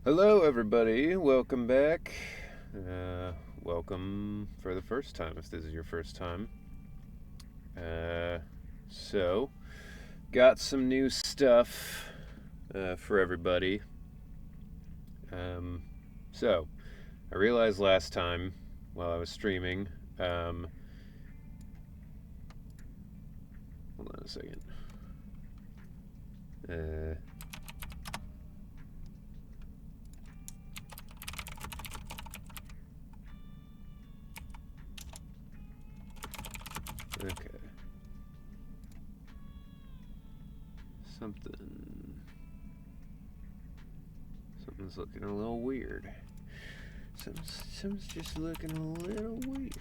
Hello, everybody. Welcome back. Welcome for the first time, if this is your first time. So, got some new stuff for everybody. So, I realized last time while I was streaming. Hold on a second. Okay. Something's looking a little weird. Something's just looking a little weird.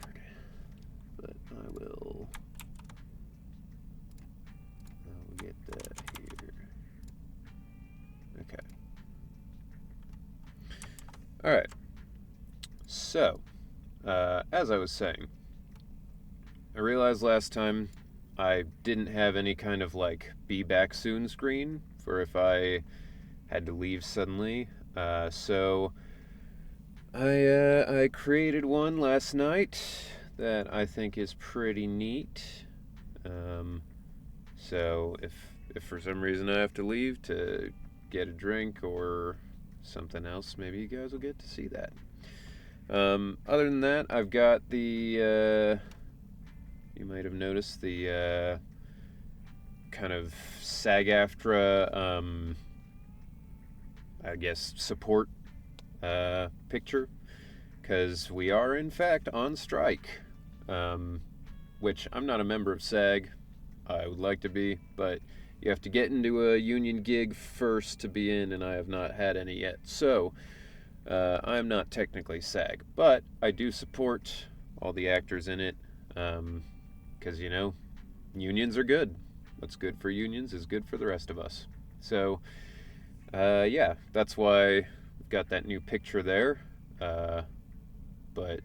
But I'll get that here. Okay. Alright. So, as I was saying, I realized last time I didn't have any kind of like be back soon screen for if I had to leave suddenly. So I created one last night that I think is pretty neat. So if for some reason I have to leave to get a drink or something else, maybe you guys will get to see that. Other than that, I've got the you might have noticed the kind of SAG-AFTRA, I guess, support picture, because we are in fact on strike, which I'm not a member of SAG. I would like to be, but you have to get into a union gig first to be in, and I have not had any yet. So I'm not technically SAG, but I do support all the actors in it, because, you know, unions are good. What's good for unions is good for the rest of us. So, yeah, that's why we've got that new picture there. But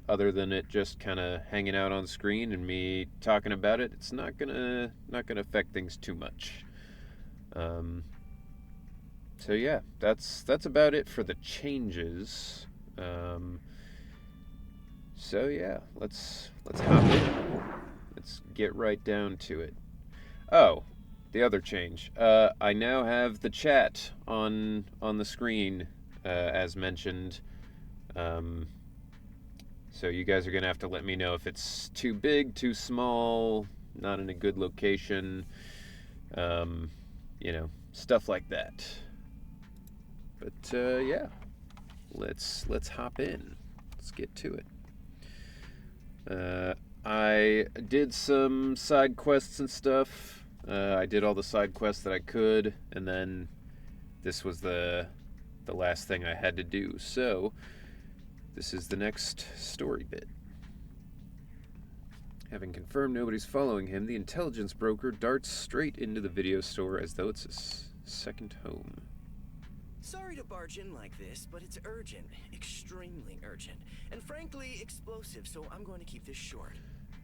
other than it just kind of hanging out on screen and me talking about it, it's not gonna affect things too much. So yeah, that's about it for the changes. So yeah, let's hop in. Let's get right down to it. Oh, the other change. I now have the chat on the screen, as mentioned. So you guys are gonna have to let me know if it's too big, too small, not in a good location. You know, stuff like that. But yeah, let's hop in. Let's get to it. I did some side quests and stuff. I did all the side quests that I could, and then this was the last thing I had to do. So this is the next story bit. Having confirmed nobody's following him, the intelligence broker darts straight into the video store as though it's his second home. Sorry to barge in like this, but it's urgent, extremely urgent, and frankly explosive, so I'm going to keep this short.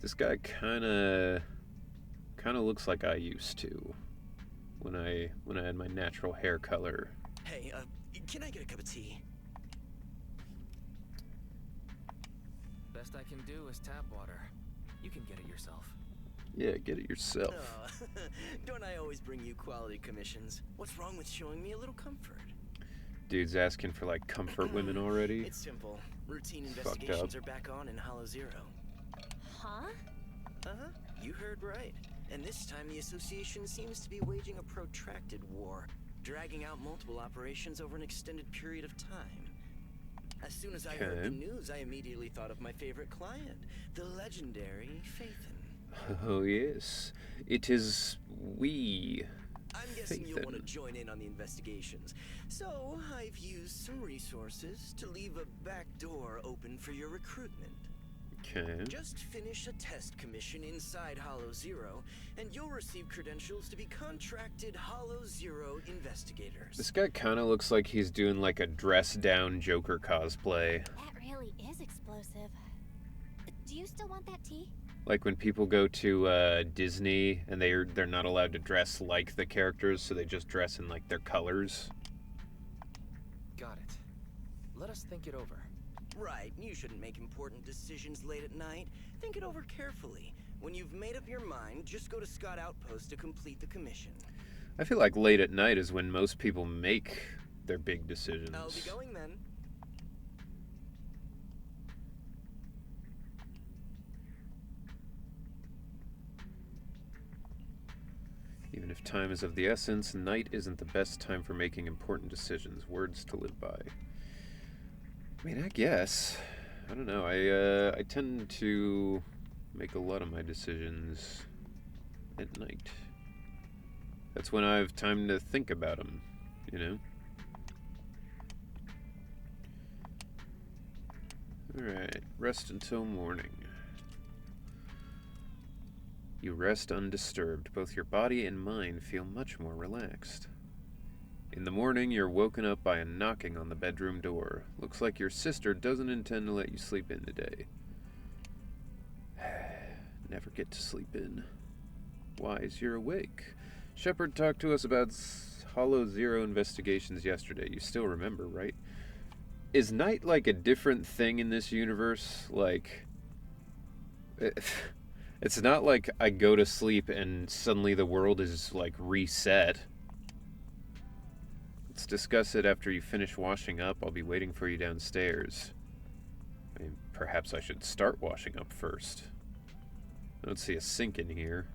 This guy kind of looks like I used to when I had my natural hair color. Hey, can I get a cup of tea? Best I can do is tap water. You can get it yourself. Yeah, get it yourself. Oh, don't I always bring you quality commissions? What's wrong with showing me a little comfort? Dude's asking for like comfort women already. It's simple. Routine Fucked investigations up. are back on in Hollow Zero. Huh? Uh-huh. You heard right. And this time the association seems to be waging a protracted war, dragging out multiple operations over an extended period of time. As soon as I heard the news, I immediately thought of my favorite client, the legendary Phaethon. Oh yes, it is we. I'm guessing you'll want to join in on the investigations. So, I've used some resources to leave a back door open for your recruitment. Okay. Just finish a test commission inside Hollow Zero, and you'll receive credentials to be contracted Hollow Zero investigators. This guy kind of looks like he's doing like a dress-down Joker cosplay. That really is explosive. Do you still want that tea? Like when people go to Disney and they're not allowed to dress like the characters, so they just dress in like their colors. Got it. Let us think it over. Right, you shouldn't make important decisions late at night. Think it over carefully. When you've made up your mind, just go to Scott Outpost to complete the commission. I feel like late at night is when most people make their big decisions. I'll be going then. Even if time is of the essence, night isn't the best time for making important decisions. Words to live by. I mean, I guess. I don't know. I tend to make a lot of my decisions at night. That's when I have time to think about them, you know? Alright, rest until morning. You rest undisturbed. Both your body and mind feel much more relaxed. In the morning, you're woken up by a knocking on the bedroom door. Looks like your sister doesn't intend to let you sleep in today. Never get to sleep in. Wise, you're awake. Shepard talked to us about Hollow Zero investigations yesterday. You still remember, right? Is night like a different thing in this universe? Like, it's not like I go to sleep and suddenly the world is like reset. Let's discuss it after you finish washing up. I'll be waiting for you downstairs. I mean, perhaps I should start washing up first. I don't see a sink in here.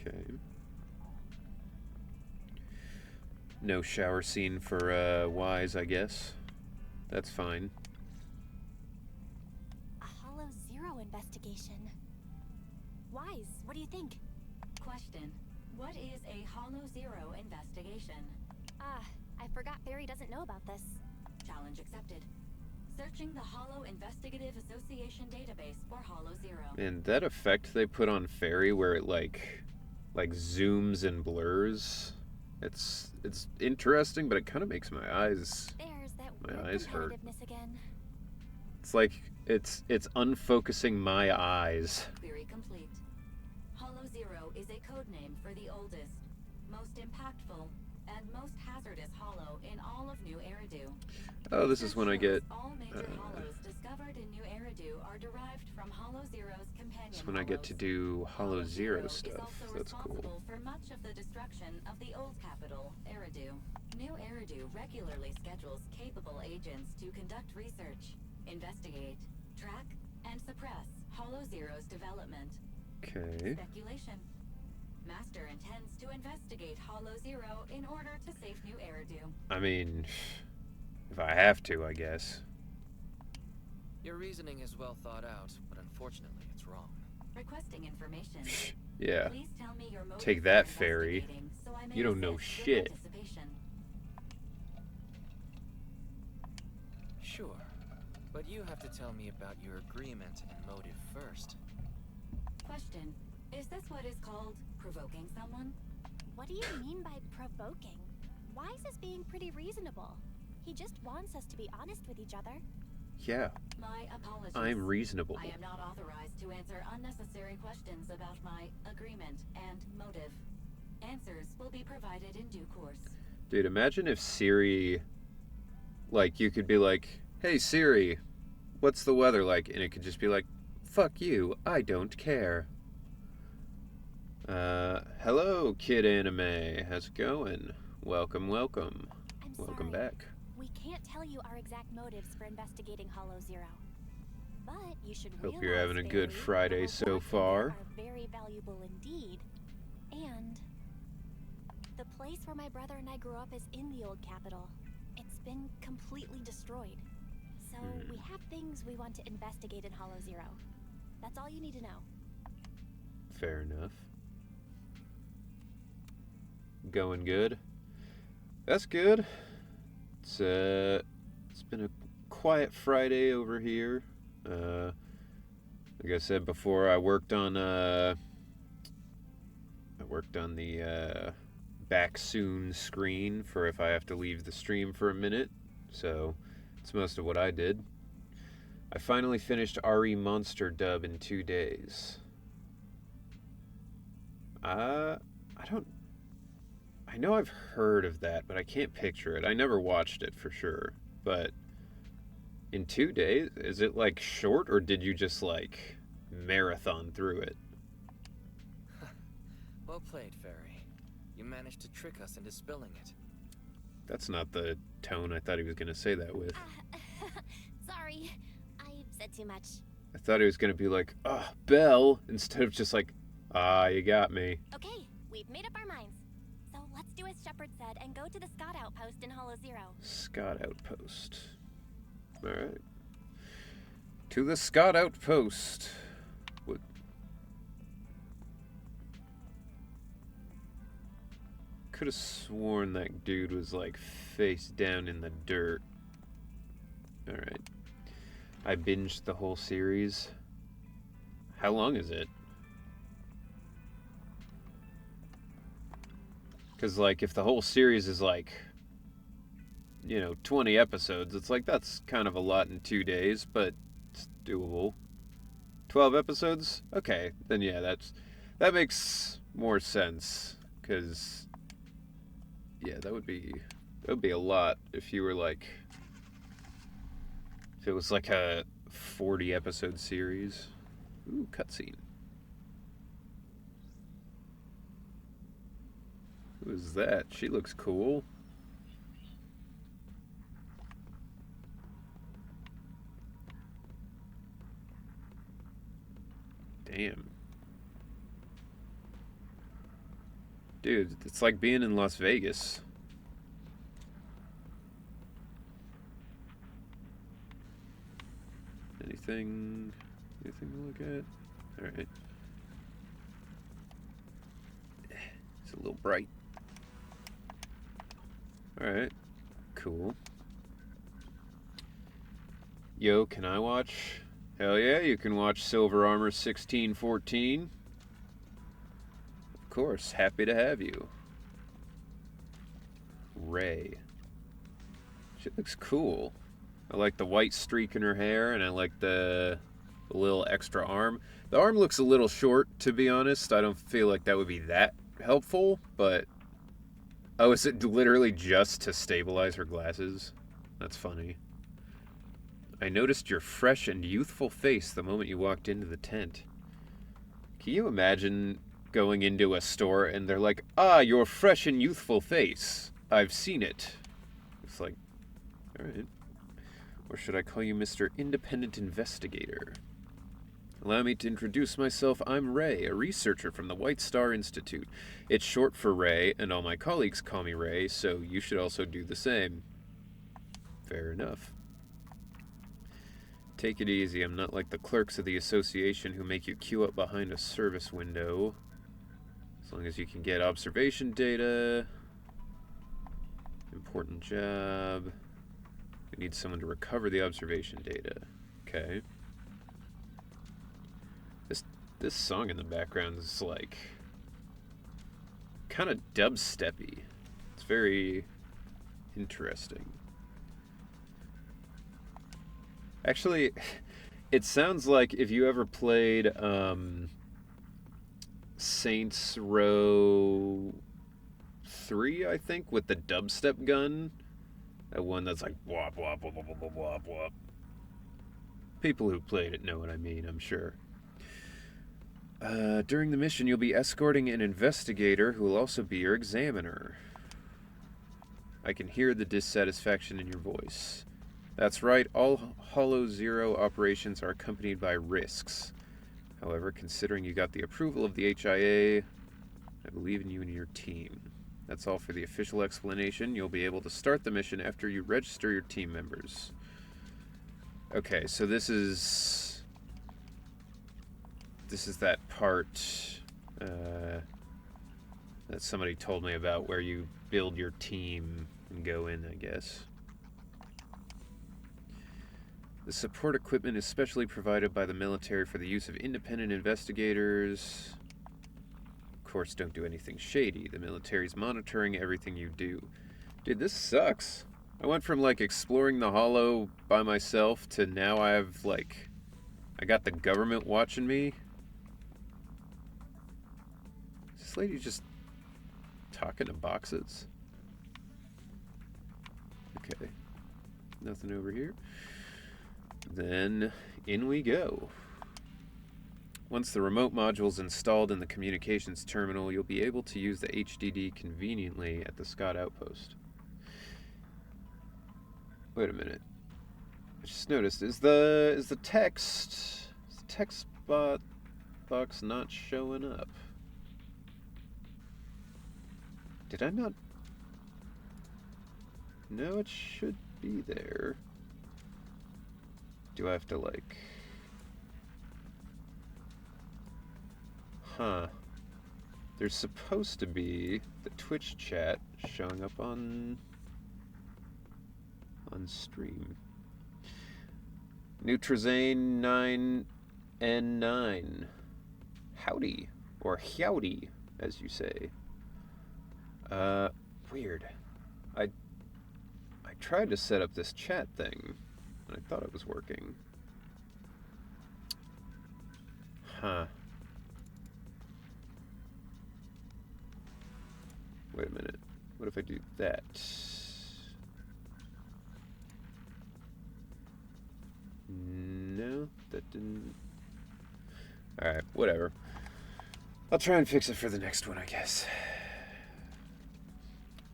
Okay. No shower scene for Wise, I guess. That's fine. A Hollow Zero investigation. Wise, what do you think? Question. What is a Hollow Zero investigation? I forgot Barry doesn't know about this. Challenge accepted. Searching the Hollow Investigative Association database for Hollow Zero. And that effect they put on Fairy where it like zooms and blurs. It's interesting, but it kind of makes my eyes There's that My weird eyes hurt. competitiveness again. It's like it's unfocusing my eyes. Query complete. Hollow Zero is a code name for the oldest, most impactful, and most hazardous hollow in all of New Eridu. Oh, this is when I get All major hollows discovered in New Eridu are derived from Hollow Zero's companion this is when I get to hollows. do Hollow Zero Is stuff. also That's cool. responsible for much of the destruction of the old capital, Eridu. New Eridu regularly schedules capable agents to conduct research, investigate, track, and suppress Hollow Zero's development. Okay. Speculation. Master intends to investigate Hollow Zero in order to save New Eridu. I mean, if I have to, I guess. Your reasoning is well thought out, but unfortunately it's wrong. Requesting information. Yeah. Please tell me your motive Take for that, Fairy. investigating, so I may You don't know assist your shit. participation. Sure, but you have to tell me about your agreement and motive first. Question. Is this what is called provoking someone? What do you mean by provoking? Wise is being pretty reasonable. He just wants us to be honest with each other. Yeah, My apologies. I'm reasonable. I am not authorized to answer unnecessary questions about my agreement and motive. Answers will be provided in due course. Dude, imagine if Siri, like, you could be like, hey Siri, what's the weather like? And it could just be like, fuck you, I don't care. Hello, Kid Anime. How's it going? Welcome, welcome. I'm Welcome sorry. back. We can't tell you our exact motives for investigating Hollow Zero. But you should Hope realize, you're having a good Barry, Friday the so rewards in far. there are very valuable indeed. And the place where my brother and I grew up is in the old capital. It's been completely destroyed. So we have things we want to investigate in Hollow Zero. That's all you need to know. Fair enough. Going good. That's good. It's been a quiet Friday over here. Like I said before, I worked on the back soon screen for if I have to leave the stream for a minute. So it's most of what I did. I finally finished RE Monster Dub in 2 days. I I know I've heard of that, but I can't picture it. I never watched it for sure. But in 2 days, is it like short, or did you just like marathon through it? Well played, Fairy. You managed to trick us into spilling it. That's not the tone I thought he was going to say that with. Sorry, I said too much. I thought he was going to be like, Belle, instead of just like, you got me. Okay, we've made up our minds. So let's do as Shepard said and go to the Scott outpost in Hollow Zero. Scott Outpost. Alright. To the Scott Outpost. What? Could have sworn that dude was like face down in the dirt. Alright. I binged the whole series. How long is it? Because, like, if the whole series is like, 20 episodes, it's like that's kind of a lot in 2 days, but it's doable. 12 episodes? Okay, then yeah, that makes more sense. Because, yeah, that would be a lot if you were like, if it was like a 40 episode series. Ooh, cutscene. Who is that? She looks cool. Damn. Dude, it's like being in Las Vegas. Anything to look at? Alright. It's a little bright. Alright. Cool. Yo, can I watch? Hell yeah, you can watch Silver Armor 1614. Of course, happy to have you. Ray. She looks cool. I like the white streak in her hair, and I like the little extra arm. The arm looks a little short, to be honest. I don't feel like that would be that helpful, but... Oh, is it literally just to stabilize her glasses? That's funny. I noticed your fresh and youthful face the moment you walked into the tent. Can you imagine going into a store and they're like, your fresh and youthful face. I've seen it. It's like, alright. Or should I call you Mr. Independent Investigator? Allow me to introduce myself. I'm Ray, a researcher from the White Star Institute. It's short for Ray, and all my colleagues call me Ray, so you should also do the same. Fair enough. Take it easy. I'm not like the clerks of the association who make you queue up behind a service window. As long as you can get observation data. Important job. We need someone to recover the observation data. Okay. This song in the background is like kind of dubsteppy. It's very interesting. Actually, it sounds like if you ever played Saints Row 3, I think, with the dubstep gun. That one that's like wop wop wop wop wop wop wop. People who played it know what I mean, I'm sure. During the mission, you'll be escorting an investigator who will also be your examiner. I can hear the dissatisfaction in your voice. That's right, all Hollow Zero operations are accompanied by risks. However, considering you got the approval of the HIA, I believe in you and your team. That's all for the official explanation. You'll be able to start the mission after you register your team members. Okay, so this is that part that somebody told me about where you build your team and go in, I guess. The support equipment is specially provided by the military for the use of independent investigators. Of course, don't do anything shady. The military's monitoring everything you do. Dude, this sucks. I went from, like, exploring the Hollow by myself to now I got the government watching me. Is this lady just Talking to boxes. Okay. Nothing over here. Then in we go. Once the remote module is installed in the communications terminal, you'll be able to use the HDD conveniently at the Scott outpost. Wait a minute. I just noticed, is the text box not showing up? Did I not? No, it should be there. Do I have to like... Huh. There's supposed to be the Twitch chat showing up on stream. Nutrazane 9N9. Howdy. Or howdy, as you say. Weird. I tried to set up this chat thing, and I thought it was working. Huh. Wait a minute. What if I do that? No, that didn't... Alright, whatever. I'll try and fix it for the next one, I guess.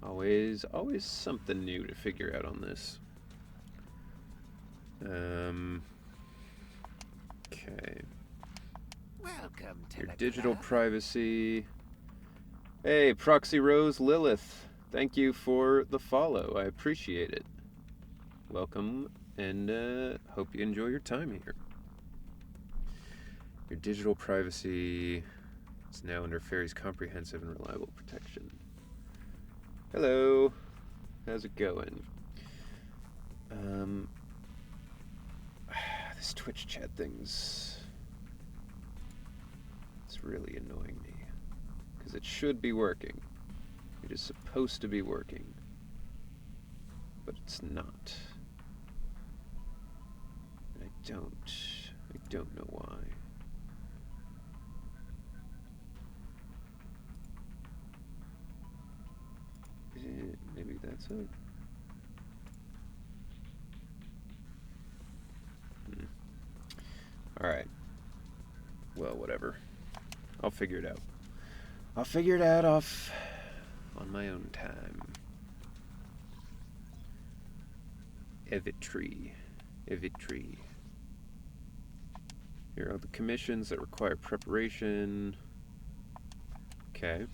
Always something new to figure out on this. Okay. Welcome to Your the digital club. privacy. Hey, Proxy Rose Lilith. Thank you for the follow. I appreciate it. Welcome, and hope you enjoy your time here. Your digital privacy is now under Fairy's comprehensive and reliable protection. Hello. How's it going? This Twitch chat thing's... It's really annoying me. Because it should be working. It is supposed to be working. But it's not. And I don't know why. Maybe that's it. Alright. Well, whatever. I'll figure it out. I'll figure it out off on my own time. Evitry. Here are the commissions that require preparation. Okay.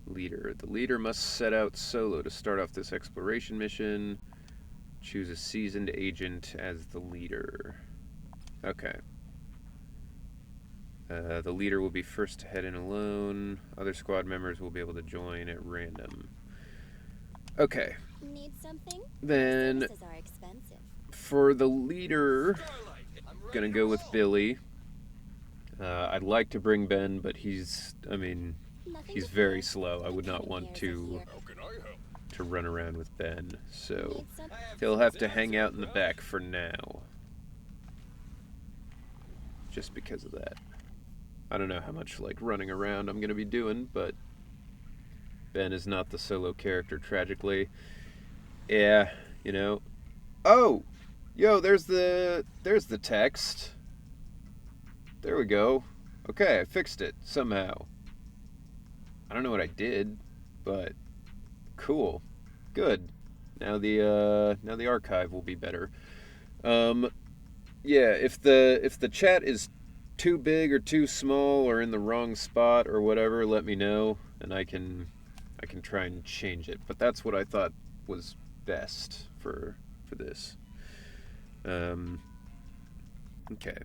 Leader. The leader must set out solo to start off this exploration mission. Choose a seasoned agent as the leader. Okay. The leader will be first to head in alone. Other squad members will be able to join at random. Okay. Need something? Then Services are expensive. for the leader, gonna go with Billy. I'd like to bring Ben, but he's Nothing he's to very fear. slow. I would not want Engineers to are here. run around with Ben, so Need something? he'll have to hang out in the back for now. Just because of that. I don't know how much like running around I'm gonna be doing, but Ben is not the solo character, tragically. Yeah, you know. Oh! Yo, there's the text. There we go. Okay, I fixed it somehow. I don't know what I did, but cool. Good. Now the archive will be better. Yeah, if the chat is too big or too small or in the wrong spot or whatever, let me know and I can try and change it. But that's what I thought was best for this. Okay.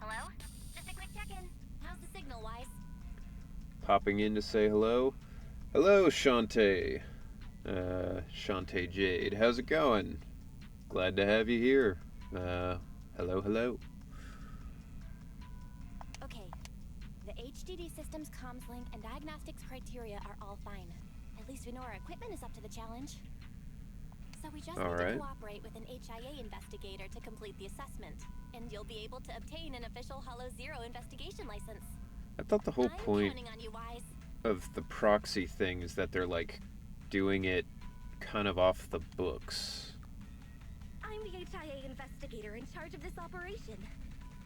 Hello? Just a quick check-in. How's the signal, Wise? Popping in to say hello. Hello, Shantae. Shantae Jade. How's it going? Glad to have you here. Hello. Okay. The HDD systems, comms link, and diagnostics criteria are all fine. At least we know our equipment is up to the challenge. So we just need Alright. to cooperate with an HIA investigator to complete the assessment, and you'll be able to obtain an official Hollow Zero investigation license. I thought the whole I'm point counting on you, Wise. of the proxy thing is that they're like doing it kind of off the books. I'm the HIA investigator in charge of this operation.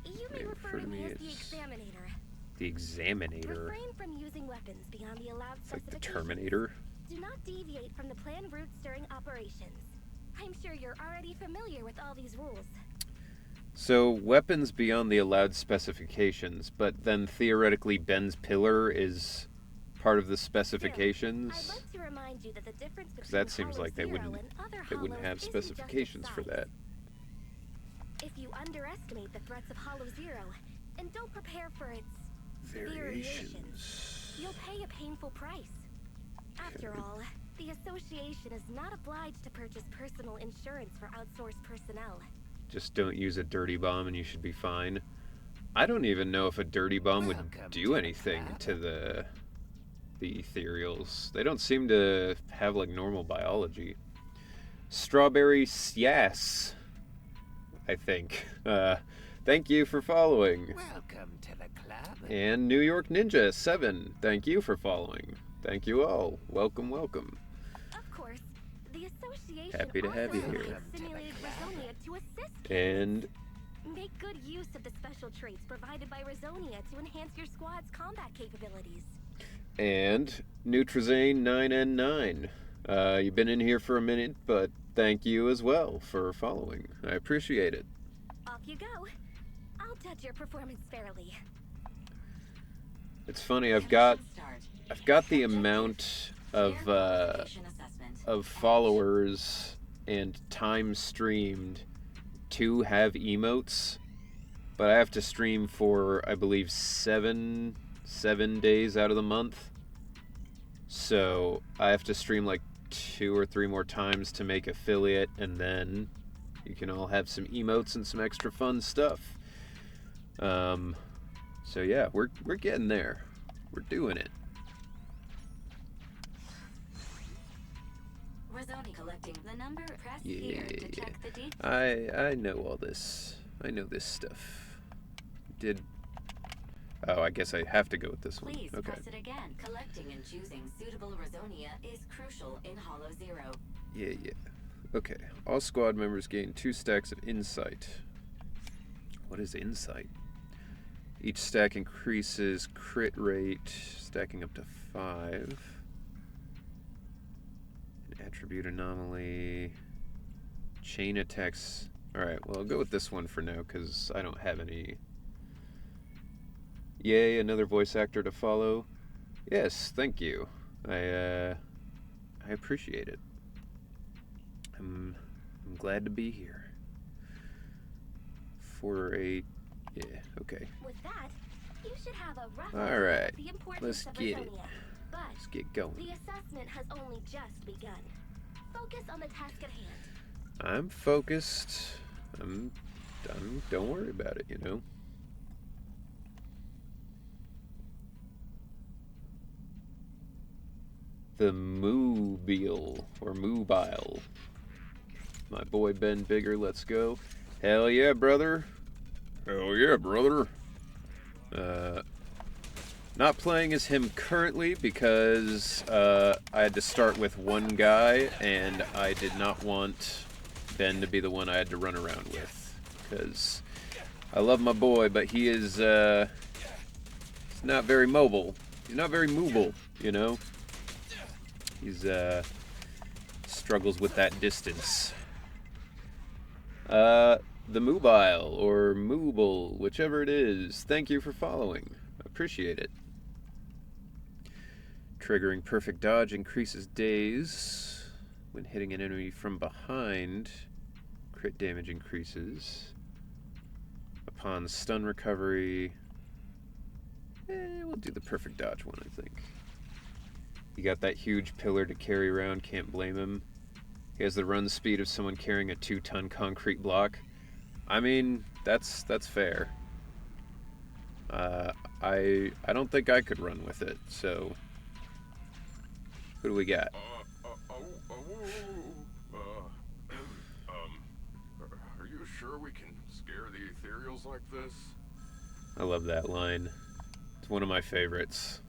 You may They refer to me as the as Examinator. the Examinator. Refrain from using weapons beyond the allowed It's like the specifications. Terminator. Do not deviate from the planned routes during operations. I'm sure you're already familiar with all these rules. So, weapons beyond the allowed specifications, but then theoretically Ben's pillar is part of the specifications. I'd like to remind you that the difference between That seems Hollow like they Zero wouldn't and other they wouldn't Hollows have isn't just its specifications for size. that. If you underestimate the threats of Hollow Zero and don't prepare for its variations, you'll pay a painful price. After all, the association is not obliged to purchase personal insurance for outsourced personnel. Just don't use a dirty bomb and you should be fine. I don't even know if a dirty bomb would do anything to the ethereals. They don't seem to have like normal biology. Strawberry Yes, I think. Thank you for following. Welcome to the club. And New York Ninja 7, thank you for following. Thank you all. Welcome, welcome. Of course, the association Happy to have you also here. creates simulated Resonia to assist And make good use of the special traits provided by Resonia to enhance your squad's combat capabilities. Nutrazane 9N9. You've been in here for a minute, but thank you as well for following. I appreciate it. Off you go. I'll judge your performance fairly. It's funny, I've got the Subjective amount Fair of qualification assessment. of followers and time streamed to have emotes, but I have to stream for I believe seven days out of the month. So I have to stream like 2 or 3 more times to make affiliate, and then you can all have some emotes and some extra fun stuff. So yeah, we're getting there. We're doing it. Resonia collecting the number. Press Yeah, here to check the details. I know all this. I know this stuff. Oh, I guess I have to go with this one. Please Okay. press it again. Collecting and choosing suitable Resonia is crucial in Hollow Zero. Yeah. Okay. All squad members gain 2 stacks of insight. What is insight? Each stack increases crit rate, stacking up to 5. An attribute anomaly. Chain attacks. Alright, well, I'll go with this one for now, because I don't have any. Yay, another voice actor to follow. Yes, thank you. I appreciate it. I'm glad to be here. Yeah, okay. With that, you should have a rough All idea right, of the importance let's of get it. Resonia. But Let's get going. the assessment has only just begun. Focus on the task at hand. I'm focused. Don't worry about it, you know. The Mobile, or Mobile. My boy Ben Bigger, let's go. Hell yeah, brother. Hell yeah, brother. Not playing as him currently because I had to start with one guy, and I did not want Ben to be the one I had to run around with. Because I love my boy, but he is he's not very mobile. He's not very mobile, you know? He's struggles with that distance. The Mobile, or Mooble, whichever it is, thank you for following. Appreciate it. Triggering perfect dodge increases days when hitting an enemy from behind. Crit damage increases. Upon stun recovery, we'll do the perfect dodge one, I think. He got that huge pillar to carry around, can't blame him. He has the run speed of someone carrying a 2-ton concrete block. I mean, that's fair. I don't think I could run with it, so who do we got? Are you sure we can scare the ethereals like this? I love that line. It's one of my favorites.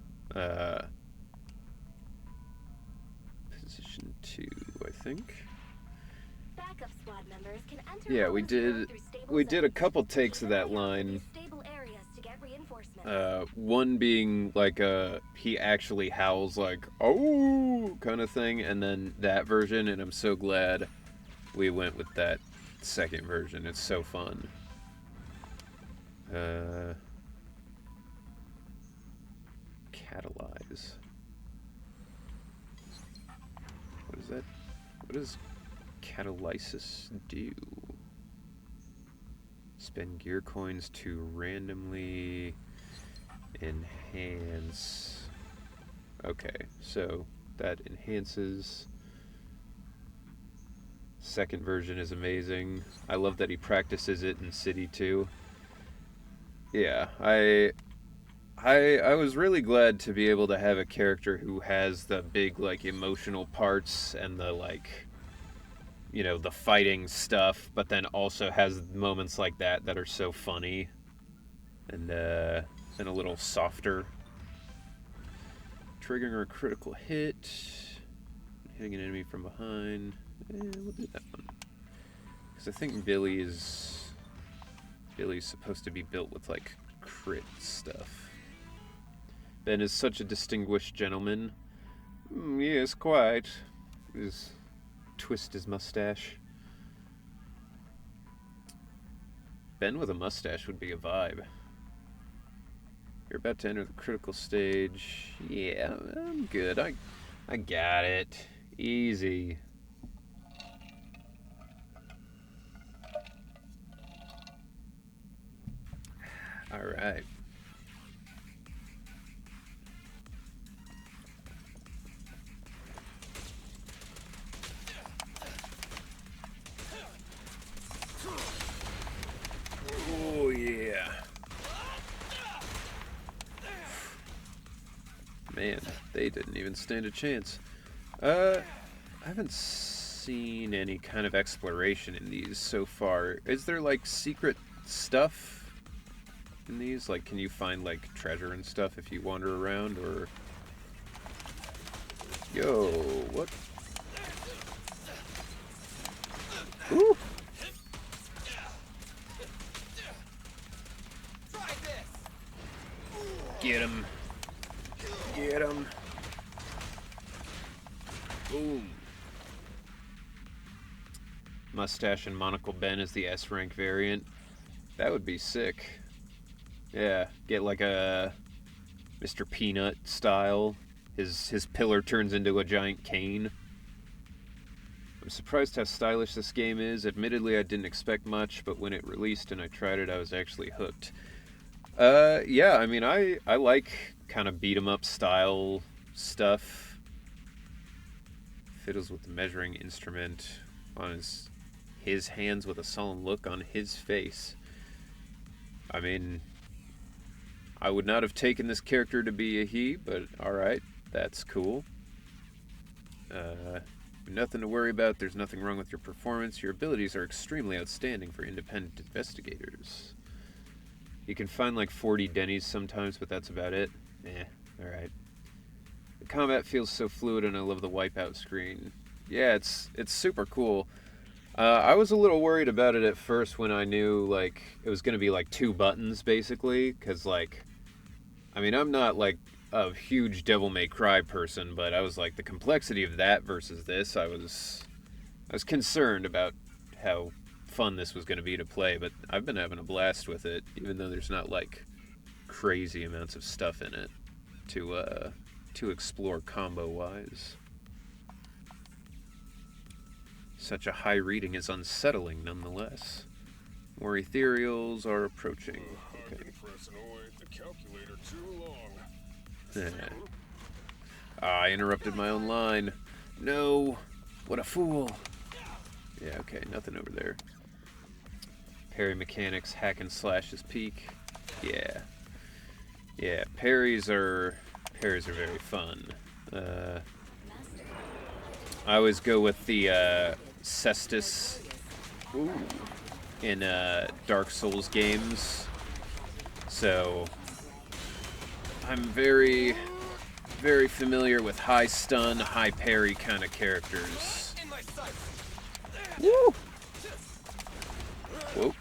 Position 2, I think. Backup squad members can enter Yeah, Holland's road through stable we did a zones. couple takes of that Keep an eye out for line. these stable areas to get reinforcements. One being like he actually howls like oh kind of thing, and then that version, and I'm so glad we went with that second version. It's so fun. Catalyze. What is that? What does catalysis do? Spend gear coins to randomly enhance. Okay, so that enhances. Second version is amazing. I love that he practices it in City 2. Yeah, I was really glad to be able to have a character who has the big like emotional parts and the like, you know, the fighting stuff, but then also has moments like that that are so funny and a little softer. Triggering a critical hit, hitting an enemy from behind. We'll do that one because I think Billy's supposed to be built with like crit stuff. Ben is such a distinguished gentleman. Yes, quite. Twist his mustache. Ben with a mustache would be a vibe. You're about to enter the critical stage. Yeah, I'm good. I got it. Easy. All right. Oh, yeah. Man, they didn't even stand a chance. I haven't seen any kind of exploration in these so far. Is there, like, secret stuff in these? Like, can you find, like, treasure and stuff if you wander around, or... Yo, what? Ooh! Get him. Get him. Boom. Mustache and Monocle Ben is the S rank variant. That would be sick. Yeah, get like a Mr. Peanut style. His pillar turns into a giant cane. I'm surprised how stylish this game is. Admittedly, I didn't expect much, but when it released and I tried it, I was actually hooked. Yeah, I mean, I like kind of beat 'em up style stuff. Fiddles with the measuring instrument on his hands with a solemn look on his face. I mean, I would not have taken this character to be a he, but alright, that's cool. Nothing to worry about. There's nothing wrong with your performance. Your abilities are extremely outstanding for independent investigators. You can find like 40 Denny's sometimes, but that's about it. Alright. The combat feels so fluid, and I love the wipeout screen. Yeah, it's super cool. I was a little worried about it at first when I knew like it was going to be like 2 buttons basically, because like, I mean, I'm not like a huge Devil May Cry person, but I was like, the complexity of that versus this, I was concerned about how fun this was going to be to play, but I've been having a blast with it, even though there's not like crazy amounts of stuff in it to explore combo wise. Such a high reading is unsettling nonetheless. More ethereals are approaching. Okay. I interrupted my own line. No, what a fool. Yeah, okay, nothing over there. Parry mechanics, hack and slash is peak. Yeah. Yeah, parries are very fun. I always go with the Cestus in Dark Souls games. So I'm very, very familiar with high stun, high parry kind of characters. Woo! Whoa.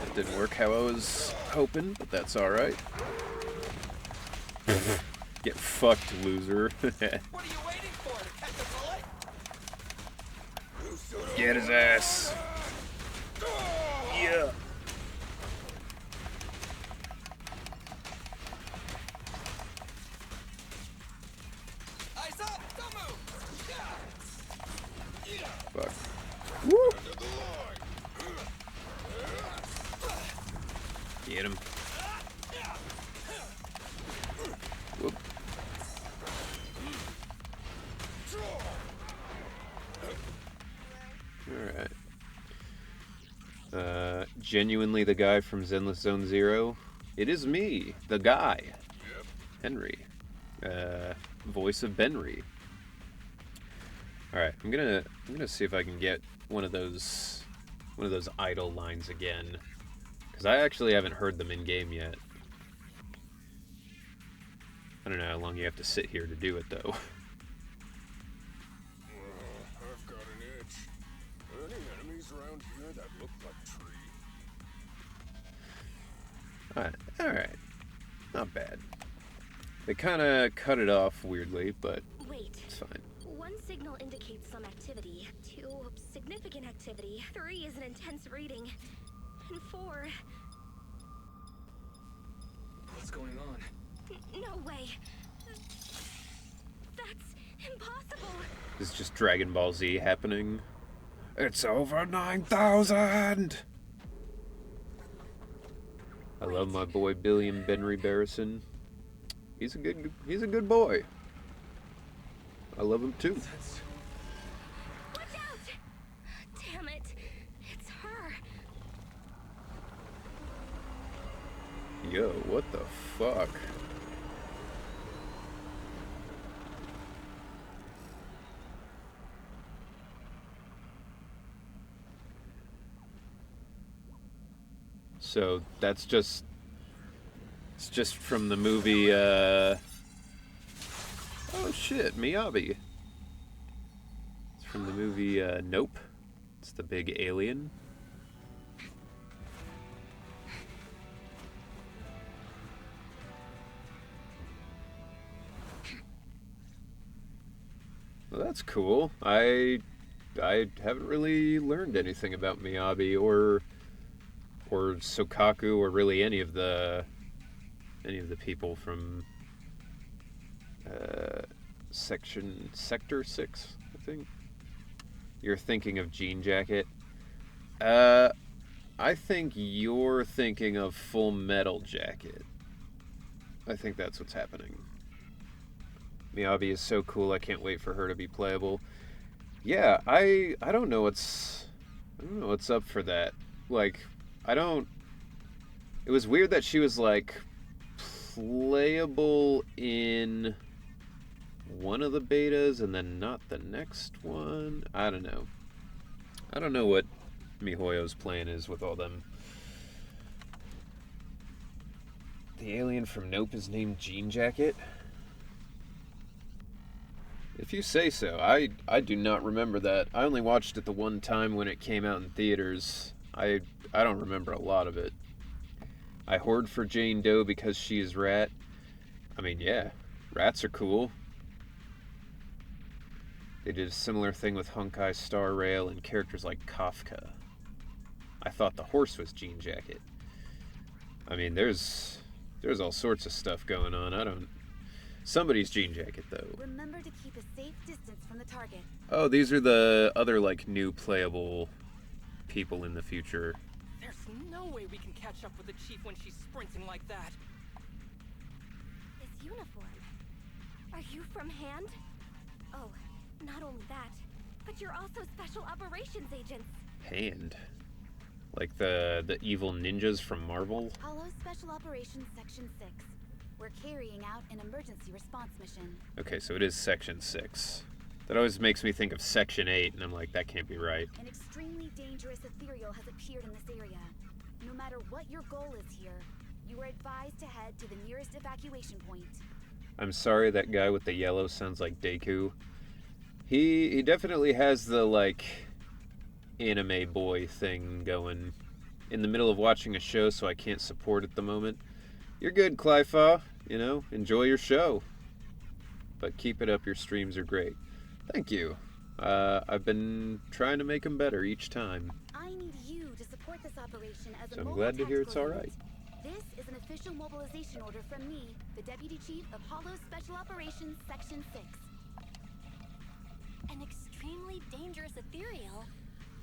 That didn't work how I was hoping, but that's alright. Get fucked, loser. What are you waiting for? To catch a bullet? Get his ass. Yeah. Eyes up! Don't move! Fuck. Woo! Get him. Whoop. Alright. Genuinely the guy from Zenless Zone Zero. It is me, the guy. Henry. Voice of Benry. Alright, I'm gonna see if I can get one of those idle lines again. Because I actually haven't heard them in game yet. I don't know how long you have to sit here to do it though. I've got an itch. Any enemies around here that look like tree? Alright. Not bad. They kinda cut it off weirdly, but Wait. it's fine. 1 signal indicates some activity. 2, significant activity. 3 is an intense reading. And 4... What's going on? No way. That's impossible. This is just Dragon Ball Z happening. It's over 9,000! I love my boy Billy and Benry Barrison. He's a good boy. I love him too. Watch out! Damn it. It's her. Yo, what the fuck? So that's it's just from the movie, oh shit, Miyabi. It's from the movie, Nope. It's the big alien. Well, that's cool. I haven't really learned anything about Miyabi or Sokaku or really any of the people from Sector 6, I think. You're thinking of Jean Jacket. I think you're thinking of Full Metal Jacket. I think that's what's happening. Miyabi is so cool. I can't wait for her to be playable. Yeah, I don't know what's up for that. Like, it was weird that she was like playable in one of the betas and then not the next one. I don't know. I don't know what MiHoYo's plan is with all them. The alien from Nope is named Jean Jacket? If you say so. I do not remember that. I only watched it the one time when it came out in theaters. I don't remember a lot of it. I hoard for Jane Doe because she is rat. I mean, yeah, rats are cool. They did a similar thing with Honkai Star Rail and characters like Kafka. I thought the horse was Jean Jacket. I mean, there's all sorts of stuff going on. Somebody's Jean Jacket, though. Remember to keep a safe distance from the target. Oh, these are the other, like, new playable people in the future. There's no way we can catch up with the chief when she's sprinting like that. This uniform. Are you from Hand? Oh, not only that, but you're also special operations agents. Hand? Like the evil ninjas from Marvel? Hollow Special Operations Section 6. We're carrying out an emergency response mission. Okay, so it is Section 6. That always makes me think of Section 8, and I'm like, that can't be right. An extremely dangerous ethereal has appeared in this area. No matter what your goal is here, You are advised to head to the nearest evacuation point. I'm sorry, that guy with the yellow sounds like Deku. He definitely has the, like, anime boy thing going. In the middle of watching a show, so I can't support at the moment. You're good, Clyfa. You know, enjoy your show. But keep it up, your streams are great. Thank you. I've been trying to make them better each time. I need you to support this operation as a So I'm mobile glad to hear it's tactical alright. unit. This is an official mobilization order from me, the Deputy Chief of Hollow Special Operations Section 6. An extremely dangerous ethereal?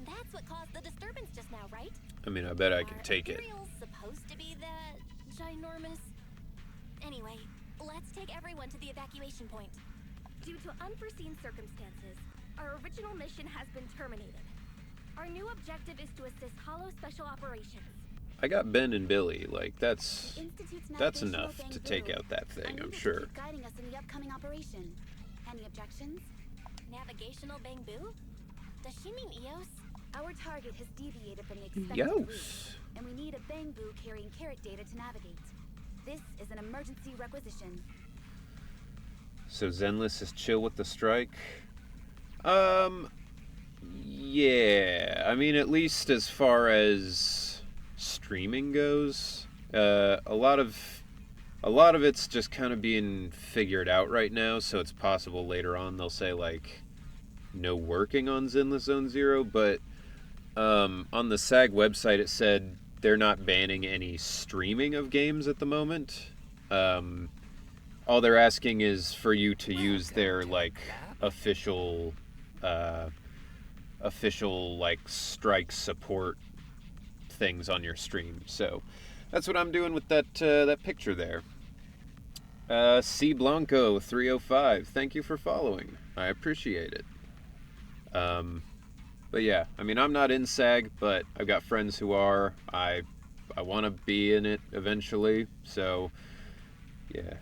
That's what caused the disturbance just now, right? I mean, I bet I can Are take it. ethereals supposed to be that ginormous? Anyway, let's take everyone to the evacuation point. Due to unforeseen circumstances, our original mission has been terminated. Our new objective is to assist Hollow Special Operations. I got Ben and Billy. Like, that's Institute's that's navigational enough to bamboo. take out that I thing, need I'm it to sure. keep guiding us in the upcoming operation. Any objections? Navigational bamboo? Does she mean Eos? Our target has deviated from the expected route, Yos. and we need a bamboo carrying carrot data to navigate. This is an emergency requisition. So Zenless is chill with the strike? Yeah. I mean, at least as far as streaming goes, a lot of it's just kind of being figured out right now, so it's possible later on they'll say, like, no working on Zenless Zone Zero, but on the SAG website it said they're not banning any streaming of games at the moment. All they're asking is for you to use their, like, official like strike support things on your stream. So that's what I'm doing with that picture there. C Blanco 305, thank you for following. I appreciate it. But yeah, I mean, I'm not in SAG, but I've got friends who are. I want to be in it eventually. So yeah.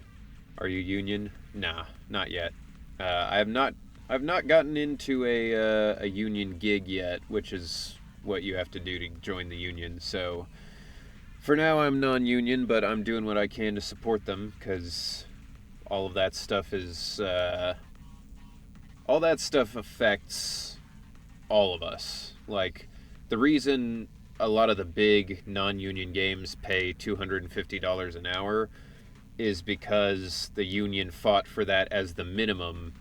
Are you union? Nah, not yet. I've not gotten into a union gig yet, which is what you have to do to join the union. So for now, I'm non-union, but I'm doing what I can to support them, because all of that stuff is all that stuff affects all of us. Like, the reason a lot of the big non-union games pay $250 an hour is because the union fought for that as the minimum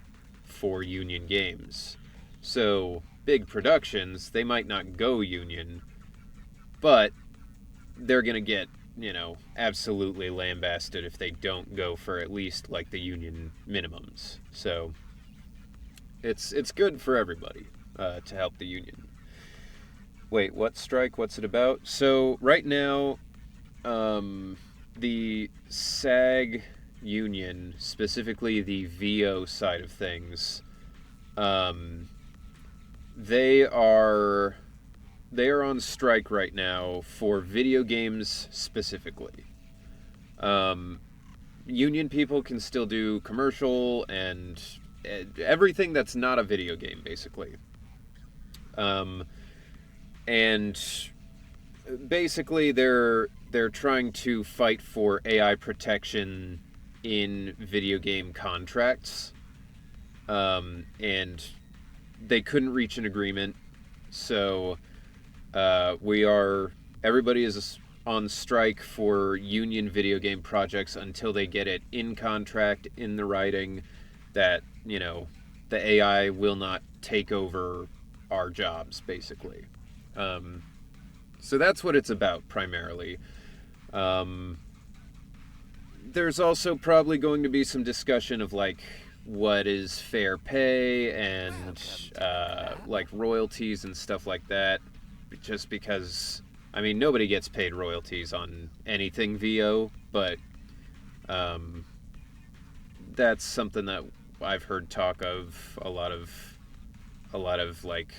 for union games. So big productions, they might not go union, but they're gonna get, you know, absolutely lambasted if they don't go for at least, like, the union minimums. So it's good for everybody to help the union. Wait, what strike? What's it about? So right now, the SAG union, specifically the VO side of things, they are on strike right now for video games specifically. Union people can still do commercial and everything that's not a video game, basically. And basically they're trying to fight for AI protection in video game contracts, and they couldn't reach an agreement, so everybody is on strike for union video game projects until they get it in contract, in the writing, that, you know, the AI will not take over our jobs, basically. So that's what it's about, primarily. There's also probably going to be some discussion of, like, what is fair pay and, like, royalties and stuff like that. Just because, I mean, nobody gets paid royalties on anything VO, but that's something that I've heard talk of a lot of, like,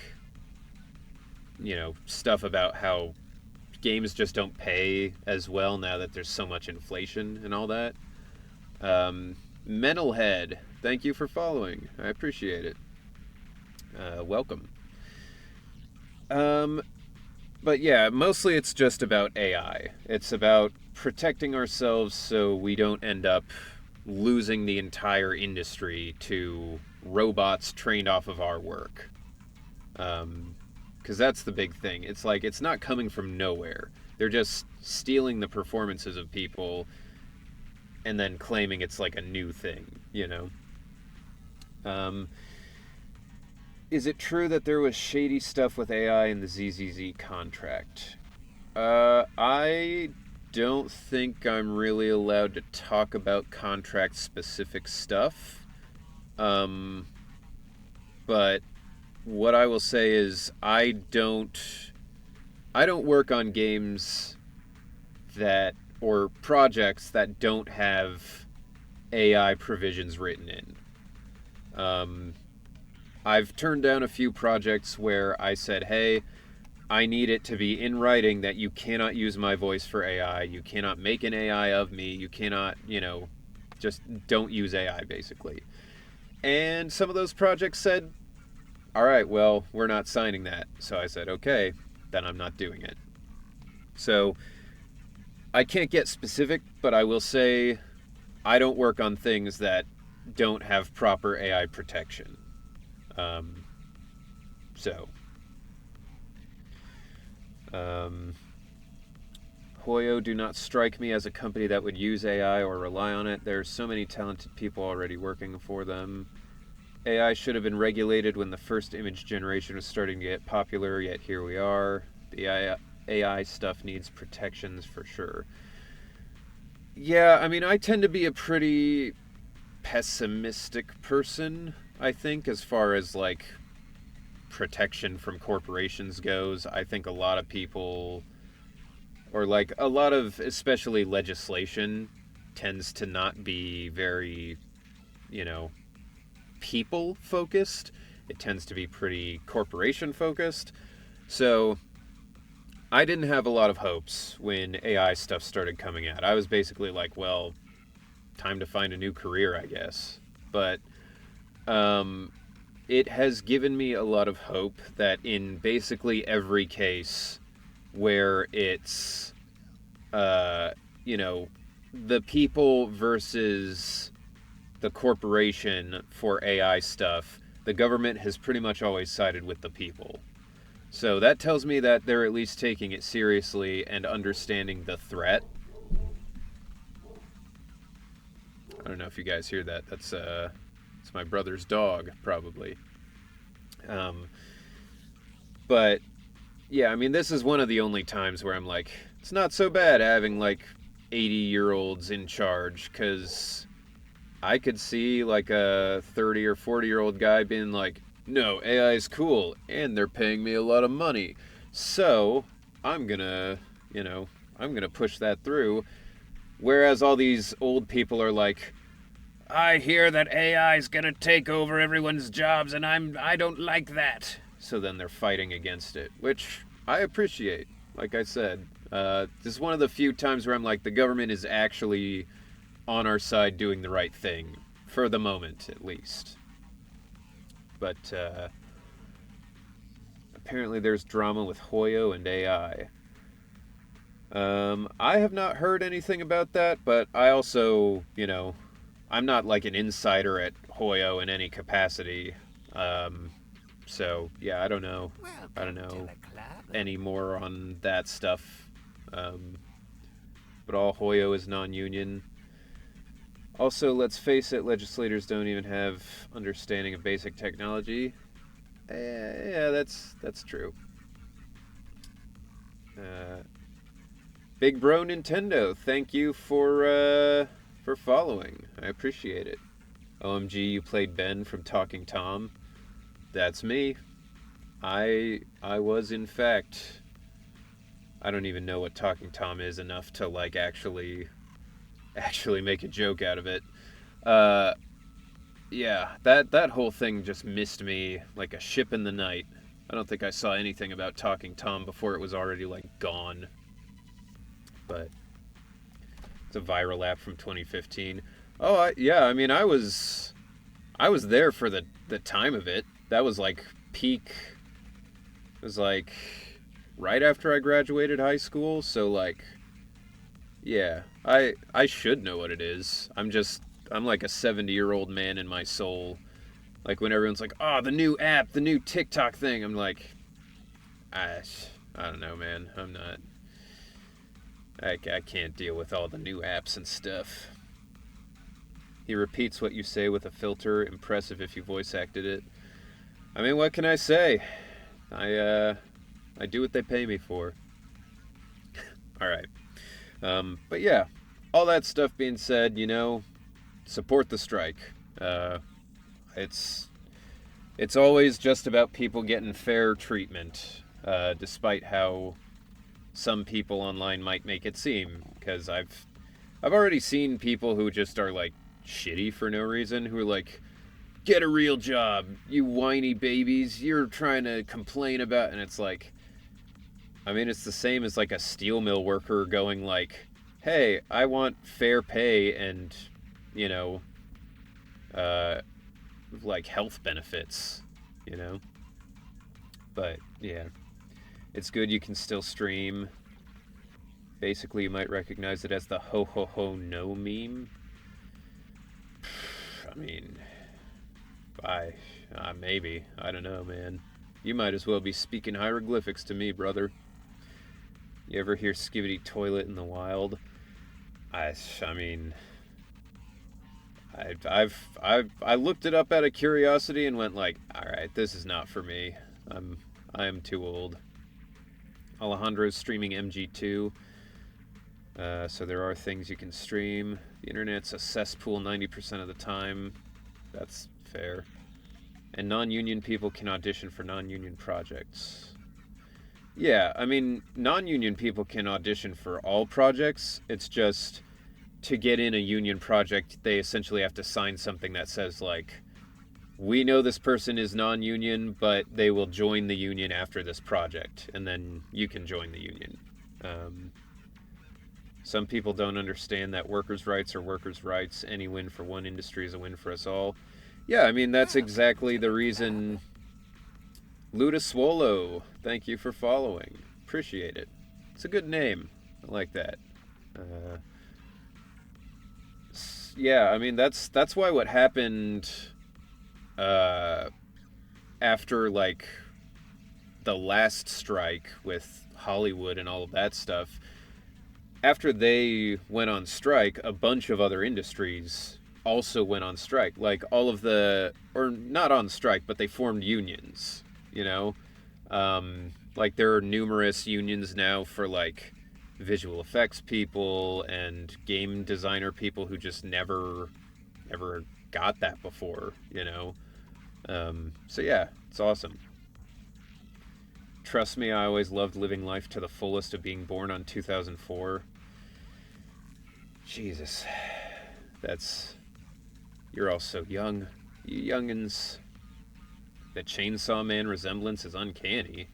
you know, stuff about how games just don't pay as well now that there's so much inflation and all that. Mental Head, thank you for following. I appreciate it. Welcome. But yeah, mostly it's just about AI. It's about protecting ourselves so we don't end up losing the entire industry to robots trained off of our work. Because that's the big thing. It's like it's not coming from nowhere. They're just stealing the performances of people and then claiming it's like a new thing, you know? Is it true that there was shady stuff with AI in the ZZZ contract? I don't think I'm really allowed to talk about contract specific stuff. But what I will say is I don't work on games that or projects that don't have AI provisions written in. I've turned down a few projects where I said, hey, I need it to be in writing that you cannot use my voice for AI. You cannot make an AI of me. You cannot, just don't use AI, basically. And some of those projects said, all right, well, we're not signing that. So I said, okay, then I'm not doing it. So I can't get specific, but I will say I don't work on things that don't have proper AI protection. Hoyo do not strike me as a company that would use AI or rely on it. There's so many talented people already working for them. AI should have been regulated when the first image generation was starting to get popular, yet here we are. The AI stuff needs protections for sure. Yeah, I mean, I tend to be a pretty pessimistic person, I think, as far as, like, protection from corporations goes. I think a lot of people, or, like, a lot of, especially legislation, tends to not be very, people-focused. It tends to be pretty corporation-focused. So I didn't have a lot of hopes when AI stuff started coming out. I was basically like, well, time to find a new career, I guess. But it has given me a lot of hope that in basically every case where it's, the people versus the corporation for AI stuff, the government has pretty much always sided with the people. So that tells me that they're at least taking it seriously and understanding the threat. I don't know if you guys hear that. That's it's my brother's dog, probably. But yeah, I mean, this is one of the only times where I'm like, it's not so bad having like 80-year-olds in charge, because I could see like a 30 or 40-year-old guy being like, no, AI is cool, and they're paying me a lot of money, so I'm gonna push that through. Whereas all these old people are like, I hear that AI is gonna take over everyone's jobs, and I don't like that. So then they're fighting against it, which I appreciate. Like I said, this is one of the few times where I'm like, the government is actually on our side doing the right thing, for the moment, at least. But apparently there's drama with Hoyo and AI. I have not heard anything about that, but I also, I'm not like an insider at Hoyo in any capacity. So yeah, I don't know any more on that stuff. But all Hoyo is non-union. Also, let's face it, legislators don't even have understanding of basic technology. Yeah, that's true. Big Bro Nintendo, thank you for following. I appreciate it. OMG, you played Ben from Talking Tom. That's me. I was, in fact... I don't even know what Talking Tom is enough to, like, actually make a joke out of it. Yeah, that whole thing just missed me like a ship in the night. I don't think I saw anything about Talking Tom before it was already, like, gone. But it's a viral app from 2015. Oh, I was there for the time of it. That was, like, peak... It was, like, right after I graduated high school, so like, yeah, I should know what it is. I'm like a 70-year-old man in my soul. Like when everyone's like, "Oh, the new app, the new TikTok thing," I'm like, I don't know, man. I'm not. I can't deal with all the new apps and stuff. He repeats what you say with a filter. Impressive if you voice acted it. I mean, what can I say? I do what they pay me for. All right. But yeah, all that stuff being said, you know, support the strike. It's always just about people getting fair treatment, despite how some people online might make it seem. Because I've already seen people who just are like shitty for no reason, who are like, "Get a real job, you whiny babies. You're trying to complain about," and it's like, I mean, it's the same as like a steel mill worker going like, "Hey, I want fair pay and, you know, like health benefits, you know." But yeah, it's good you can still stream. Basically, you might recognize it as the ho ho ho no meme. I mean, maybe. I don't know, man. You might as well be speaking hieroglyphics to me, brother. You ever hear Skibbity Toilet in the wild? I mean, I looked it up out of curiosity and went like, all right, this is not for me. I am too old. Alejandro's streaming MG2. So there are things you can stream. The internet's a cesspool 90% of the time. That's fair. And non-union people can audition for non-union projects. Yeah, I mean, non-union people can audition for all projects. It's just, to get in a union project, they essentially have to sign something that says, like, we know this person is non-union, but they will join the union after this project, and then you can join the union. Some people don't understand that workers' rights are workers' rights. Any win for one industry is a win for us all. Yeah, I mean, that's exactly the reason. Luda Swallow, thank you for following. Appreciate it. It's a good name. I like that. Yeah, I mean, that's why what happened after, like, the last strike with Hollywood and all of that stuff, after they went on strike, a bunch of other industries also went on strike. Like, all of the, or not on strike, but they formed unions, you know? Like, there are numerous unions now for, like, visual effects people and game designer people who just never got that before, you know? So yeah, it's awesome. Trust me, I always loved living life to the fullest of being born on 2004. Jesus. You're all so young. You youngins. The Chainsaw Man resemblance is uncanny.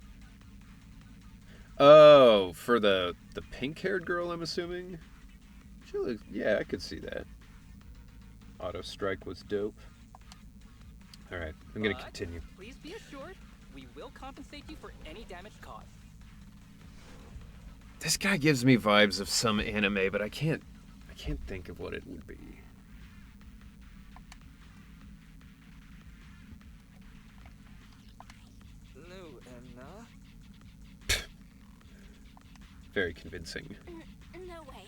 Oh, for the pink-haired girl, I'm assuming? She looks, yeah, I could see that. Auto Strike was dope. Alright, I'm gonna continue. Please be assured, we will compensate you for any damage caused. This guy gives me vibes of some anime, but I can't think of what it would be. Very convincing. No way.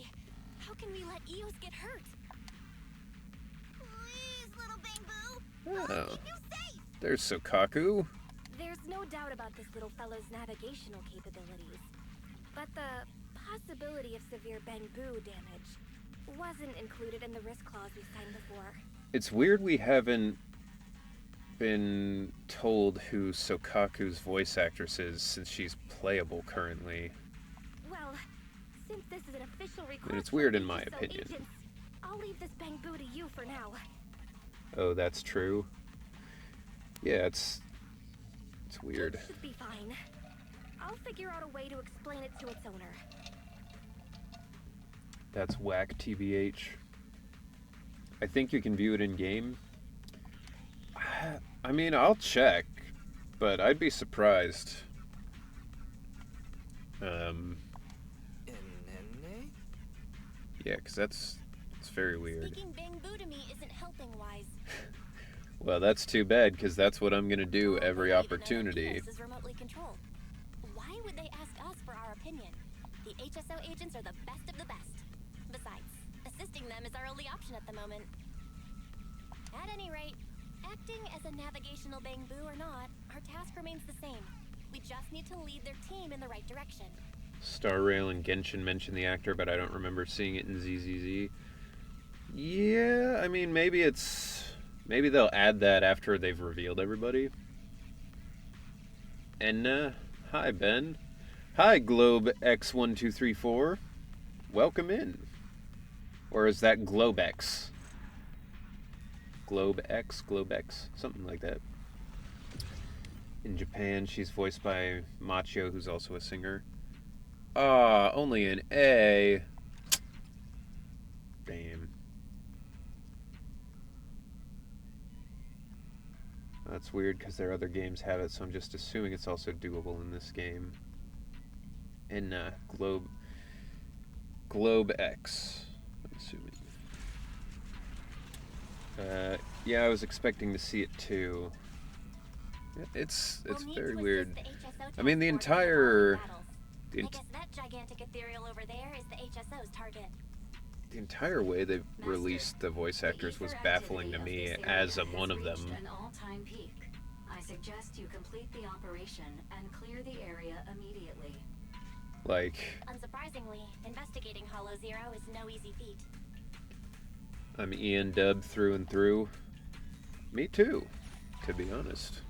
How can we let Eos get hurt? Please, little Bang Boo. Oh, there's Sokaku. There's no doubt about this little fellow's navigational capabilities. But the possibility of severe Bang Boo damage wasn't included in the risk clause we signed before. It's weird we haven't been told who Sokaku's voice actress is since she's playable currently. Well, since this is an official request, And it's weird in my opinion. Agents, I'll leave this Bang Boo to you for now. Oh, that's true. Yeah, it's weird. It should be fine. I'll figure out a way to explain it to its owner. That's whack, TBH. I think you can view it in game. I mean, I'll check, but I'd be surprised. Inene? Yeah, because it's very weird. Speaking Bangbu to me isn't helping, Wise. Well, that's too bad, because that's what I'm going to do Well, every great to know that opportunity. Eos is remotely controlled. Why would they ask us for our opinion? The HSO agents are the best of the best. Besides, assisting them is our only option at the moment. At any rate, acting as a navigational Bangbu or not, our task remains the same. We just need to lead their team in the right direction. Star Rail and Genshin mentioned the actor, but I don't remember seeing it in ZZZ. Yeah, I mean, maybe they'll add that after they've revealed everybody. And, hi, Ben. Hi, Globe X1234. Welcome in. Or is that Globex? Globex? Something like that. In Japan, she's voiced by Machio, who's also a singer. Ah, only an A. Damn. That's weird because their other games have it, so I'm just assuming it's also doable in this game. And Globe X, I'm assuming. Yeah, I was expecting to see it too. It's very weird. I mean, the entire I guess that gigantic ethereal over there is the HSO's target. the entire way they've released the voice actors was baffling to me as one of them. An all-time peak. I suggest you complete the operation and clear the area immediately. Like, Unsurprisingly, investigating Hollow Zero is no easy feat. I'm Ian Dub through and through. Me too, to be honest.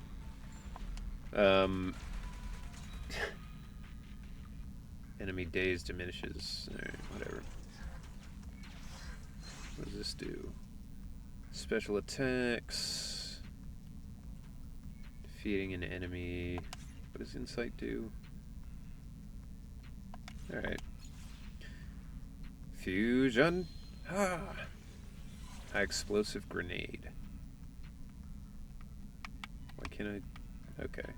Enemy days diminishes. Alright, whatever. What does this do? Special attacks. Defeating an enemy. What does Insight do? Alright. Fusion. Ah! High explosive grenade. Why can't I? Okay.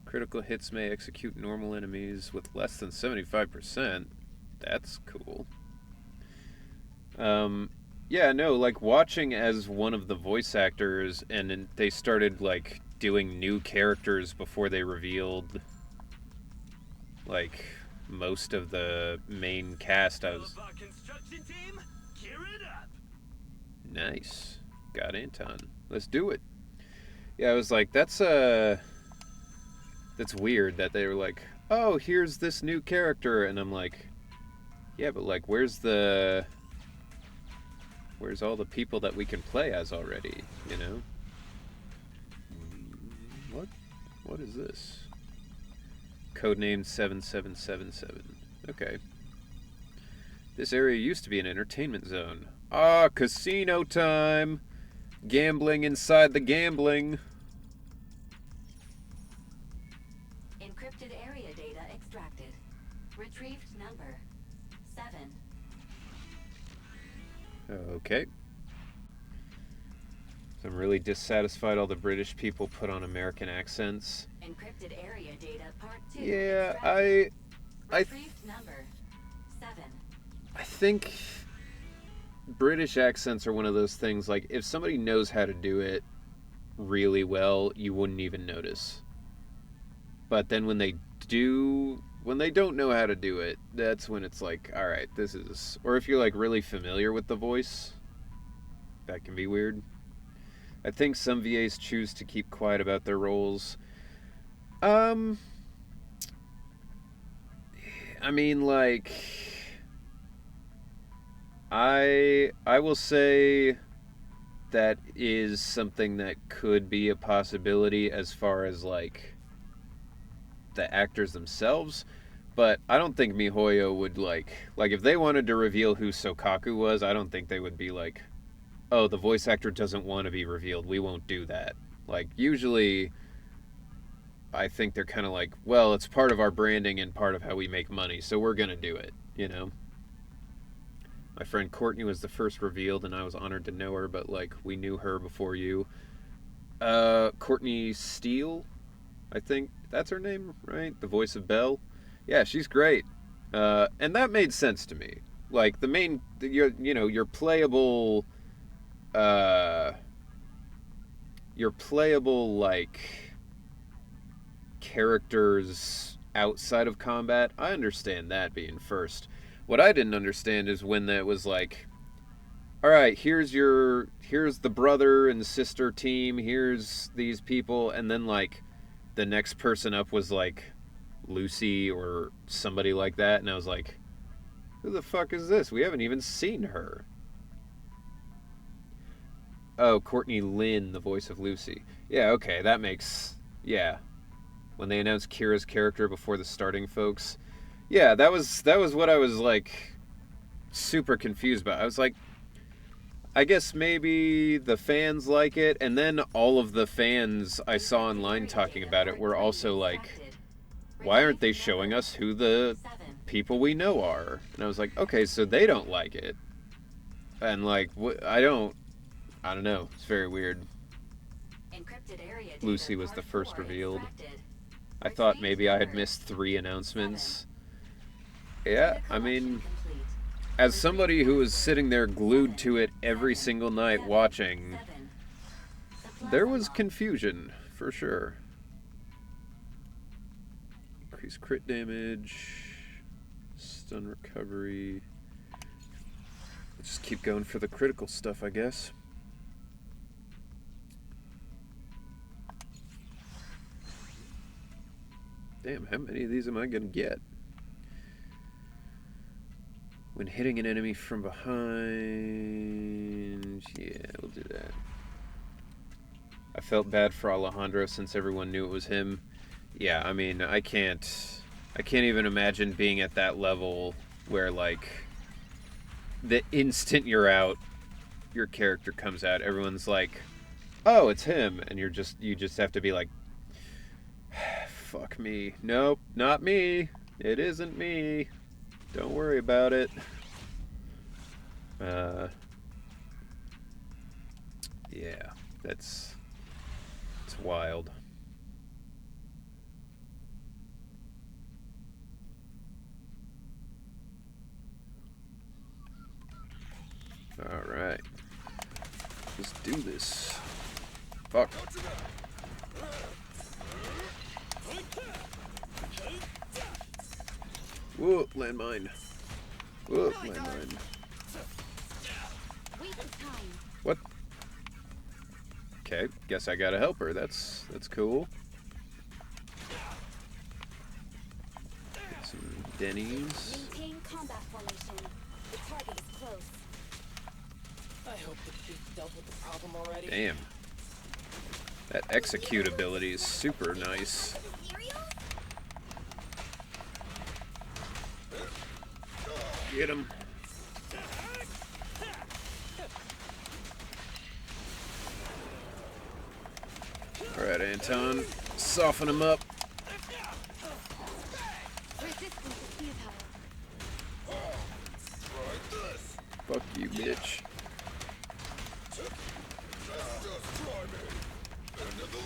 Critical hits may execute normal enemies with less than 75%. That's cool. Yeah, no, like watching as one of the voice actors, and then they started like doing new characters before they revealed like most of the main cast. I was nice. Got Anton. Let's do it. Yeah, I was like, that's weird that they were like, oh, here's this new character, and I'm like, yeah, but like, where's all the people that we can play as already, you know? What is this? Codename 7777. Okay. This area used to be an entertainment zone. Ah, casino time! Gambling inside the gambling. Encrypted area data extracted. Retrieved number 7. Okay. So I'm really dissatisfied all the British people put on American accents. Encrypted area data part 2. Yeah, extracted. I Retrieved number 7. I think British accents are one of those things, like, if somebody knows how to do it really well, you wouldn't even notice. But then when they don't know how to do it, that's when it's like, alright, this is... Or if you're, like, really familiar with the voice, that can be weird. I think some VAs choose to keep quiet about their roles. I mean, like... I will say that is something that could be a possibility as far as, like, the actors themselves, but I don't think MiHoYo would, like, if they wanted to reveal who Sokaku was, I don't think they would be like, oh, the voice actor doesn't want to be revealed, we won't do that. Like, usually, I think they're kind of like, well, it's part of our branding and part of how we make money, so we're gonna do it, you know? My friend Courtney was the first revealed, and I was honored to know her, but, like, we knew her before you. Courtney Steele, I think that's her name, right? The voice of Belle. Yeah, she's great. And that made sense to me. Like the main, your playable, uh, your playable like characters outside of combat. I understand that being first. What I didn't understand is when that was like, all right, here's the brother and sister team. Here's these people, and then like the next person up was like Lucy or somebody like that, and I was like, who the fuck is this? We haven't even seen her. Oh, Courtney Lynn, the voice of Lucy. Yeah, okay, that makes... Yeah. When they announced Kira's character before the starting folks. Yeah, that was what I was, like, super confused about. I was like, I guess maybe the fans like it, and then all of the fans I saw online talking about it were also like, why aren't they showing us who the people we know are? And I was like, okay, so they don't like it. And, like, I don't know. It's very weird. Lucy was the first revealed. I thought maybe I had missed 3 announcements. Yeah, I mean, as somebody who was sitting there glued to it every single night watching, there was confusion, for sure. Increased crit damage, stun recovery. Let's just keep going for the critical stuff, I guess. Damn, how many of these am I gonna get? When hitting an enemy from behind... Yeah, we'll do that. I felt bad for Alejandro since everyone knew it was him. Yeah, I mean, I can't even imagine being at that level where, like, the instant you're out, your character comes out, everyone's like, oh, it's him, and you just have to be like, fuck me. Nope, not me. It isn't me. Don't worry about it. Yeah, it's wild. All right, let's do this. Fuck. Whoa, landmine. Whoa, landmine. What? Okay, guess I gotta help her. That's cool. Get some Denny's. Maintain combat formation. The target is close. I hope the chief dealt with the problem already. Damn. That execute ability is super nice. Get him. Alright, Anton. Soften him up. Fuck you, bitch.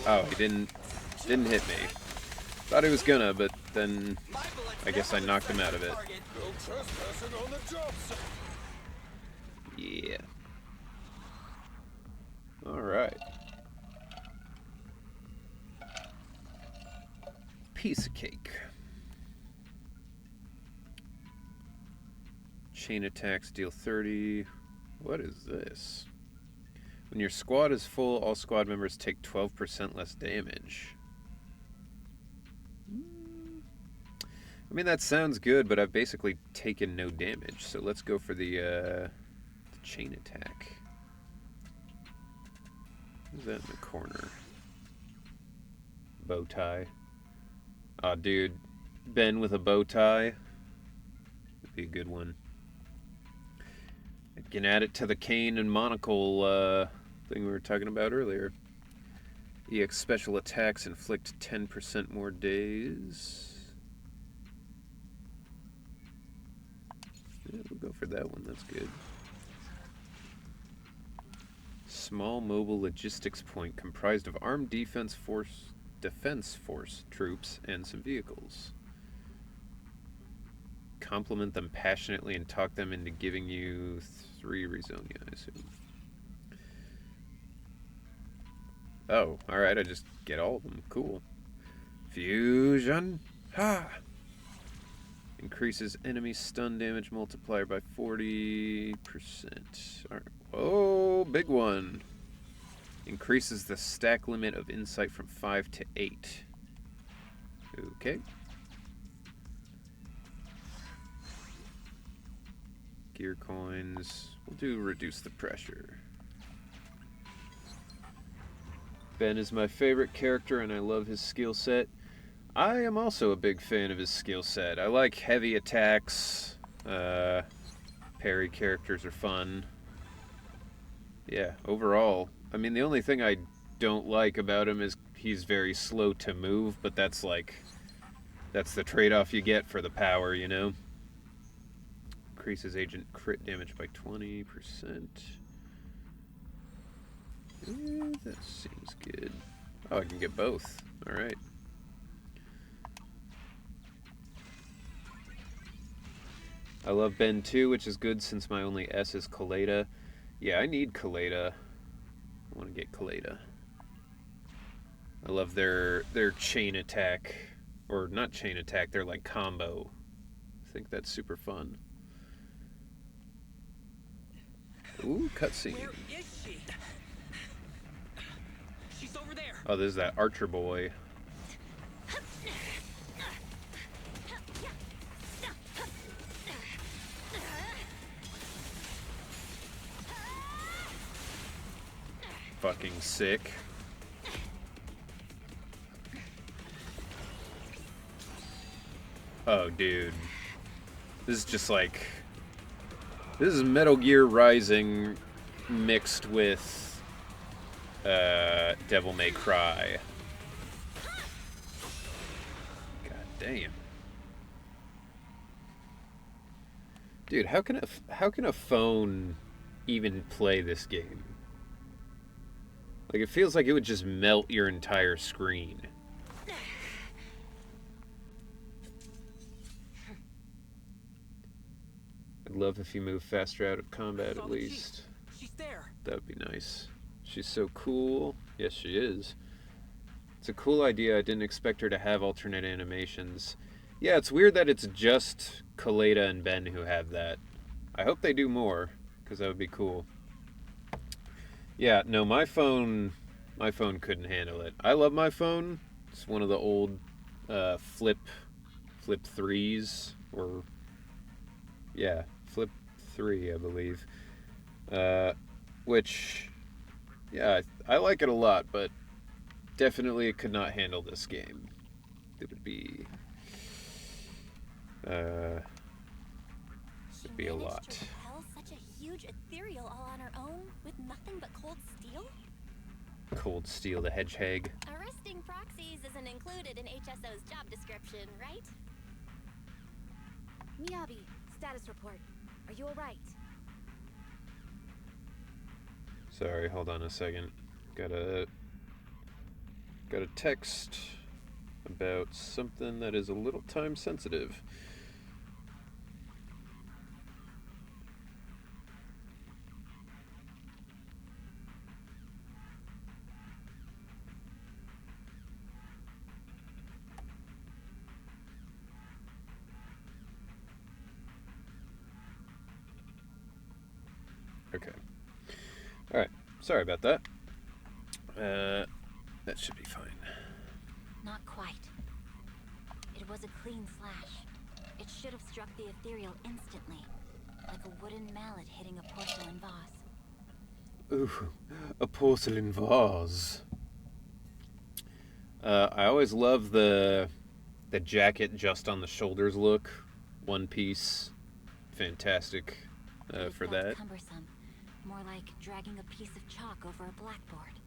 Oh, he didn't hit me. Thought he was gonna, but then I guess I knocked him out of it. Yeah. Alright. Piece of cake. Chain attacks deal 30. What is this? When your squad is full, all squad members take 12% less damage. I mean, that sounds good, but I've basically taken no damage. So let's go for the chain attack. Who's that in the corner? Bow tie. Aw, dude. Ben with a bow tie. Would be a good one. I can add it to the cane and monocle thing we were talking about earlier. EX special attacks inflict 10% more days. Yeah, we'll go for that one. That's good. Small mobile logistics point comprised of armed defense force troops and some vehicles. compliment them passionately and talk them into giving you 3 Rezonia, I assume. Oh, alright, I just get all of them. Cool. Fusion. Ha! Increases enemy stun damage multiplier by 40%. Alright. Whoa, big one. Increases the stack limit of insight from 5 to 8. Okay. Gear coins. We'll do reduce the pressure. Ben is my favorite character and I love his skill set. I am also a big fan of his skill set. I like heavy attacks. Parry characters are fun. Yeah, overall. I mean, the only thing I don't like about him is he's very slow to move, but that's the trade-off you get for the power, you know? Increases agent crit damage by 20%. That seems good. Oh, I can get both. Alright. I love Ben too, which is good since my only S is Kaleda. Yeah, I need Kaleda. I want to get Kaleda. I love their chain attack. Or not chain attack, they're like combo. I think that's super fun. Ooh, cutscene. Where is she? She's over there. Oh, there's that archer boy. Fucking sick. Oh, dude. This is just like... This is Metal Gear Rising mixed with Devil May Cry. God damn. Dude, how can a phone even play this game? Like, it feels like it would just melt your entire screen. I'd love if you move faster out of combat at least. She's there. That would be nice. She's so cool. Yes, she is. It's a cool idea. I didn't expect her to have alternate animations. Yeah, it's weird that it's just Kaleda and Ben who have that. I hope they do more, because that would be cool. Yeah, no, my phone couldn't handle it. I love my phone. It's one of the old flip 3s, or yeah, flip 3, I believe. Which, yeah, I like it a lot, but definitely it could not handle this game. It would be a lot. To repel such a huge ethereal all on her own with nothing but cold steel? Cold Steel the Hedgehog. Arresting proxies isn't included in HSO's job description, right? Miyabi, status report. Are you alright? Sorry, hold on a second. Got a text about something that is a little time sensitive. Okay. Alright, sorry about that. That should be fine. Not quite. It was a clean slash. It should have struck the ethereal instantly, like a wooden mallet hitting a porcelain vase. Ooh, a porcelain vase. I always love the jacket just on the shoulders look. One piece. Fantastic for It felt that. cumbersome. More like dragging a piece of chalk over a blackboard.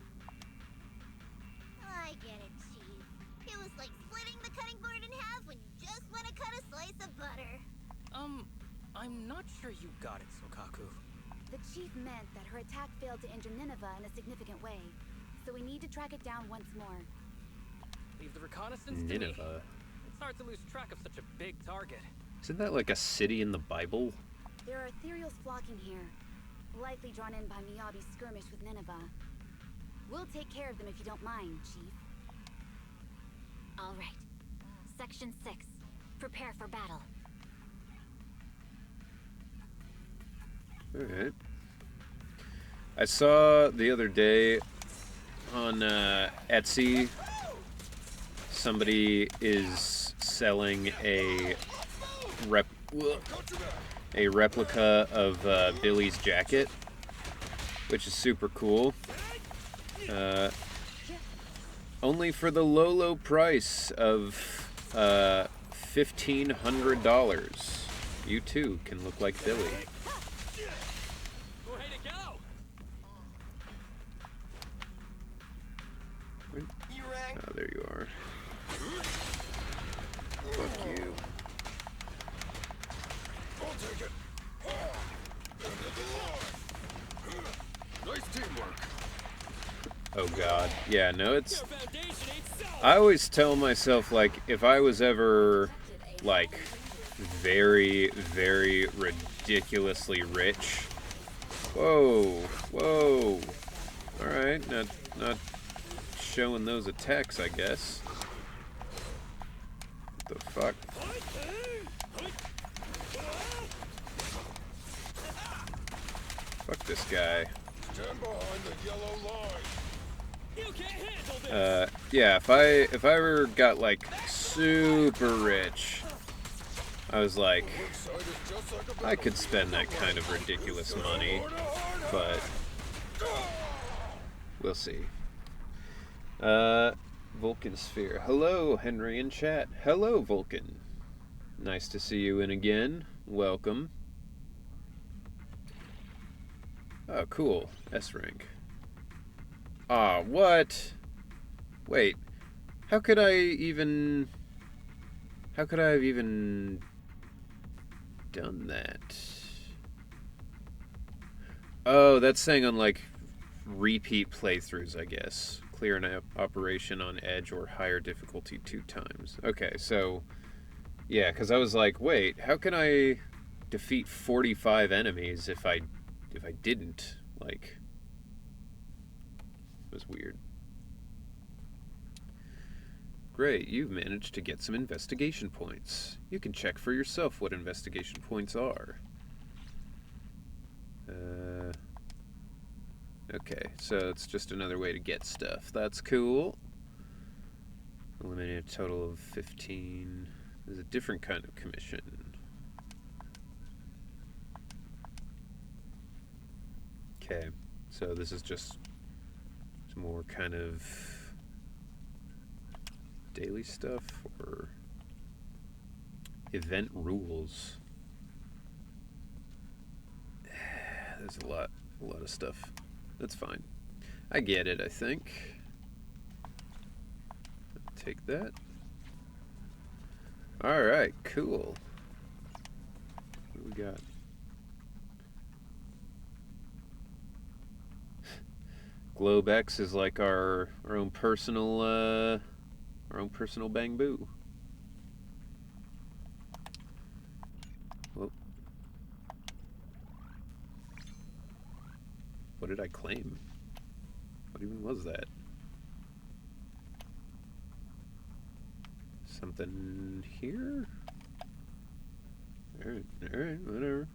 I get it, Chief. It was like splitting the cutting board in half when you just want to cut a slice of butter. I'm not sure you got it, Sokaku. The chief meant that her attack failed to injure Nineveh in a significant way, so we need to track it down once more. Leave the reconnaissance to me. Nineveh. It's hard to lose track of such a big target. Isn't that like a city in the Bible? There are ethereals flocking here, likely drawn in by Miyabi's skirmish with Nineveh. We'll take care of them if you don't mind, Chief. All right. Section 6. Prepare for battle. Alright. I saw the other day on Etsy, somebody is selling a replica of Billy's jacket, which is super cool. Only for the low price of $1,500. You too can look like Billy. Oh, there you are. Fuck you. I'll take it. Nice teamwork. Oh god. Yeah, no, it's... I always tell myself, like, if I was ever, like, very, very ridiculously rich... Whoa. Alright, not showing those attacks, I guess. What the fuck? Fuck this guy. Stand behind the yellow line. You can't handle this. Yeah, if I ever got like super rich, I was like, I could spend that kind of ridiculous money, but we'll see. Vulcan Sphere. Hello, Henry in chat. Hello, Vulcan. Nice to see you in again. Welcome. Oh, cool. S rank. Ah, what? Wait. How could I have even done that? Oh, that's saying on like repeat playthroughs, I guess. Clear an operation on Edge or higher difficulty 2 times. Okay, so yeah, because I was like, wait, how can I defeat 45 enemies if I didn't? Like, it was weird. Great, you've managed to get some investigation points. You can check for yourself what investigation points are. Okay, so it's just another way to get stuff. That's cool. Eliminate a total of 15. There's a different kind of commission. Okay, so this is just some more kind of daily stuff or event rules. There's a lot of stuff. That's fine. I get it, I think. Take that. Alright, cool. What do we got? GlobeX is like our own personal Bang Boo. Whoa. What did I claim? What even was that? Something here? Alright, whatever.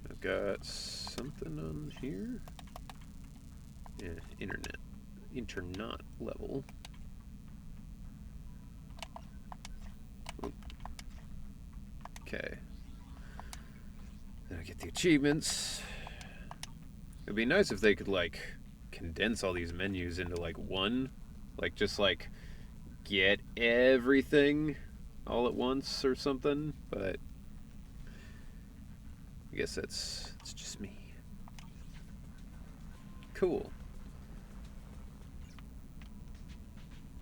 I've got something on here. Yeah, internet level. Okay. Then I get the achievements. It'd be nice if they could, like, condense all these menus into, like, one. Like, just, like, get everything all at once or something. But I guess it's just me. Cool.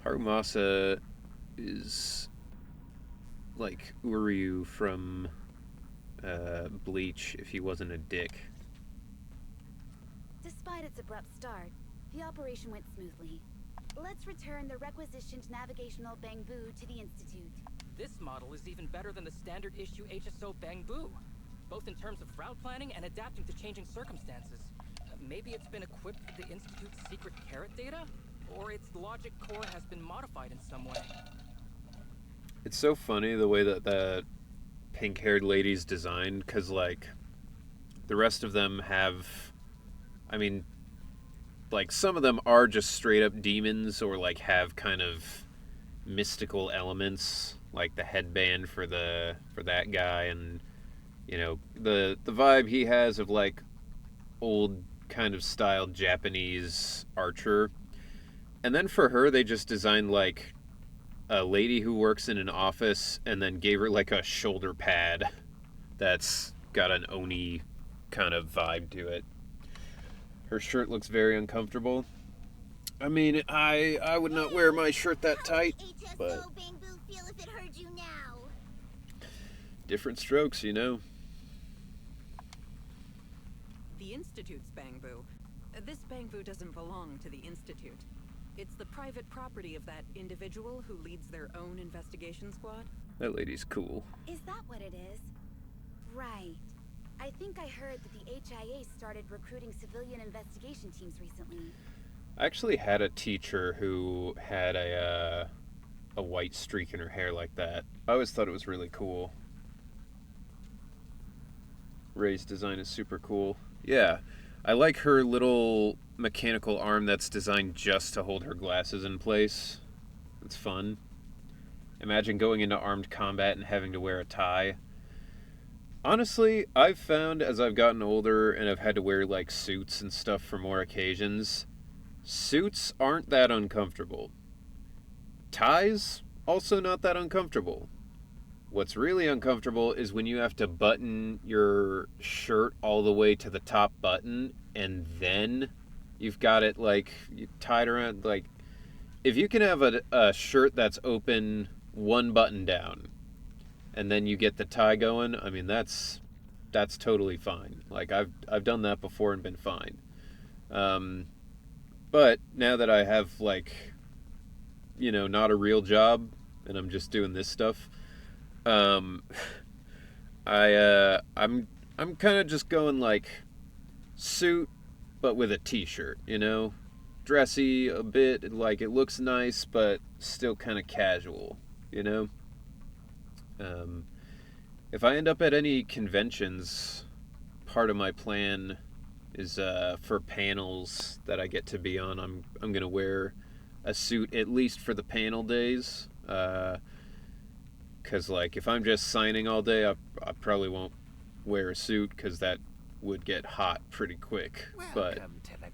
Harumasa is like Uryu from Bleach if he wasn't a dick. Despite its abrupt start, the operation went smoothly. Let's return the requisitioned navigational Bangbu to the Institute. This model is even better than the standard issue HSO Bangbu, both in terms of route planning and adapting to changing circumstances. Maybe it's been equipped with the Institute's secret carrot data? Or its logic core has been modified in some way. It's so funny the way that the pink-haired lady's designed, because, like, the rest of them have... I mean, like, some of them are just straight-up demons or, like, have kind of mystical elements, like the headband for that guy, and, you know, the vibe he has of, like, old kind of styled Japanese archer. And then for her, they just designed, like, a lady who works in an office and then gave her, like, a shoulder pad that's got an Oni kind of vibe to it. Her shirt looks very uncomfortable. I mean, I would not wear my shirt that tight, but Bangbu feel if it heard you now? different strokes, you know. The Institute's Bangbu. This Bangbu doesn't belong to the Institute. It's the private property of that individual who leads their own investigation squad. That lady's cool. Is that what it is? Right. I think I heard that the HIA started recruiting civilian investigation teams recently. I actually had a teacher who had a white streak in her hair like that. I always thought it was really cool. Ray's design is super cool. Yeah, I like her little mechanical arm that's designed just to hold her glasses in place. It's fun. Imagine going into armed combat and having to wear a tie. Honestly, I've found as I've gotten older and I've had to wear, like, suits and stuff for more occasions, suits aren't that uncomfortable. Ties, also not that uncomfortable. What's really uncomfortable is when you have to button your shirt all the way to the top button and then you've got it, like, tied around. Like, if you can have a shirt that's open one button down and then you get the tie going, I mean, that's totally fine. Like, I've done that before and been fine. But now that I have, like, you know, not a real job and I'm just doing this stuff, I'm kind of just going, like, suit but with a t-shirt, you know, dressy a bit, like, it looks nice but still kind of casual, you know. If I end up at any conventions, part of my plan is for panels that I get to be on, I'm gonna wear a suit at least for the panel days. Because, like, if I'm just signing all day, I probably won't wear a suit because that would get hot pretty quick. Welcome to the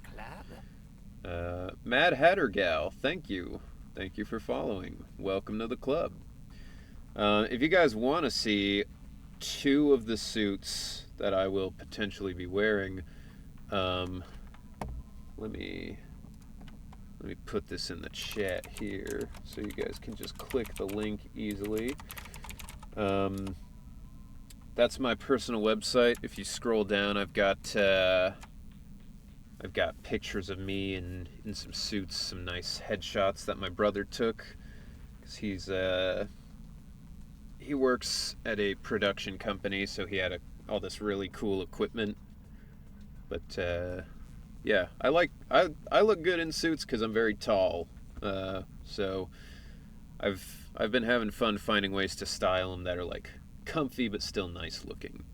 club. Mad Hatter Gal, thank you. Thank you for following. Welcome to the club. If you guys want to see two of the suits that I will potentially be wearing, let me put this in the chat here so you guys can just click the link easily. That's my personal website. If you scroll down, I've got pictures of me in some suits, some nice headshots that my brother took, because he works at a production company, so he had all this really cool equipment. But yeah, I look good in suits because I'm very tall. So I've been having fun finding ways to style them that are, like, comfy but still nice looking.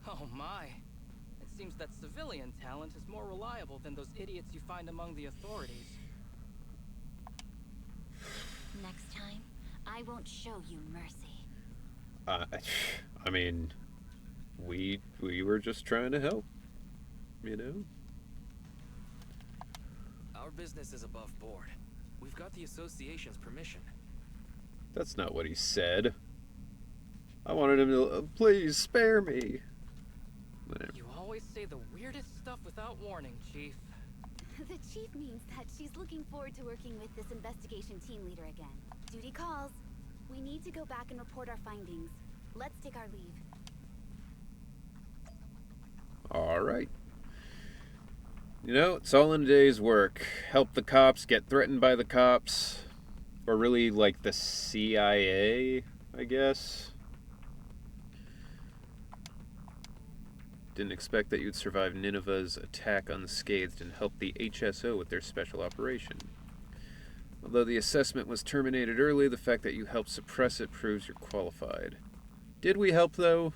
Oh my. It seems that civilian talent is more reliable than those idiots you find among the authorities. Next time, I won't show you mercy. I mean, we were just trying to help, you know? Our business is above board. We've got the association's permission. That's not what he said. I wanted him to, please spare me. Whatever. You always say the weirdest stuff without warning, Chief. The chief means that she's looking forward to working with this investigation team leader again. Duty calls. We need to go back and report our findings. Let's take our leave. All right. You know, it's all in a day's work. Help the cops, get threatened by the cops. Or really, like, the CIA, I guess. Didn't expect that you'd survive Nineveh's attack unscathed and help the HSO with their special operation. Although the assessment was terminated early, the fact that you helped suppress it proves you're qualified. Did we help, though?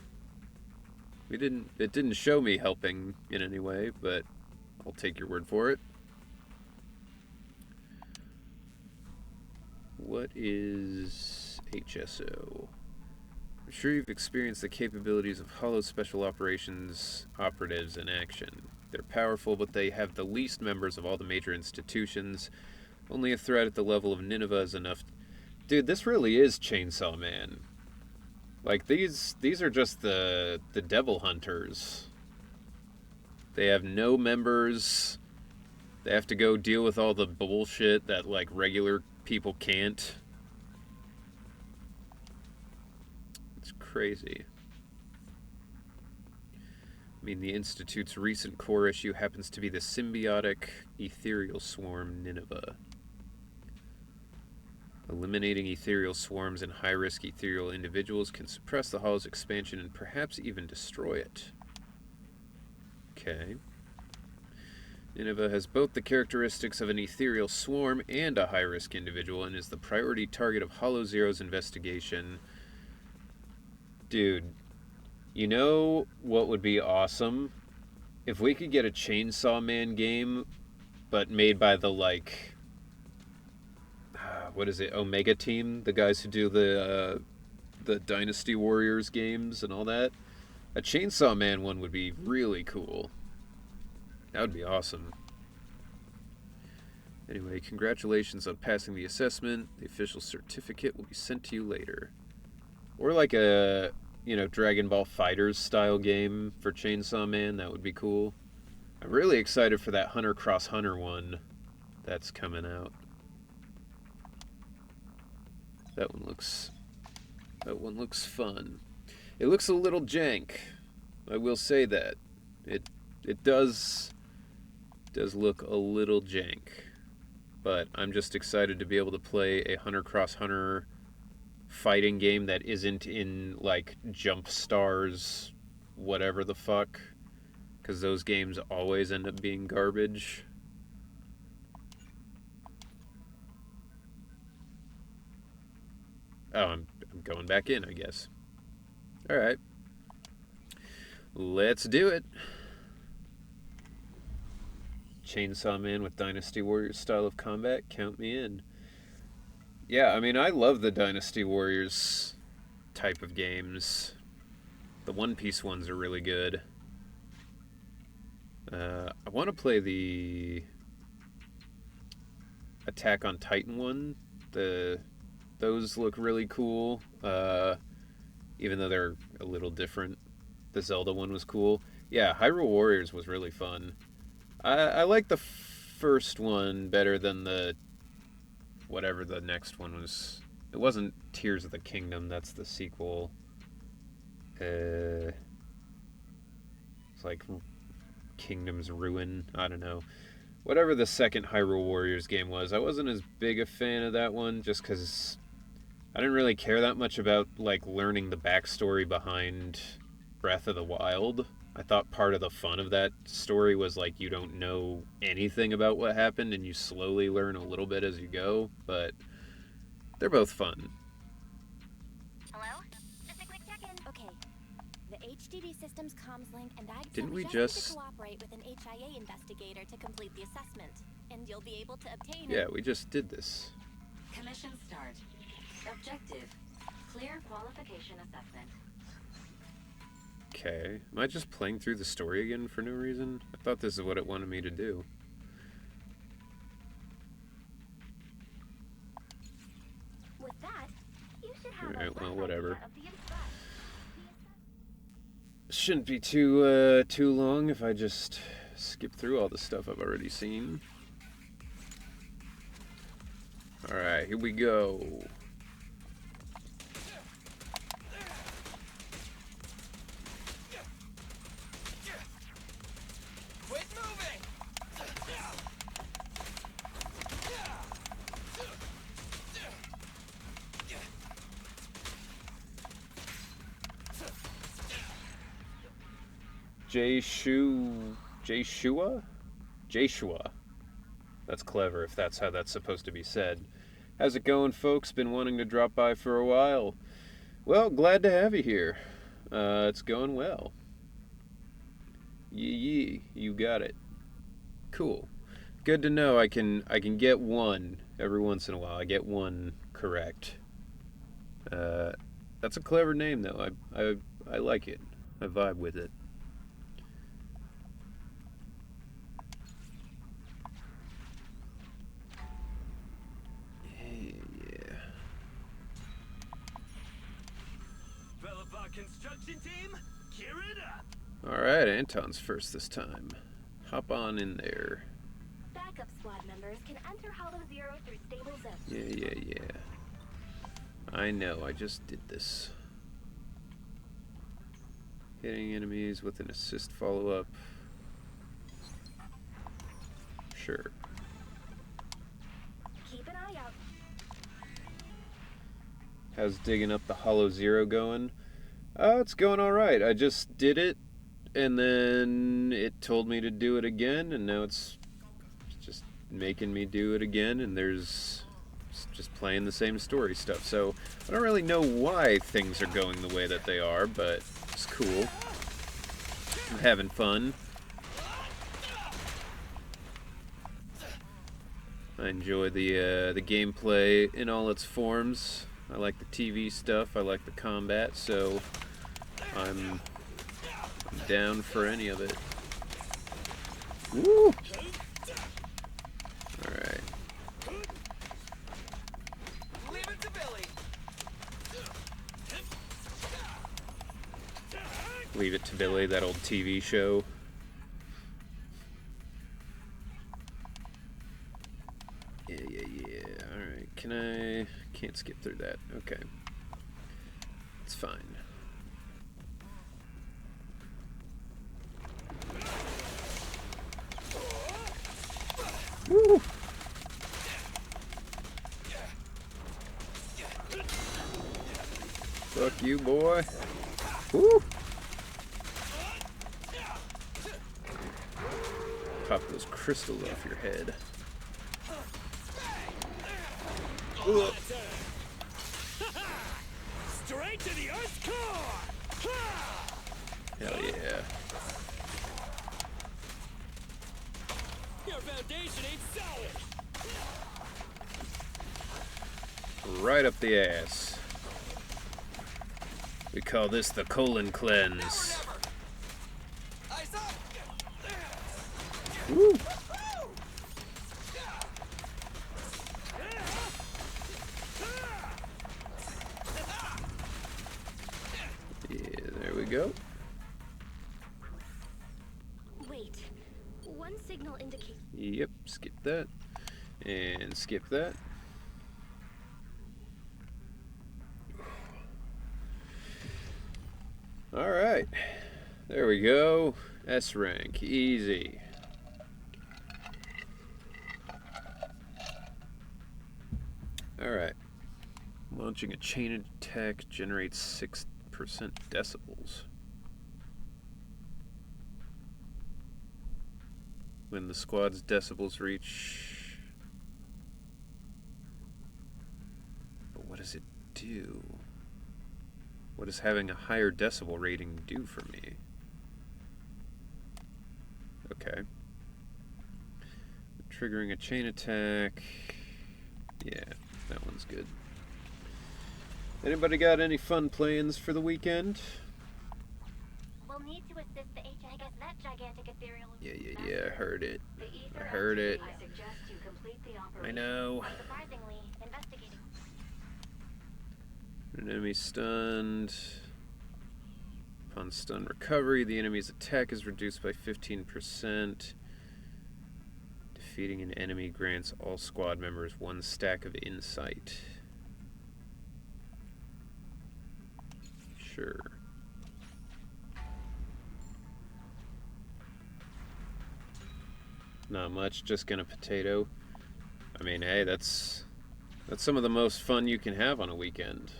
It didn't show me helping in any way, but I'll take your word for it. What is HSO? I'm sure you've experienced the capabilities of Hollow Special Operations operatives in action. They're powerful, but they have the least members of all the major institutions. Only a threat at the level of Nineveh is enough. Dude, this really is Chainsaw Man. Like, these are just the devil hunters. They have no members. They have to go deal with all the bullshit that, like, regular people can't. It's crazy. I mean, the Institute's recent core issue happens to be the symbiotic ethereal swarm Nineveh. Eliminating ethereal swarms and high-risk ethereal individuals can suppress the Hollow's expansion and perhaps even destroy it. Okay. Nineveh has both the characteristics of an ethereal swarm and a high-risk individual and is the priority target of Hollow Zero's investigation. Dude, you know what would be awesome? If we could get a Chainsaw Man game, but made by the, like... what is it? Omega Team? The guys who do the Dynasty Warriors games and all that? A Chainsaw Man one would be really cool. That would be awesome. Anyway, congratulations on passing the assessment. The official certificate will be sent to you later. Or like a, you know, Dragon Ball FighterZ style game for Chainsaw Man. That would be cool. I'm really excited for that Hunter x Hunter one that's coming out. That one looks fun. It looks a little jank. I will say that. It does look a little jank. But I'm just excited to be able to play a Hunter x Hunter fighting game that isn't in, like, Jump Stars, whatever the fuck. Because those games always end up being garbage. Oh, I'm going back in, I guess. Alright. Let's do it. Chainsaw Man with Dynasty Warriors style of combat, count me in. Yeah, I mean, I love the Dynasty Warriors type of games. The One Piece ones are really good. I want to play the Attack on Titan one. Those look really cool, even though they're a little different. The Zelda one was cool. Yeah, Hyrule Warriors was really fun. I like the first one better than the whatever the next one was. It wasn't Tears of the Kingdom, that's the sequel. It's like Kingdom's Ruin, I don't know. Whatever the second Hyrule Warriors game was, I wasn't as big a fan of that one just because I didn't really care that much about, like, learning the backstory behind Breath of the Wild. I thought part of the fun of that story was, like, you don't know anything about what happened and you slowly learn a little bit as you go, but they're both fun. Hello? Just a quick check-in. Okay. The HDD Systems comms link and I Didn't we need just... to cooperate with an HIA investigator to complete the assessment, and you'll be able to obtain Yeah, we just did this. Commission start. Objective. Clear qualification assessment. Okay. Am I just playing through the story again for no reason? I thought this is what it wanted me to do. With that, you should have Alright, well, rough whatever. idea of the inside. Shouldn't be too long if I just skip through all the stuff I've already seen. Alright, here we go. Quit moving! Jeshua? That's clever if that's how that's supposed to be said. How's it going, folks? Been wanting to drop by for a while. Well, glad to have you here. It's going well. Yee, you got it. Cool. Good to know I can get one every once in a while. I get one correct. That's a clever name though. I like it. I vibe with it. Yeah. Construction team, gear it up. All right, Anton's first this time. Hop on in there. Backup squad members can enter Hollow Zero through stable zones. Yeah. I know, I just did this. Hitting enemies with an assist follow-up. Sure. Keep an eye out. How's digging up the Hollow Zero going? It's going alright. I just did it, and then it told me to do it again, and now it's just making me do it again, and it's just playing the same story stuff. So I don't really know why things are going the way that they are, but it's cool. I'm having fun. I enjoy the gameplay in all its forms. I like the TV stuff. I like the combat, so I'm down for any of it. Woo! Alright. Leave it to Billy. Leave It to Billy, that old TV show. Yeah. Alright, can't skip through that. Okay. It's fine. Woo! Fuck you, boy. Woo! Pop those crystals off your head. Straight to the Earth's core. Hell yeah. Your foundation ain't solid. Right up the ass. We call this the colon cleanse. Eyes up. Woo! Yeah, there we go. Wait, one signal indicates. Yep, skip that. And skip that. Alright. There we go. S rank. Easy. Alright. Launching a chain attack generates 6% decibels. When the squad's decibels reach... But what does it do? What does having a higher decibel rating do for me? Okay. Triggering a chain attack. Yeah, that one's good. Anybody got any fun plans for the weekend? We'll need to assist the HIS that gigantic ethereal. Yeah, I heard it. I heard it. I suggest you complete the operation. I know. Surprisingly, investigating. An enemy stunned. Upon stun recovery, the enemy's attack is reduced by 15%. Defeating an enemy grants all squad members 1 stack of insight. Sure. Not much, just gonna potato. I mean, hey, that's some of the most fun you can have on a weekend.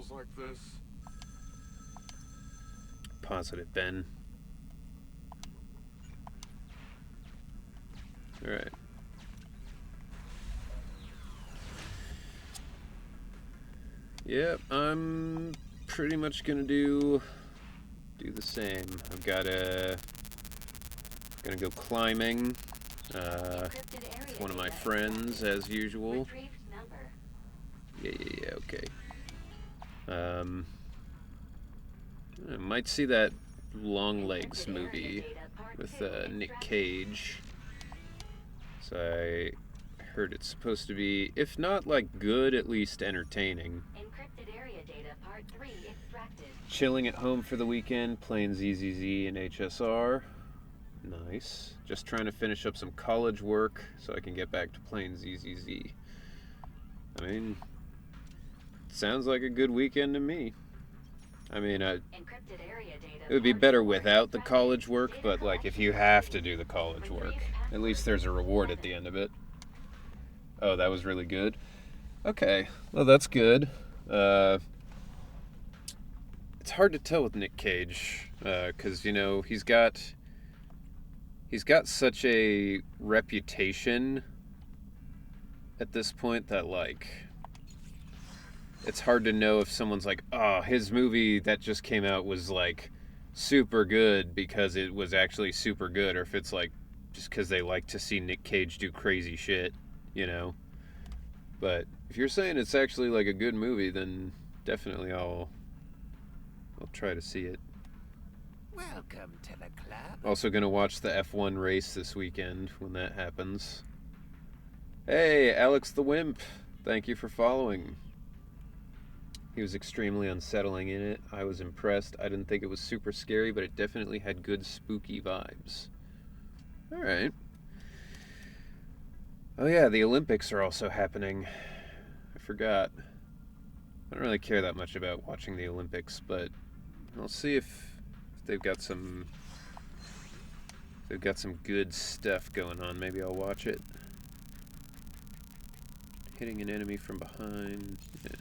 feels like this. Positive, Ben. Alright. Yep, I'm pretty much gonna do the same. I've gonna go climbing. With one of my friends, as usual. Yeah, okay. I might see that Longlegs movie with Nick Cage. So I heard it's supposed to be, if not like good, at least entertaining. Encrypted area data part 3 extracted. Chilling at home for the weekend, playing ZZZ and HSR. Nice. Just trying to finish up some college work so I can get back to playing ZZZ. I mean, sounds like a good weekend to me. I mean, it would be better without the college work, but like if you have to do the college work, at least there's a reward at the end of it. Oh, that was really good. Okay, well that's good. It's hard to tell with Nick Cage, because you know he's got such a reputation at this point that like it's hard to know if someone's like, oh, his movie that just came out was like super good because it was actually super good, or if it's like just because they like to see Nick Cage do crazy shit, you know. But if you're saying it's actually like a good movie, then definitely I'll try to see it. Welcome to the club. Also gonna watch the F1 race this weekend when that happens. Hey, Alex the Wimp. Thank you for following. He was extremely unsettling in it. I was impressed. I didn't think it was super scary, but it definitely had good spooky vibes. Alright. Oh yeah, the Olympics are also happening. I forgot. I don't really care that much about watching the Olympics, but I'll see if they've got some good stuff going on. Maybe I'll watch it. Hitting an enemy from behind. Yeah.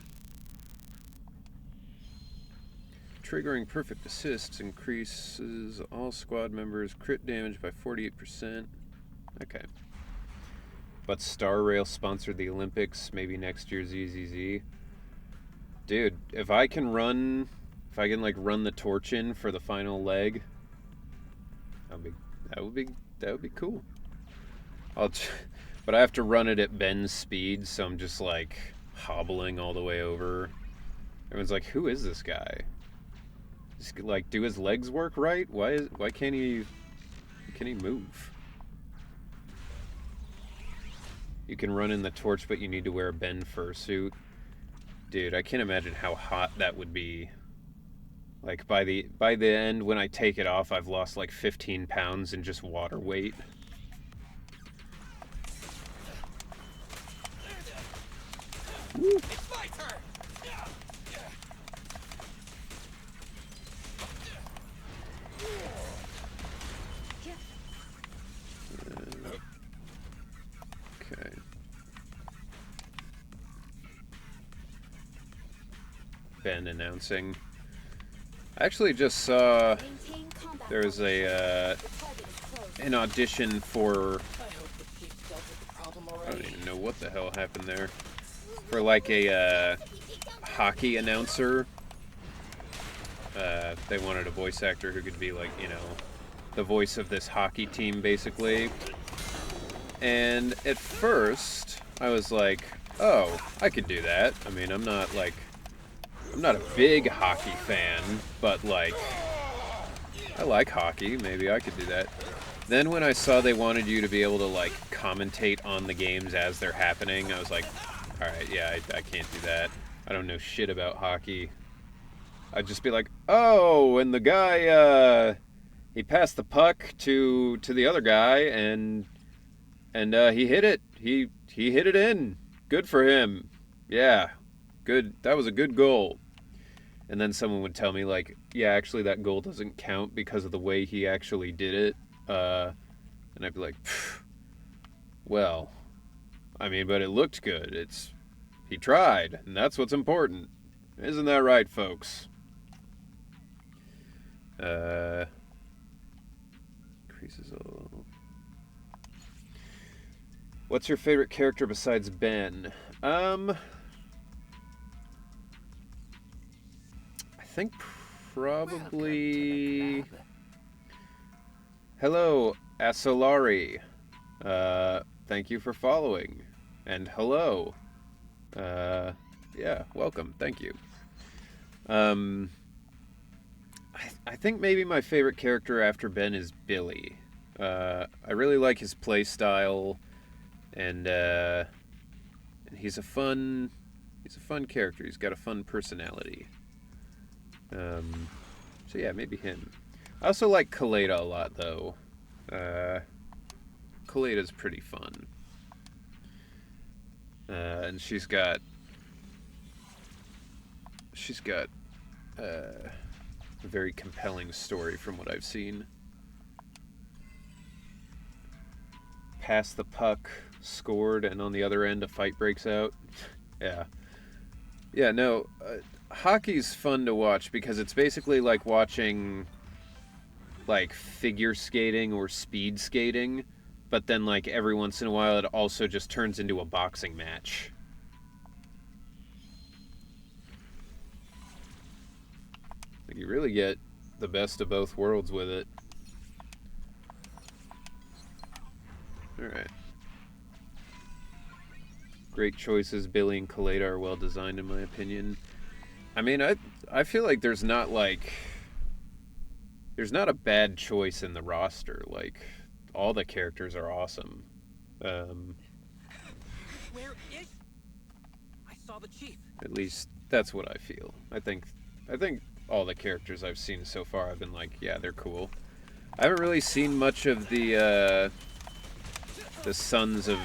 Triggering perfect assists increases all squad members' crit damage by 48%. Okay. But Star Rail sponsored the Olympics, maybe next year's ZZZ. Dude, if I can like run the torch in for the final leg, that would be cool. But I have to run it at Ben's speed, so I'm just like hobbling all the way over. Everyone's like, "Who is this guy? Just, like, do his legs work right? Why can't he move?" You can run in the torch, but you need to wear a Ben fursuit. Dude, I can't imagine how hot that would be. Like, by the end, when I take it off, I've lost like 15 pounds in just water weight. Woo. It's my turn. Okay. Ben announcing. I actually just saw there was an audition for, I don't even know what the hell happened there, for like a hockey announcer. They wanted a voice actor who could be like, you know, the voice of this hockey team basically. And at first I was like, oh, I could do that. I mean, I'm not a big hockey fan, but like, I like hockey. Maybe I could do that. Then when I saw they wanted you to be able to like commentate on the games as they're happening, I was like, alright, yeah, I can't do that. I don't know shit about hockey. I'd just be like, oh, and the guy, he passed the puck to the other guy, and he hit it. He hit it in. Good for him. Yeah, good. That was a good goal. And then someone would tell me, like, yeah, actually that goal doesn't count because of the way he actually did it. And I'd be like, well, I mean, but it looked good. He tried, and that's what's important. Isn't that right, folks? Increases all. What's your favorite character besides Ben? I think probably. Hello, Asolari. Thank you for following. And hello. Yeah, welcome. Thank you. I think maybe my favorite character after Ben is Billy. I really like his play style, and he's a fun character. He's got a fun personality. So yeah, maybe him. I also like Kaleda a lot, though. Kaleda's pretty fun. And she's got a very compelling story from what I've seen. Pass the puck, scored, and on the other end a fight breaks out. Yeah. Yeah, no, hockey's fun to watch because it's basically like watching like figure skating or speed skating, but then like every once in a while it also just turns into a boxing match. Like you really get the best of both worlds with it. Alright. Great choices. Billy and Kaleda are well designed in my opinion. I mean, I feel like there's not a bad choice in the roster. Like, all the characters are awesome. Where is... I saw the chief. At least that's what I feel. I think all the characters I've seen so far I've been like, yeah, they're cool. I haven't really seen much of the Sons of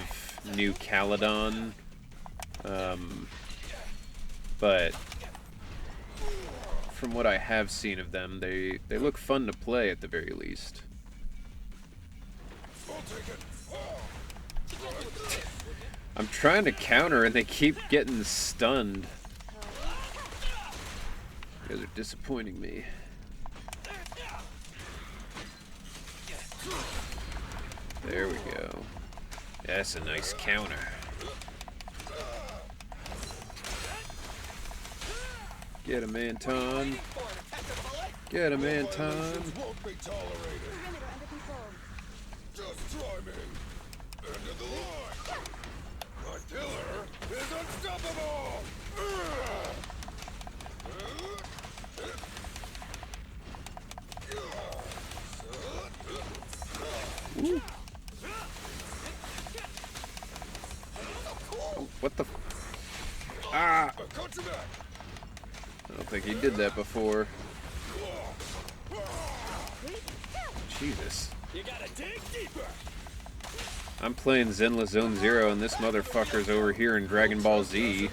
New Caledon. But from what I have seen of them, they look fun to play at the very least. I'm trying to counter and they keep getting stunned. You guys are disappointing me. There we go. That's a nice counter. Get him, Anton. Get him, Anton. Just try me. End of the line. My killer is unstoppable. Ooh. Oh, what the? Ah! I don't think he did that before. Jesus. You gotta dig deeper. I'm playing Zenless Zone Zero and this motherfucker's over here in Dragon Ball Z.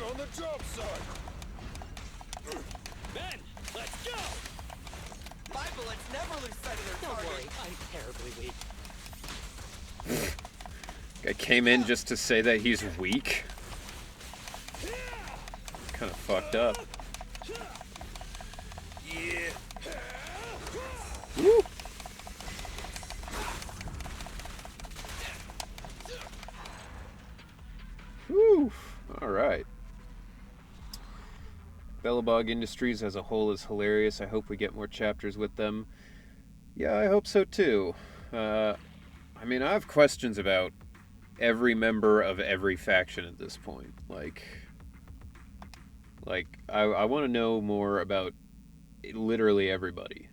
Ben, let's go. My bullets never lose sight of their target. Don't worry, I'm terribly weak. Guy came in just to say that he's weak. Kind of fucked up. Yeah. Woo. Woo. All right. Bellabog Industries as a whole is hilarious. I hope we get more chapters with them. Yeah, I hope so too. I mean, I have questions about every member of every faction at this point. Like I want to know more about literally everybody.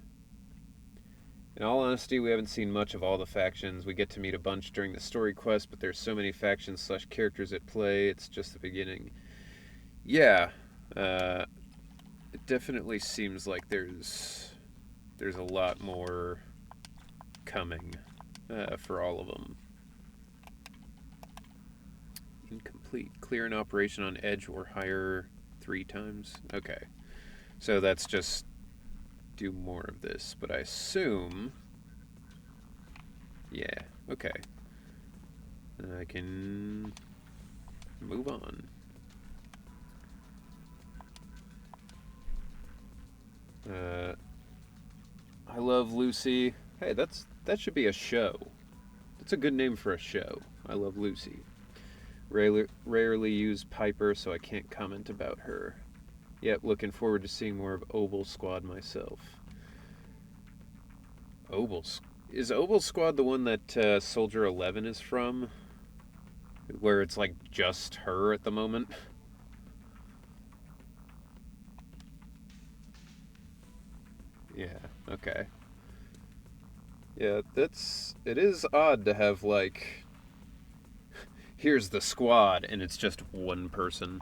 In all honesty, we haven't seen much of all the factions. We get to meet a bunch during the story quest, but there's so many factions / characters at play, it's just the beginning. Yeah, it definitely seems like there's a lot more coming for all of them. Incomplete. Clear an operation on Edge or higher 3 times. Okay. So that's just do more of this, but I assume... Yeah, okay. I can move on. I Love Lucy. Hey, that should be a show. That's a good name for a show. I Love Lucy. Rarely use Piper, so I can't comment about her. Yet, looking forward to seeing more of Obel Squad myself. Is Obel Squad the one that Soldier 11 is from? Where it's like just her at the moment? Yeah, okay. Yeah, it is odd to have like, here's the squad and it's just one person.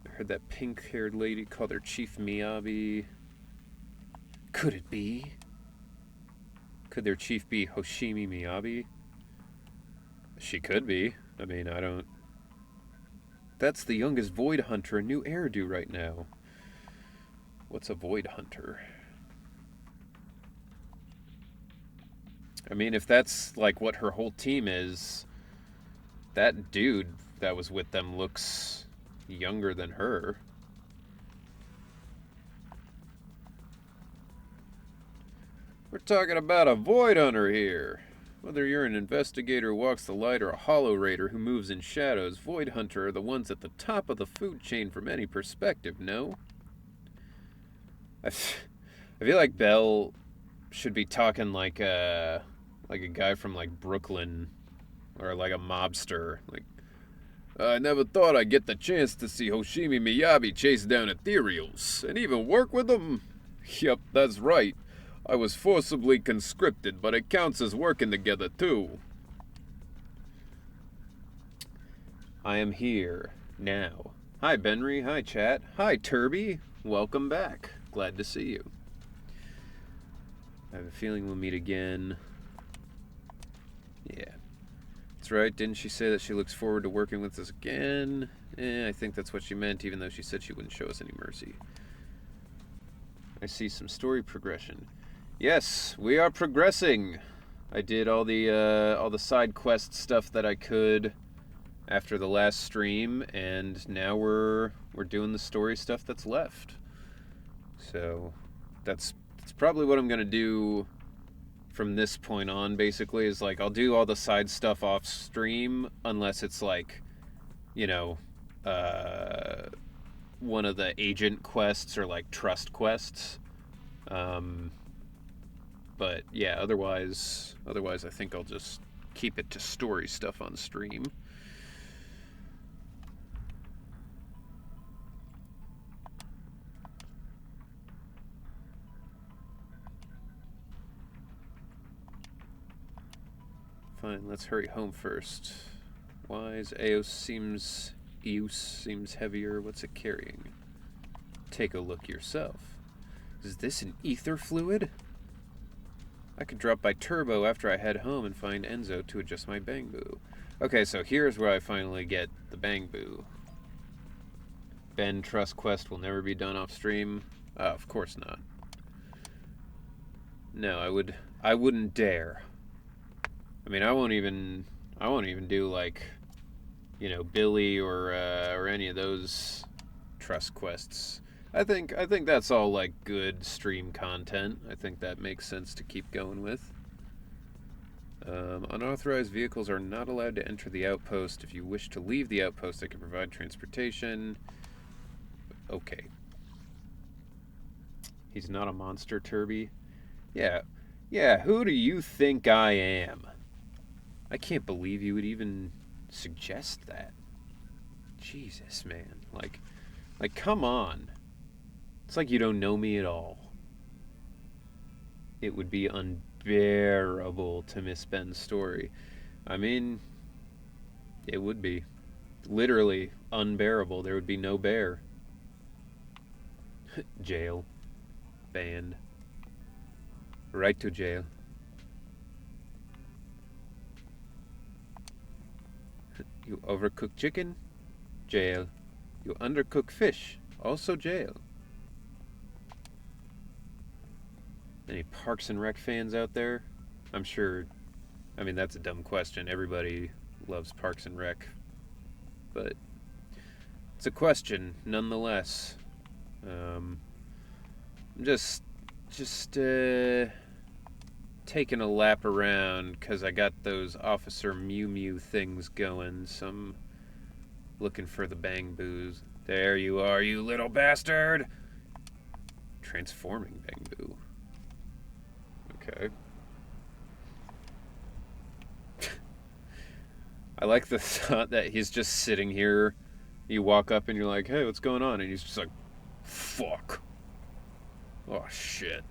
I heard that pink-haired lady called her Chief Miyabi. Could it be? Could their chief be Hoshimi Miyabi? She could be. I mean, I don't... That's the youngest Void Hunter in New Eridu right now. What's a Void Hunter? I mean, if that's like what her whole team is, that dude that was with them looks younger than her. We're talking about a Void Hunter here. Whether you're an investigator who walks the light or a Hollow Raider who moves in shadows, Void Hunter are the ones at the top of the food chain from any perspective, no? I feel like Belle should be talking like a guy from like Brooklyn or like a mobster. Like, I never thought I'd get the chance to see Hoshimi Miyabi chase down ethereals and even work with them. Yup, that's right. I was forcibly conscripted, but it counts as working together too. I am here now. Hi Benry, hi chat, hi Turby. Welcome back. Glad to see you. I have a feeling we'll meet again. Yeah. That's right, didn't she say that she looks forward to working with us again? I think that's what she meant, even though she said she wouldn't show us any mercy. I see some story progression. Yes, we are progressing. I did all the side quest stuff that I could after the last stream, and now we're doing the story stuff that's left. So that's probably what I'm gonna do from this point on. Basically, is like I'll do all the side stuff off stream unless it's like, you know, one of the agent quests or like trust quests. But yeah, otherwise I think I'll just keep it to story stuff on stream. Fine, let's hurry home first. Wise, Eos seems heavier. What's it carrying? Take a look yourself. Is this an ether fluid? I could drop by Turbo after I head home and find Enzo to adjust my Bangbu. Okay, so here's where I finally get the Bangbu. Ben Trust Quest will never be done off stream. Of course not. No, I wouldn't dare. I mean, I won't even do like, you know, Billy or any of those Trust Quests. I think that's all like good stream content. I think that makes sense to keep going with. Unauthorized vehicles are not allowed to enter the outpost. If you wish to leave the outpost, I can provide transportation. Okay. He's not a monster, Turby. Yeah, who do you think I am? I can't believe you would even suggest that. Jesus, man. Like, come on. It's like you don't know me at all. It would be unbearable to miss Ben's story. I mean, it would be. Literally unbearable. There would be no bear. Jail. Banned. Right to jail. You overcook chicken? Jail. You undercook fish? Also jail. Any Parks and Rec fans out there? I'm sure, I mean, that's a dumb question. Everybody loves Parks and Rec. But it's a question, nonetheless. I'm just taking a lap around because I got those Officer Mew Mew things going, so I'm looking for the Bang Boos. There you are, you little bastard! Transforming Bang Boo. Okay. I like the thought that he's just sitting here. You walk up and you're like, hey, what's going on? And he's just like, fuck. Oh, shit.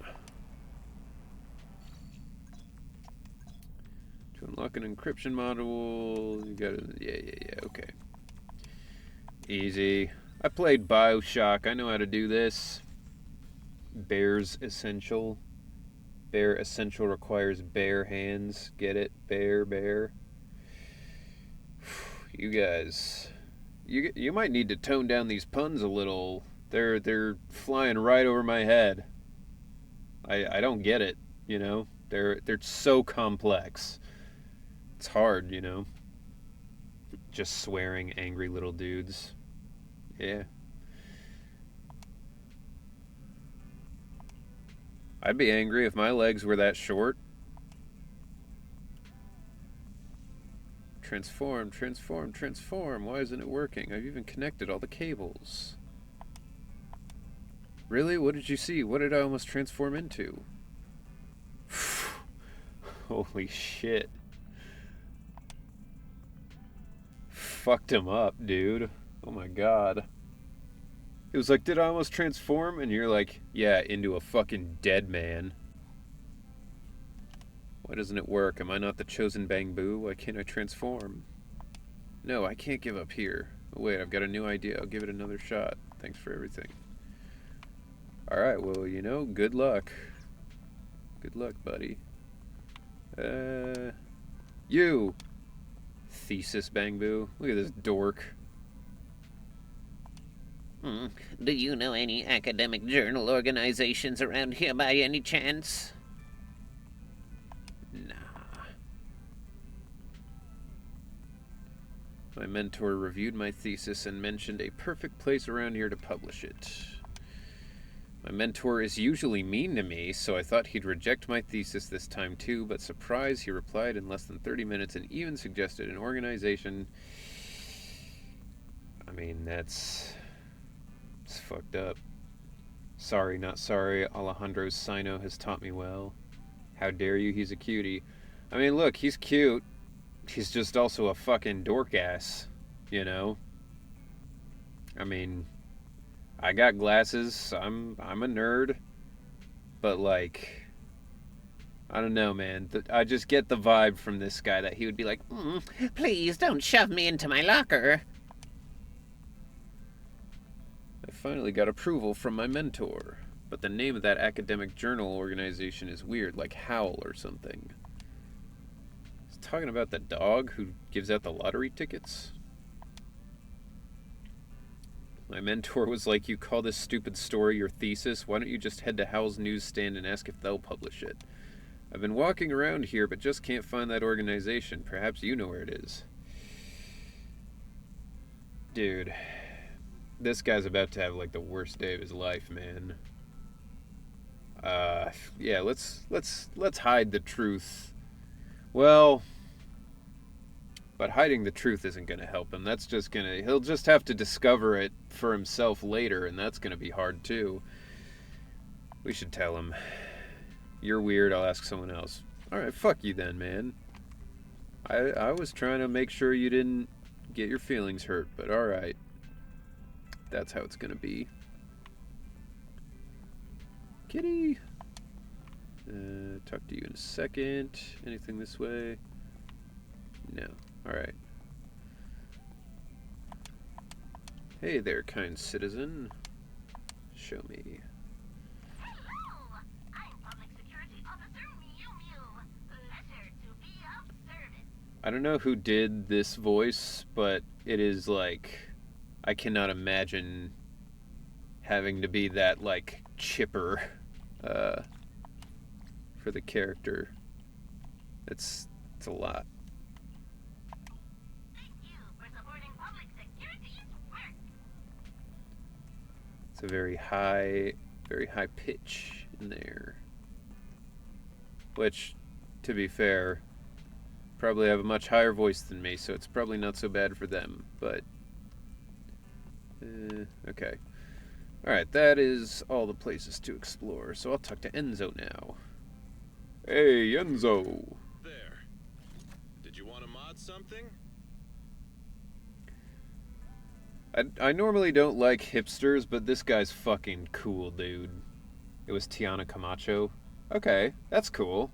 To unlock an encryption module, you gotta, yeah, okay. Easy. I played BioShock. I know how to do this. Bear's essential. Bear essential requires bare hands. Get it? Bear. You guys, you might need to tone down these puns a little. They're flying right over my head. I don't get it, you know? They're so complex. It's hard, you know? Just swearing angry little dudes. Yeah. I'd be angry if my legs were that short. Transform. Why isn't it working? I've even connected all the cables. Really? What did you see? What did I almost transform into? Holy shit. Fucked him up, dude. Oh my god. It was like, did I almost transform? And you're like, yeah, into a fucking dead man. Why doesn't it work? Am I not the chosen Bang Boo? Why can't I transform? No, I can't give up here. Oh, wait, I've got a new idea. I'll give it another shot. Thanks for everything. Alright, well, you know, good luck. Good luck, buddy. You! Thesis Bang Boo. Look at this dork. Do you know any academic journal organizations around here by any chance? Nah. My mentor reviewed my thesis and mentioned a perfect place around here to publish it. My mentor is usually mean to me, so I thought he'd reject my thesis this time too, but surprise, he replied in less than 30 minutes and even suggested an organization. I mean, it's fucked up. Sorry, not sorry. Alejandro's Sino has taught me well. How dare you? He's a cutie. I mean, look, he's cute. He's just also a fucking dork ass, you know? I mean, I got glasses. I'm a nerd. But like, I don't know, man. I just get the vibe from this guy that he would be like, please don't shove me into my locker. I finally got approval from my mentor, but the name of that academic journal organization is weird, like Howl or something. He's talking about the dog who gives out the lottery tickets? My mentor was like, you call this stupid story your thesis? Why don't you just head to Howl's newsstand and ask if they'll publish it? I've been walking around here, but just can't find that organization. Perhaps you know where it is. Dude. This guy's about to have like the worst day of his life, man. Yeah, let's hide the truth. Well, but hiding the truth isn't going to help him. He'll just have to discover it for himself later, and that's going to be hard too. We should tell him. You're weird, I'll ask someone else. Alright, fuck you then, man. I was trying to make sure you didn't get your feelings hurt, but alright. That's how it's gonna be. Kitty! Talk to you in a second. Anything this way? No. Alright. Hey there, kind citizen. Show me. Hello! I'm Public Security Officer Mew Mew. Pleasure to be of service. I don't know who did this voice, but it is like... I cannot imagine having to be that, like, chipper for the character. It's a lot. Thank you for supporting public security's work. It's a very high pitch in there. Which, to be fair, probably have a much higher voice than me, so it's probably not so bad for them, but... okay. Alright, that is all the places to explore, so I'll talk to Enzo now. Hey, Enzo! There. Did you want to mod something? I normally don't like hipsters, but this guy's fucking cool, dude. It was Tiana Camacho. Okay, that's cool.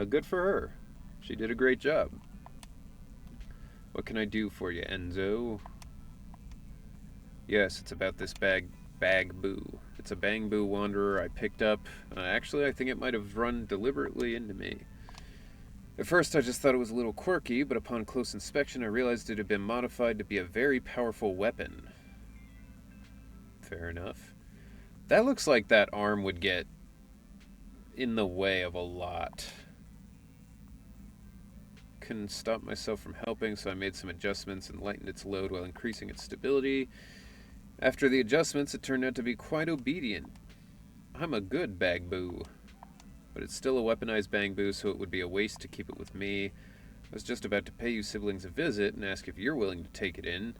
Good for her. She did a great job. What can I do for you, Enzo? Yes, it's about this Bagboo. It's a Bangboo Wanderer I picked up. Actually, I think it might have run deliberately into me. At first, I just thought it was a little quirky, but upon close inspection, I realized it had been modified to be a very powerful weapon. Fair enough. That looks like that arm would get in the way of a lot. Couldn't stop myself from helping, so I made some adjustments and lightened its load while increasing its stability. After the adjustments, it turned out to be quite obedient. I'm a good Bagboo. But it's still a weaponized Bangboo, so it would be a waste to keep it with me. I was just about to pay you siblings a visit and ask if you're willing to take it in.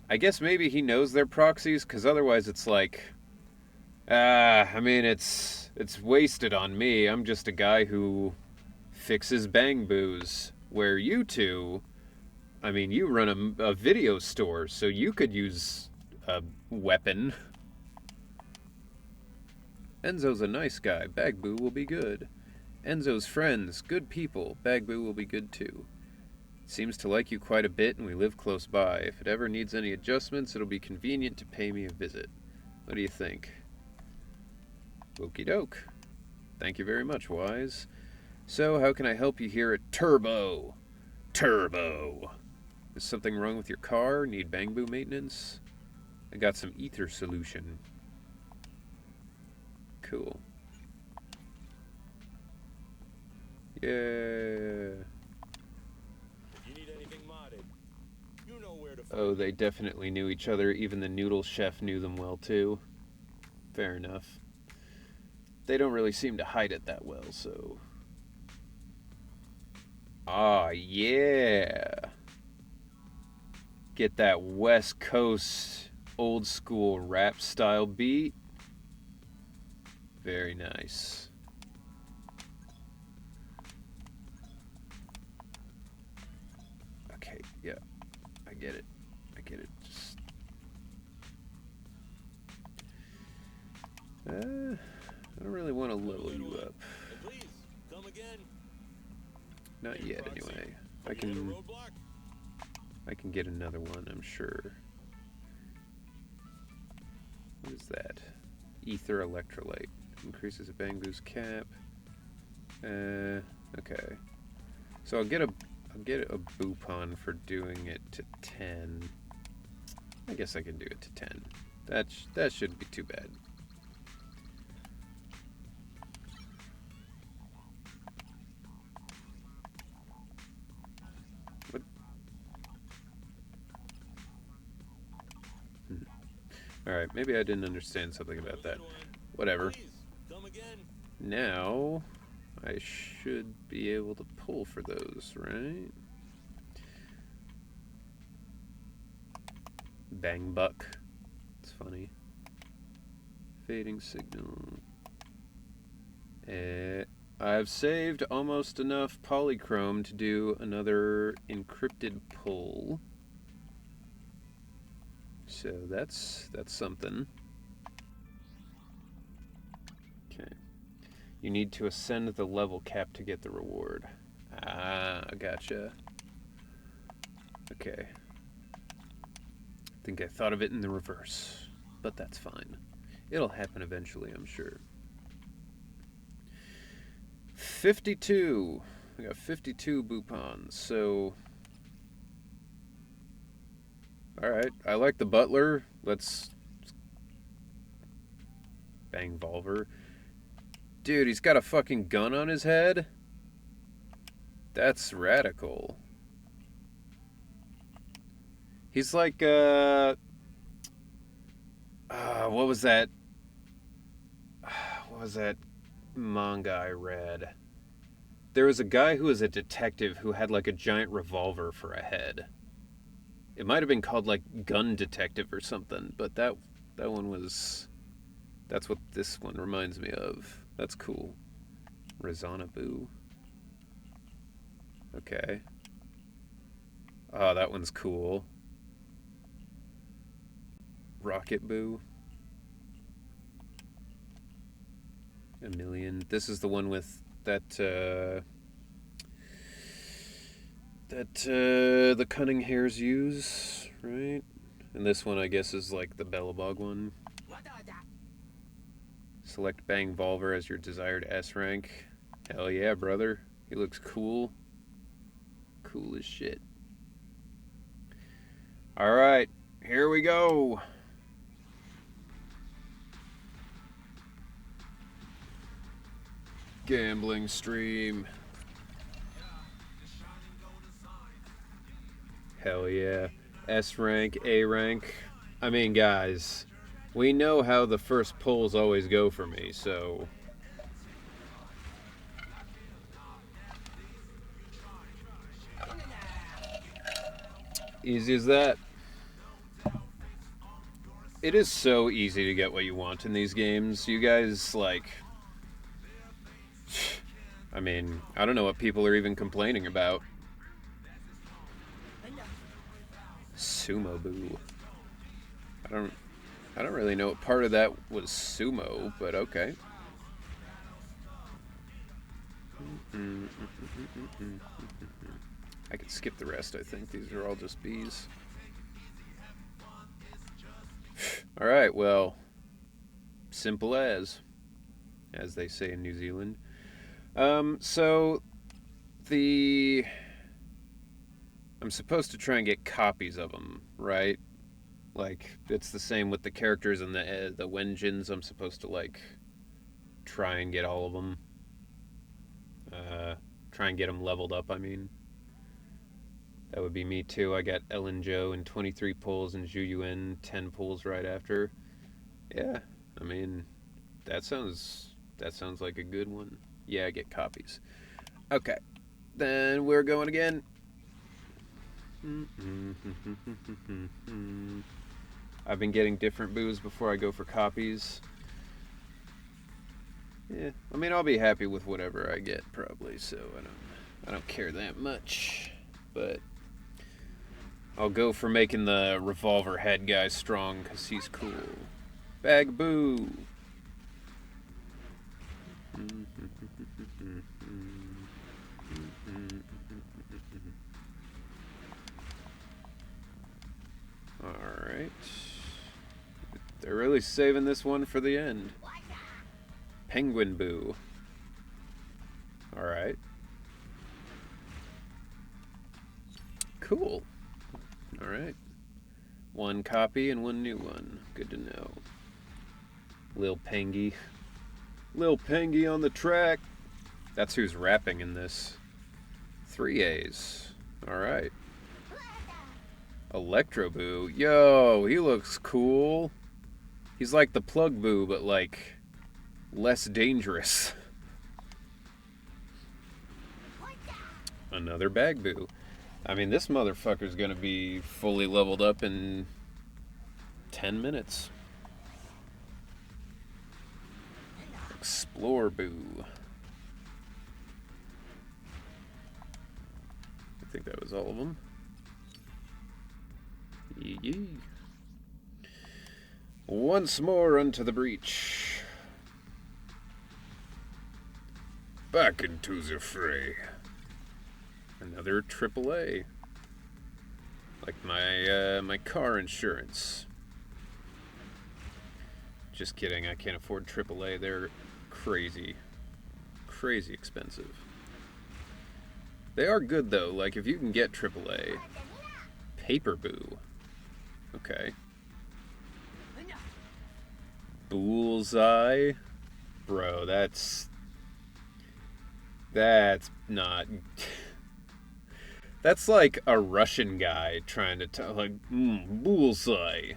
I guess maybe he knows they're proxies, because otherwise it's like... I mean, it's wasted on me. I'm just a guy who fixes Bangboos. Where you two... I mean, you run a video store, so you could use a weapon. Enzo's a nice guy. Bagboo will be good. Enzo's friends, good people. Bagboo will be good too. Seems to like you quite a bit, and we live close by. If it ever needs any adjustments, it'll be convenient to pay me a visit. What do you think? Okie doke. Thank you very much, Wise. So, how can I help you here at Turbo? Turbo! Is something wrong with your car? Need Bangboo maintenance? I got some ether solution. Cool. Yeah. If you need anything modded, you know where to find Oh, they definitely knew each other. Even the noodle chef knew them well, too. Fair enough. They don't really seem to hide it that well, so... Ah, yeah. Get that West Coast old school rap style beat. Very nice. Okay, yeah. I get it. I get it. Just... I don't really want to level you up. Please, come again. Not yet, anyway. I can get another one, I'm sure. What is that? Ether electrolyte. Increases a Bangboo's cap. Okay. So I'll get a Boopon for doing it to 10. I guess I can do it to 10. That shouldn't be too bad. What? Alright, maybe I didn't understand something about that. Whatever. Now, I should be able to pull for those, right? Bang buck. It's funny. Fading signal. I've saved almost enough polychrome to do another encrypted pull. So that's something. Okay. You need to ascend the level cap to get the reward. Ah, gotcha. Okay. I think I thought of it in the reverse, but that's fine. It'll happen eventually, I'm sure. 52. I got 52 Boopons, so... Alright, I like the butler. Let's... Bang Volver. Dude, he's got a fucking gun on his head? That's radical. He's like, what was that? What was that manga I read? There was a guy who was a detective who had like a giant revolver for a head. It might have been called like Gun Detective or something, but that one was... That's what this one reminds me of. That's cool. Razana Boo. Okay. Oh, that one's cool. Rocket Boo. A million. This is the one with that, the cunning hares use, right? And this one, I guess, is like the Bellabog one. Select Bang Volver as your desired S rank. Hell yeah, brother. He looks cool. Cool as shit. Alright, here we go. Gambling stream. Hell yeah. S rank, A rank. I mean, guys, we know how the first pulls always go for me, so... Easy as that. It is so easy to get what you want in these games. You guys, like... I mean, I don't know what people are even complaining about. Sumo Boo. I don't really know what part of that was sumo, but okay. I could skip the rest, I think. These are all just bees. Alright, well, simple as they say in New Zealand. So, I'm supposed to try and get copies of them, right? Like, it's the same with the characters and the Wenjins. I'm supposed to, like, try and get all of them. Try and get them leveled up, I mean. That would be me, too. I got Ellen Joe in 23 pulls and Zhu Yuan 10 pulls right after. Yeah, I mean, that sounds like a good one. Yeah, I get copies. Okay, then we're going again. I've been getting different boos before I go for copies. Yeah, I mean, I'll be happy with whatever I get probably, so I don't care that much. But I'll go for making the revolver head guy strong because he's cool. Bag boo. Alright. They're really saving this one for the end. Penguin Boo. Alright. Cool. Alright. One copy and one new one. Good to know. Lil Pengy. Lil Pengy on the track. That's who's rapping in this. 3 A's. Alright. Electro Boo. Yo, he looks cool. He's like the Plug Boo, but like less dangerous. Another Bag Boo. I mean, this motherfucker's gonna be fully leveled up in 10 minutes. Explore Boo. I think that was all of them. Yee. Once more unto the breach. Back into the fray. Another AAA. Like my car insurance. Just kidding, I can't afford AAA. They're crazy. Crazy expensive. They are good though, like if you can get AAA. Paper Boo. Okay. Bullseye. Bro, that's not... That's like a Russian guy trying to tell, like, bullseye.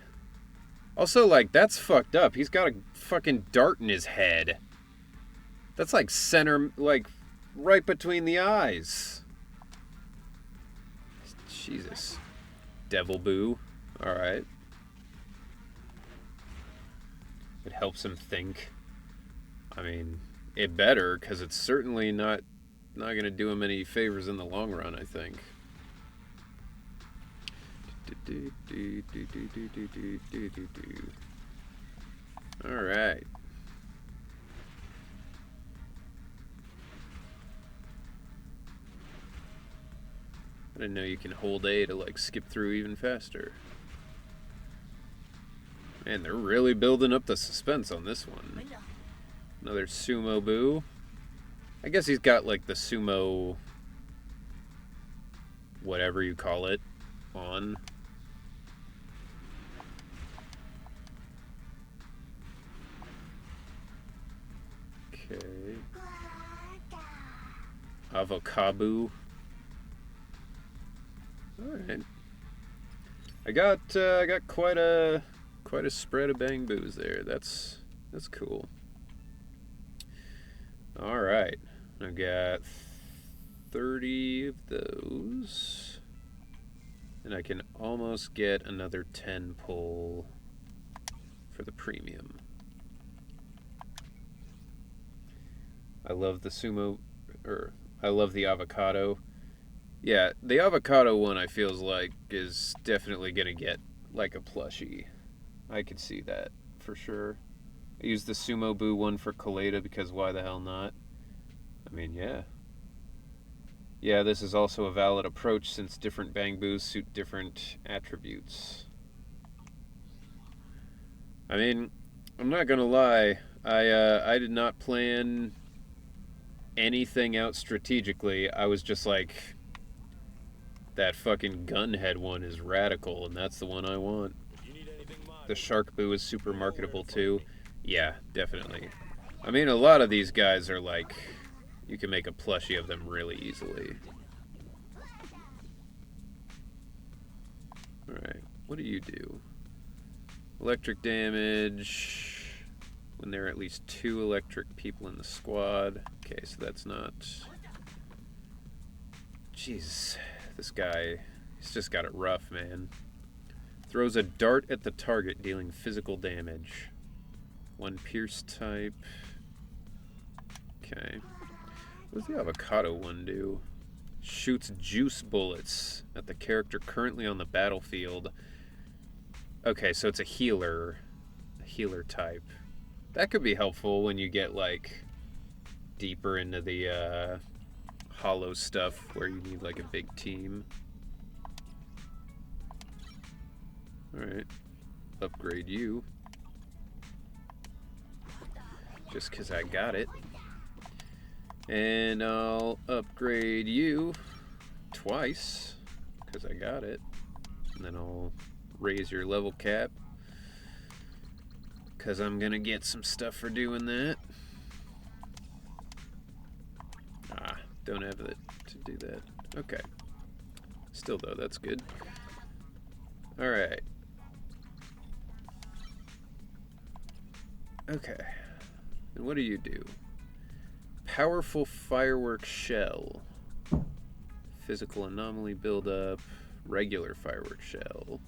Also, like, that's fucked up. He's got a fucking dart in his head. That's like center, like, right between the eyes. Jesus. Devil Boo. Alright. It helps him think. I mean, it better, because it's certainly not going to do him any favors in the long run, I think. Alright. I didn't know you can hold A to, like, skip through even faster. Man, they're really building up the suspense on this one. Another Sumo Boo. I guess he's got, like, the sumo... whatever you call it, on. Okay. Avocado. Alright. I got quite a spread of Bang Boos there. That's cool. Alright. I've got 30 of those. And I can almost get another 10 pull for the premium. I love the sumo, or I love the avocado. Yeah, the avocado one I feels like is definitely gonna get like a plushie. I could see that for sure. I used the Sumo Boo one for Kaleda because why the hell not? I mean, yeah. Yeah, this is also a valid approach since different Bang Boos suit different attributes. I mean, I'm not gonna lie. I did not plan anything out strategically. I was just like, that fucking gunhead one is radical, and that's the one I want. The Shark Boo is super marketable too. Yeah, definitely. I mean, a lot of these guys are like, you can make a plushie of them really easily. Alright, what do you do? Electric damage. When there are at least 2 electric people in the squad. Okay, so that's not... Jeez, this guy, he's just got it rough, man. Throws a dart at the target, dealing physical damage. 1 pierce type. Okay. What does the avocado one do? Shoots juice bullets at the character currently on the battlefield. Okay, so it's a healer type. That could be helpful when you get, like, deeper into the hollow stuff where you need, like, a big team. Alright. Upgrade you. Just because I got it. And I'll upgrade you twice because I got it. And then I'll raise your level cap because I'm going to get some stuff for doing that. Ah, don't have it to do that. Okay. Still, though, that's good. Alright. Okay. And what do you do? Powerful firework shell. Physical anomaly buildup. Regular firework shell.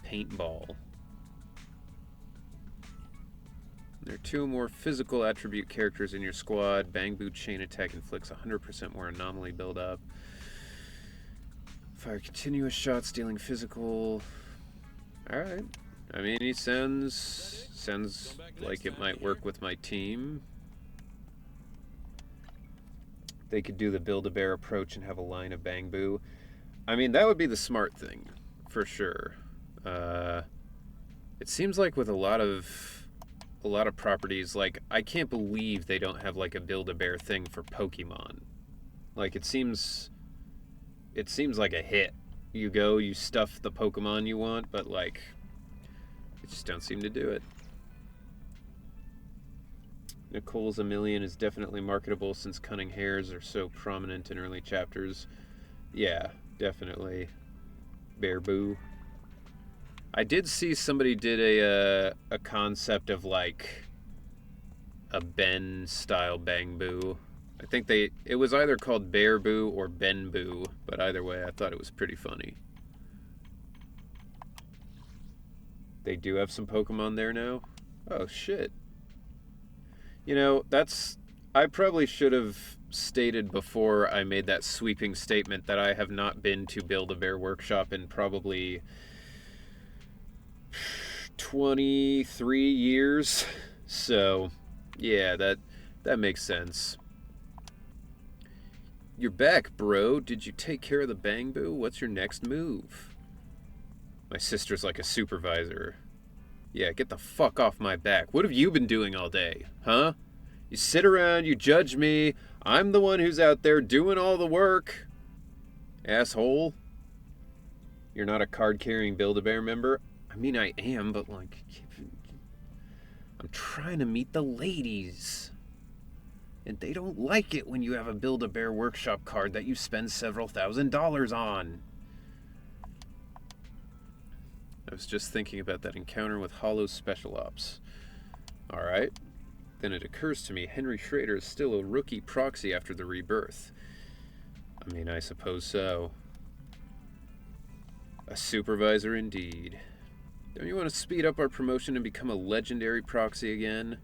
Paintball. There are 2 more physical attribute characters in your squad. Bang Boo chain attack inflicts 100% more anomaly buildup. Fire continuous shots dealing physical. Alright. I mean, he sounds like it might work with my team. They could do the Build-A-Bear approach and have a line of Bang Boo. I mean, that would be the smart thing, for sure. It seems like with a lot of properties, like, I can't believe they don't have, like, a Build-A-Bear thing for Pokemon. Like, it seems like a hit. You go, you stuff the Pokemon you want, but, like, they just don't seem to do it. Nicole's a Million is definitely marketable since cunning hairs are so prominent in early chapters. Yeah, definitely. Bear Boo. I did see somebody did a concept of like a Ben style Bang Boo. I think it was either called Bear Boo or Ben Boo, but either way I thought it was pretty funny. They do have some Pokemon there now? Oh shit. You know, I probably should have stated before I made that sweeping statement that I have not been to Build-A-Bear Workshop in probably 23 years. So, yeah, that makes sense. You're back, bro. Did you take care of the Bang Boo? What's your next move? My sister's like a supervisor. Yeah, get the fuck off my back. What have you been doing all day, huh? You sit around, you judge me. I'm the one who's out there doing all the work. Asshole. You're not a card-carrying Build-A-Bear member? I mean, I am, but like... I'm trying to meet the ladies. And they don't like it when you have a Build-A-Bear Workshop card that you spend several $1,000s on. I was just thinking about that encounter with Hollow Special Ops. Alright. Then it occurs to me Henry Schrader is still a rookie proxy after the rebirth. I mean, I suppose so. A supervisor indeed. Don't you want to speed up our promotion and become a legendary proxy again?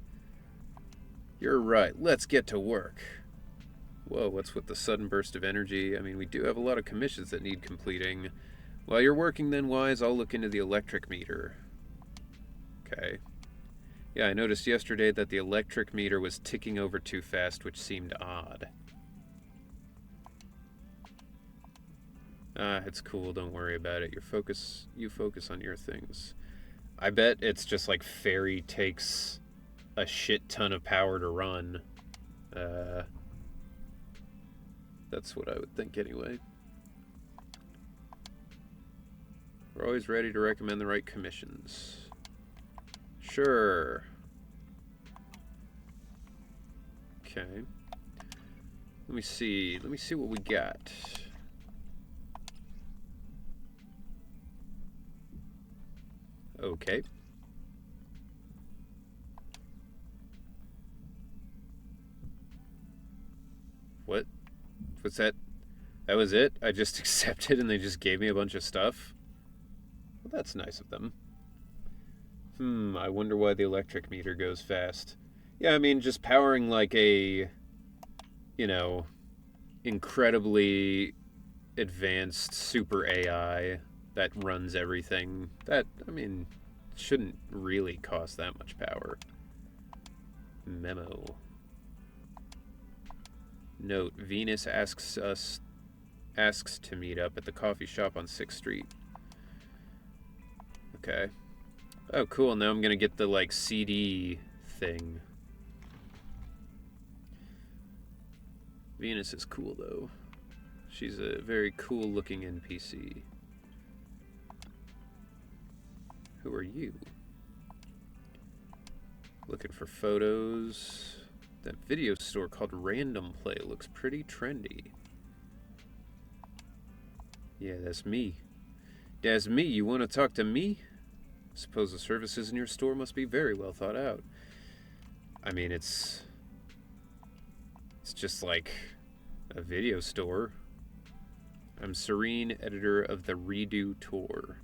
You're right, let's get to work. Whoa, what's with the sudden burst of energy? I mean, we do have a lot of commissions that need completing. While you're working then, Wise, I'll look into the electric meter. Okay. Yeah, I noticed yesterday that the electric meter was ticking over too fast, which seemed odd. Ah, it's cool, don't worry about it. You focus on your things. I bet it's just like Fairy takes a shit ton of power to run. That's what I would think anyway. We're always ready to recommend the right commissions. Sure. Okay. Let me see what we got. Okay. What? What's that? That was it? I just accepted and they just gave me a bunch of stuff? Well, that's nice of them. I wonder why the electric meter goes fast. Yeah, I mean, just powering like a, you know, incredibly advanced super AI that runs everything. That, I mean, shouldn't really cost that much power. Memo. Note, Venus asks to meet up at the coffee shop on 6th Street. Okay. Oh, cool. Now I'm gonna get the, like, CD thing. Venus is cool, though. She's a very cool-looking NPC. Who are you? Looking for photos. That video store called Random Play looks pretty trendy. Yeah, that's me. That's me. You want to talk to me? Suppose the services in your store must be very well thought out. I mean, it's just like a video store. I'm Serene, editor of the Redo Tour.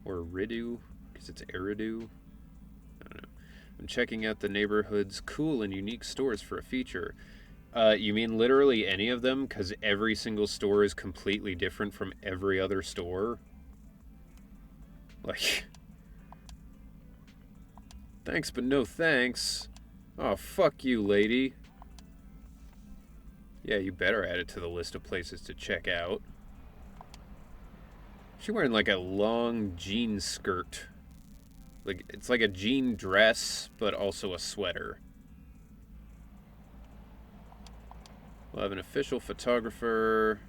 Or Ridu, because it's Eridu. I don't know. I'm checking out the neighborhood's cool and unique stores for a feature. You mean literally any of them? Because every single store is completely different from every other store? Like... Thanks, but no thanks. Oh, fuck you, lady. Yeah, you better add it to the list of places to check out. She's wearing like a long jean skirt. Like, it's like a jean dress, but also a sweater. We'll have an official photographer,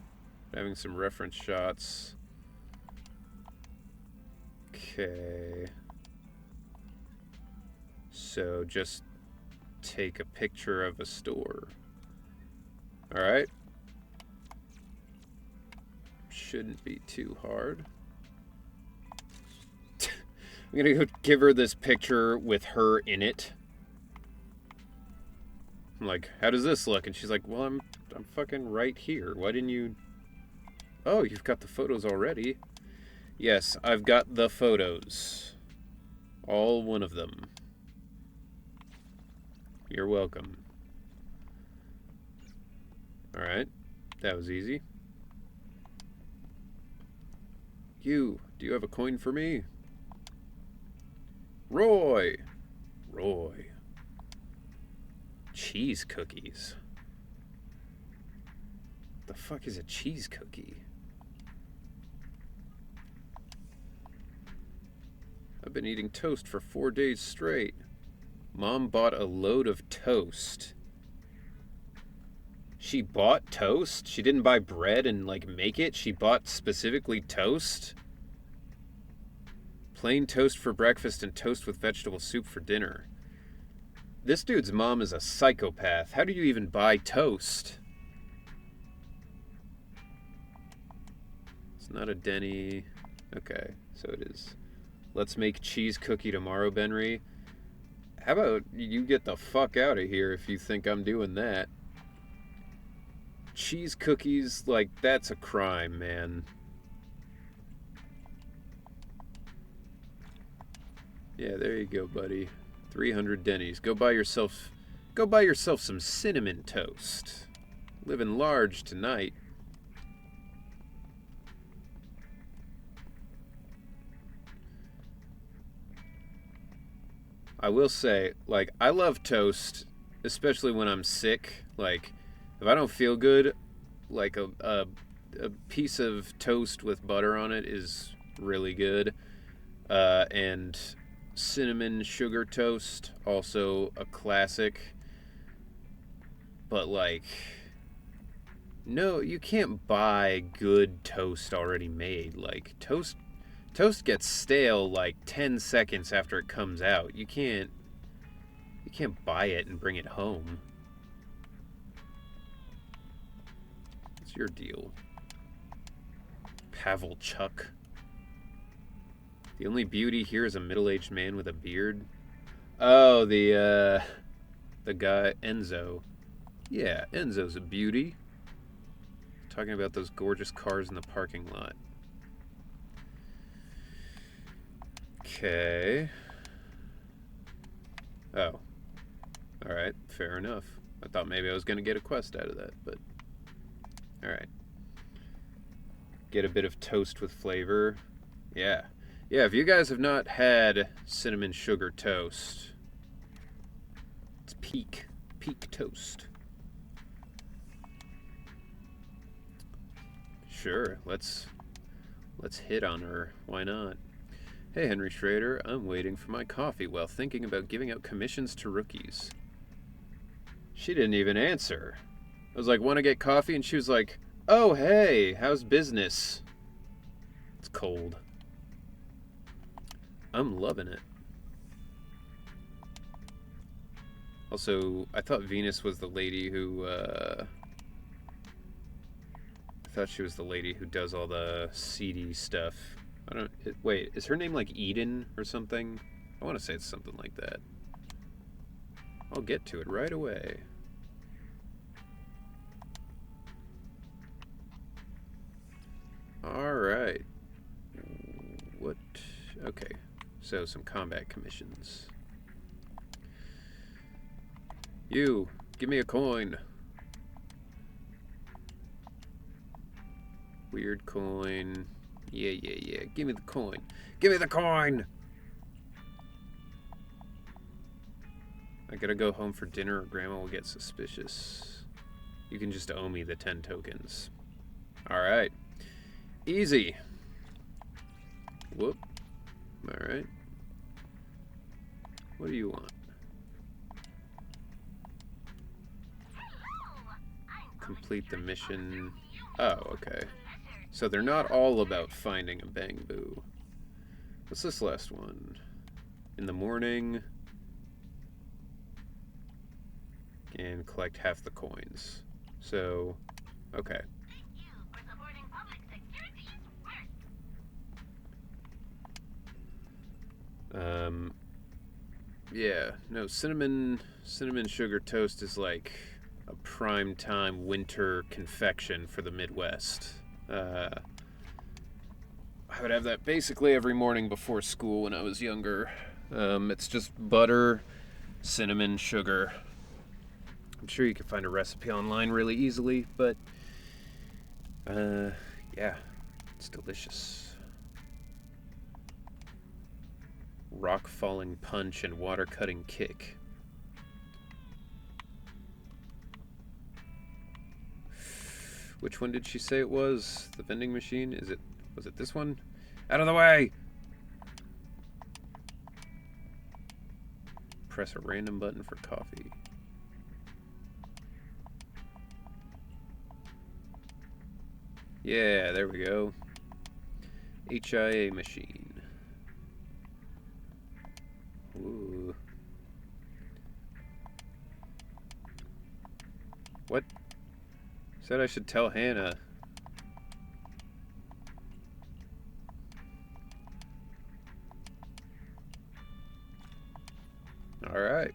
having some reference shots. Okay. So just take a picture of a store. Alright. shouldn't be too hard. I'm gonna go give her this picture with her in it. I'm like, how does this look? And she's like, well, I'm fucking right here. Why didn't you... Oh, you've got the photos already. Yes, I've got the photos. All one of them. You're welcome. Alright, that was easy. You, do you have a coin for me? Roy! Roy. Cheese cookies. The fuck is a cheese cookie? I've been eating toast for 4 days straight. Mom bought a load of toast. She bought toast? She didn't buy bread and, like, make it? She bought specifically toast? Plain toast for breakfast and toast with vegetable soup for dinner. This dude's mom is a psychopath. How do you even buy toast? It's not a Denny. Okay, so it is. Let's make cheese cookie tomorrow, Benry. How about you get the fuck out of here if you think I'm doing that? Cheese cookies, like, that's a crime, man. Yeah, there you go, buddy. 300 Denny's. Go buy yourself some cinnamon toast. Living large tonight. I will say, like, I love toast, especially when I'm sick. Like, if I don't feel good, like a piece of toast with butter on it is really good. And cinnamon sugar toast, also a classic. But, like, no, you can't buy good toast already made. Like, toast gets stale like 10 seconds after it comes out. You can't buy it and bring it home. What's your deal? Pavel Chuck. The only beauty here is a middle-aged man with a beard. Oh, the guy, Enzo. Yeah, Enzo's a beauty. Talking about those gorgeous cars in the parking lot. Okay. Oh. Alright, fair enough. I thought maybe I was going to get a quest out of that, but... Alright. Get a bit of toast with flavor. Yeah. Yeah, if you guys have not had cinnamon sugar toast, it's peak toast. Sure, let's hit on her. Why not? Hey, Henry Schrader, I'm waiting for my coffee while thinking about giving out commissions to rookies. She didn't even answer. I was like, want to get coffee? And she was like, oh, hey, how's business? It's cold. I'm loving it. Also, I thought Venus was the lady who, I thought she was the lady who does all the seedy stuff. Wait, is her name like Eden or something? I want to say it's something like that. I'll get to it right away. Alright. What? Okay. So, some combat commissions. You, give me a coin. Weird coin. Yeah. Give me the coin. Give me the coin! I gotta go home for dinner or Grandma will get suspicious. You can just owe me the 10 tokens. Alright. Easy. Whoop. Alright. What do you want? Complete the mission. Oh, okay. So they're not all about finding a Bangbu. What's this last one? In the morning. And collect half the coins. So, okay. Thank you for supporting public security Yeah, no, cinnamon sugar toast is like a prime time winter confection for the Midwest. I would have that basically every morning before school when I was younger. It's just butter, cinnamon, sugar. I'm sure you can find a recipe online really easily, but yeah, it's delicious. Rock falling punch and water cutting kick. Which one did she say it was? The vending machine? Was it this one? Out of the way! Press a random button for coffee. Yeah, there we go. HIA machine. Ooh. What? Said I should tell Hannah. Alright.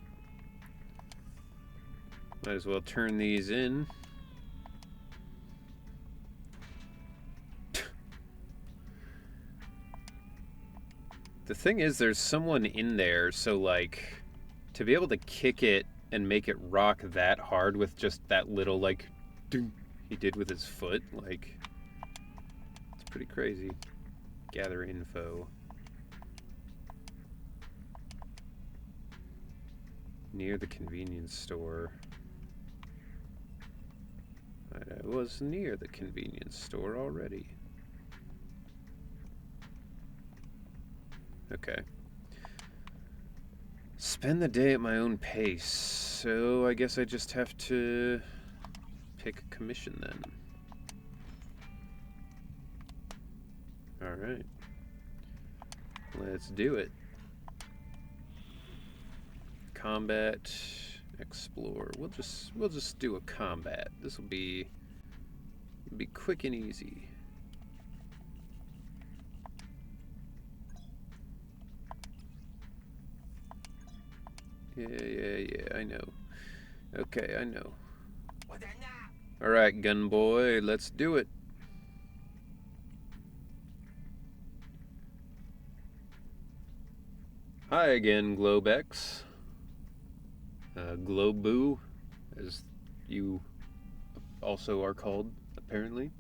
Might as well turn these in. The thing is, there's someone in there, so like, to be able to kick it and make it rock that hard with just that little, like, ding he did with his foot, like, it's pretty crazy. Gather info. Near the convenience store. I was near the convenience store already. Okay. Spend the day at my own pace. So I guess I just have to pick a commission then. Alright. Let's do it. Combat, explore. We'll just do a combat. This will be quick and easy. Yeah, I know. Okay, I know. Alright, gun boy, let's do it. Hi again, Globex. Globoo, as you also are called, apparently.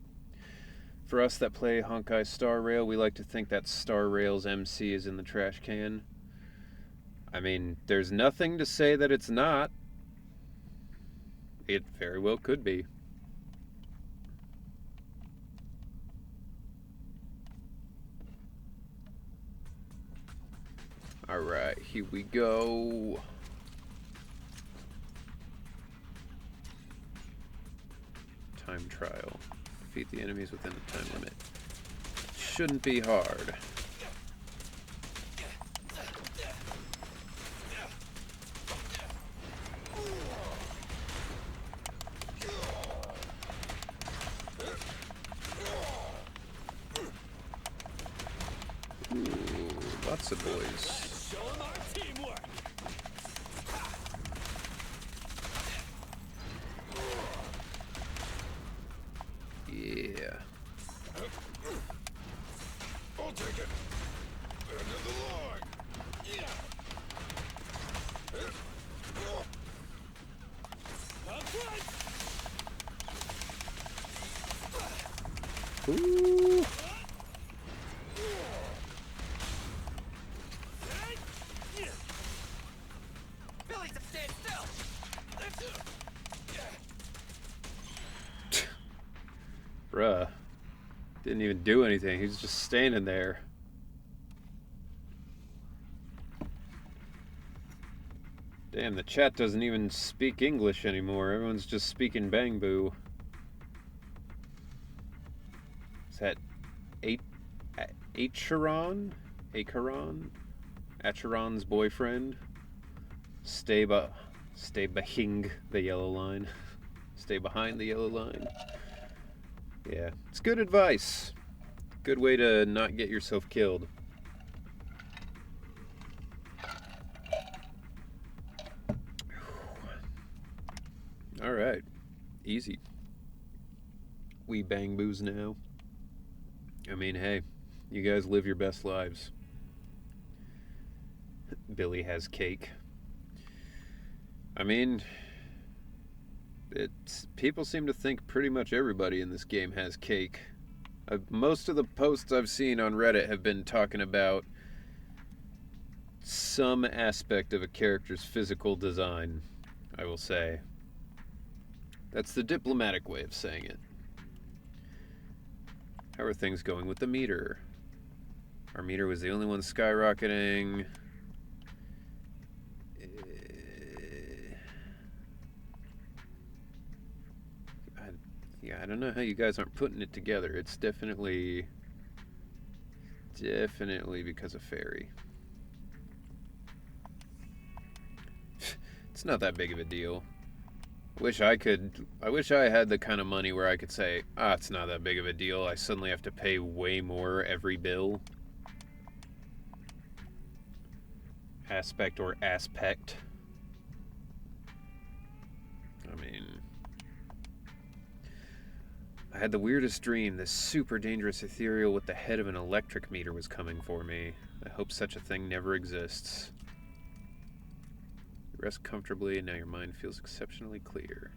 For us that play Honkai Star Rail, we like to think that Star Rail's MC is in the trash can. I mean, there's nothing to say that it's not. It very well could be. Alright, here we go. Time trial. Defeat the enemies within the time limit. Shouldn't be hard. Ooh, lots of boys. Yeah. I'll take it. End of the line. Yeah. Ooh. Bruh. Didn't even do anything. He was just standing there. Damn, the chat doesn't even speak English anymore. Everyone's just speaking Bangbu. Is that Acheron? Acheron's boyfriend? Stay behind the yellow line. Stay behind the yellow line. Yeah, it's good advice. Good way to not get yourself killed. Alright. Easy. We bang boos now. I mean, hey, you guys live your best lives. Billy has cake. I mean, people seem to think pretty much everybody in this game has cake. Most of the posts I've seen on Reddit have been talking about some aspect of a character's physical design, I will say. That's the diplomatic way of saying it. How are things going with the meter? Our meter was the only one skyrocketing. I don't know how you guys aren't putting it together. It's definitely because of Fairy. It's not that big of a deal. I wish I had the kind of money where I could say, it's not that big of a deal. I suddenly have to pay way more every bill. Aspect. I mean, I had the weirdest dream. This super dangerous ethereal with the head of an electric meter was coming for me. I hope such a thing never exists. You rest comfortably, and now your mind feels exceptionally clear.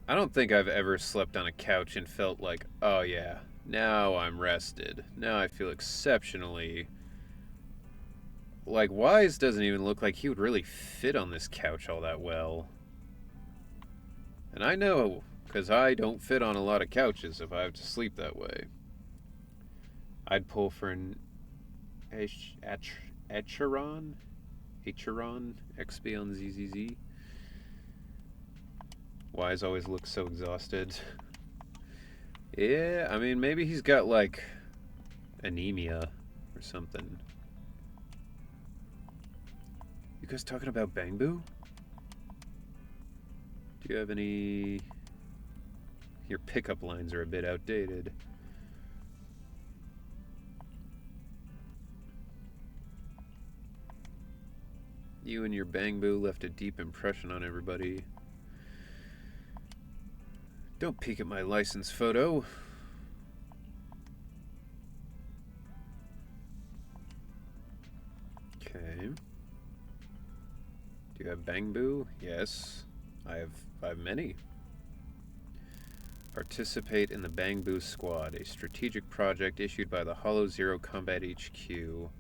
I don't think I've ever slept on a couch and felt like, oh yeah, now I'm rested. Now I feel exceptionally... Like, Wise doesn't even look like he would really fit on this couch all that well. And I know, because I don't fit on a lot of couches if I have to sleep that way. I'd pull for an Acheron XP on ZZZ. Wise always looks so exhausted. Yeah, I mean, maybe he's got, like, anemia or something. You guys talking about Bangbu? Do you have any... Your pickup lines are a bit outdated. You and your Bangbu left a deep impression on everybody. Don't peek at my license photo. Okay. Do you have Bangbu? Yes. I have many. Participate in the Bangbu Squad, a strategic project issued by the Hollow Zero Combat HQ. You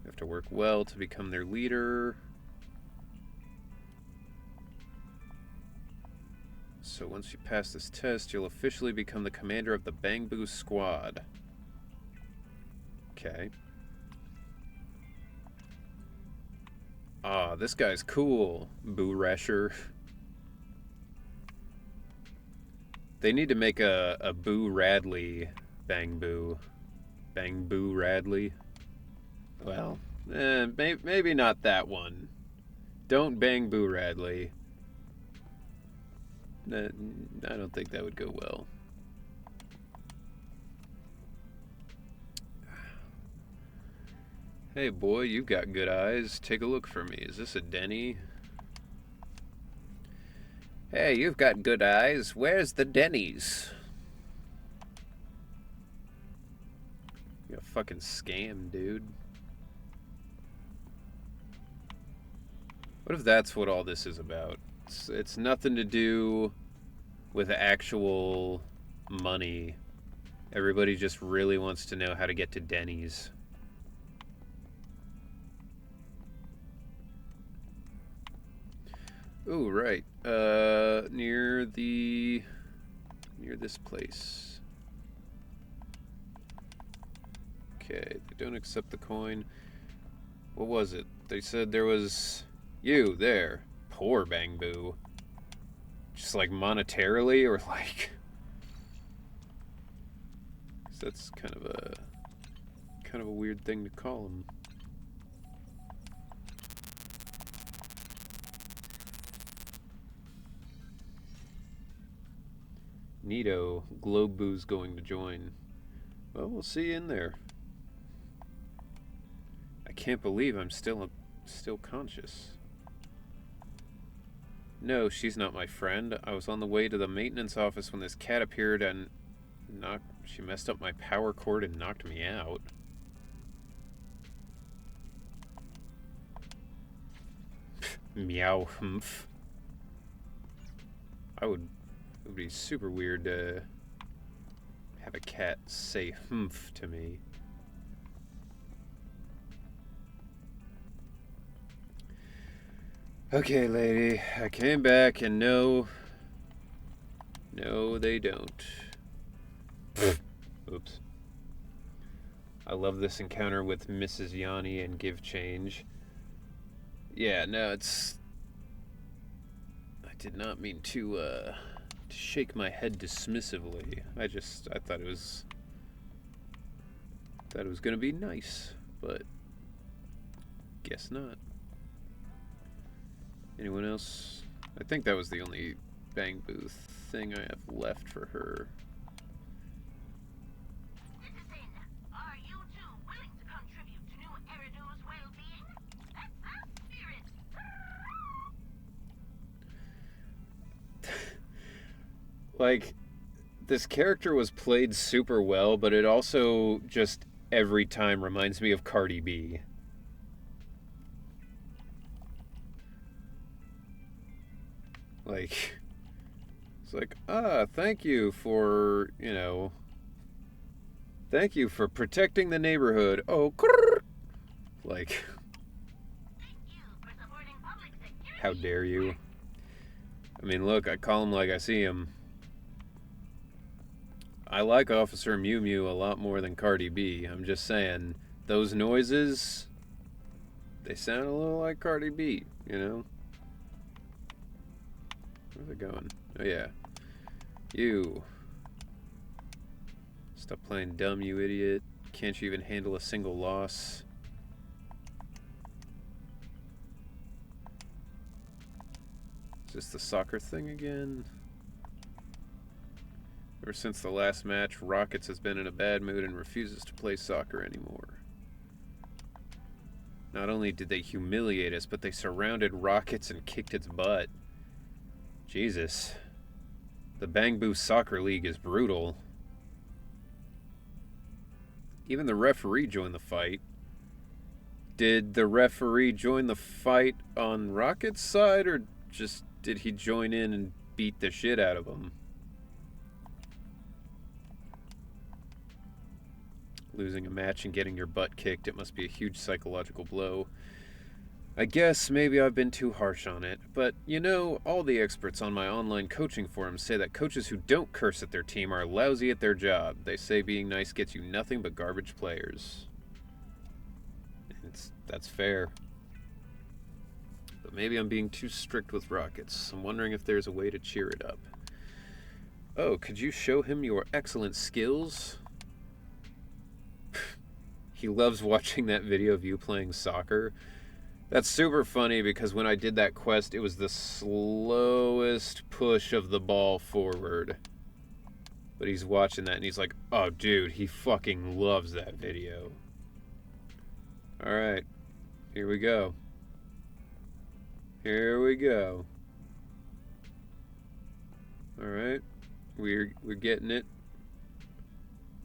have to work well to become their leader. So once you pass this test, you'll officially become the commander of the Bangbu Squad. Okay. Ah, this guy's cool. Boo Rasher. They need to make a Boo Radley Bangbu. Bangbu Radley. Well, maybe not that one. Don't bang Boo Radley. I don't think that would go well. Hey boy, you've got good eyes. Take a look for me. Is this a Denny? Hey, you've got good eyes. Where's the Denny's? You're a fucking scam, dude. What if that's what all this is about? It's nothing to do with actual money. Everybody just really wants to know how to get to Denny's. Ooh, right. Near this place. Okay, they don't accept the coin. What was it? They said there was you there. Poor Bangbu. Just like monetarily, or like, 'cause that's kind of a weird thing to call him. Neato, Globu's going to join. Well, we'll see you in there. I can't believe I'm still conscious. No, she's not my friend. I was on the way to the maintenance office when this cat appeared and she messed up my power cord and knocked me out. Meow humph. It would be super weird to have a cat say humph to me. Okay, lady, I came back and no, they don't. Oops. I love this encounter with Mrs. Yanni and Give Change. Yeah, no, I did not mean to shake my head dismissively. I thought it was gonna be nice, but guess not. Anyone else? I think that was the only Bang Boo thing I have left for her. Citizen, are you two willing to contribute to new Eridu's well-being? That's the spirit. Like, this character was played super well, but it also just every time reminds me of Cardi B. Like, it's like, thank you for, thank you for protecting the neighborhood. Oh, grrr. Like, how dare you? I mean, look, I call him like I see him. I like Officer Mew Mew a lot more than Cardi B. I'm just saying, those noises, they sound a little like Cardi B, Where's it going? Oh, yeah. You. Stop playing dumb, you idiot. Can't you even handle a single loss? Is this the soccer thing again? Ever since the last match, Rockets has been in a bad mood and refuses to play soccer anymore. Not only did they humiliate us, but they surrounded Rockets and kicked its butt. Jesus. The Bang Boo Soccer League is brutal. Even the referee joined the fight. Did the referee join the fight on Rocket's side, or just did he join in and beat the shit out of him? Losing a match and getting your butt kicked, it must be a huge psychological blow. I guess maybe I've been too harsh on it, but all the experts on my online coaching forums say that coaches who don't curse at their team are lousy at their job. They say being nice gets you nothing but garbage players. That's fair. But maybe I'm being too strict with Rockets. I'm wondering if there's a way to cheer it up. Oh, could you show him your excellent skills? He loves watching that video of you playing soccer. That's super funny because when I did that quest, it was the slowest push of the ball forward. But he's watching that and he's like, oh, dude, he fucking loves that video. Alright, here we go. Here we go. Alright, we're getting it.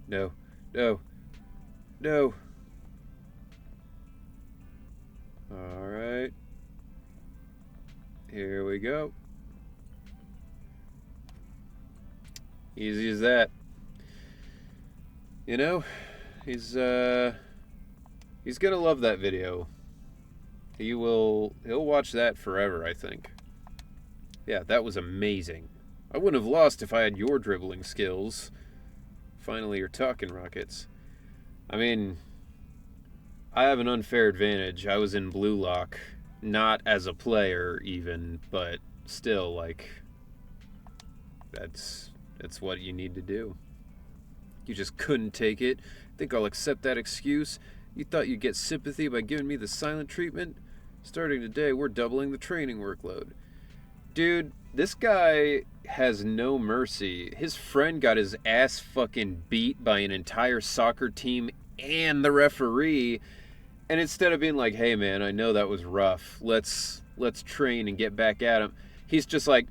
No, no, no. Alright. Here we go. Easy as that. He's gonna love that video. He'll watch that forever, I think. Yeah, that was amazing. I wouldn't have lost if I had your dribbling skills. Finally, you're talking, Rockets. I mean, I have an unfair advantage. I was in Blue Lock, not as a player even, but still, that's what you need to do. You just couldn't take it. Think I'll accept that excuse? You thought you'd get sympathy by giving me the silent treatment? Starting today, we're doubling the training workload. Dude, this guy has no mercy. His friend got his ass fucking beat by an entire soccer team and the referee. And instead of being like, hey man, I know that was rough. Let's train and get back at him. He's just like,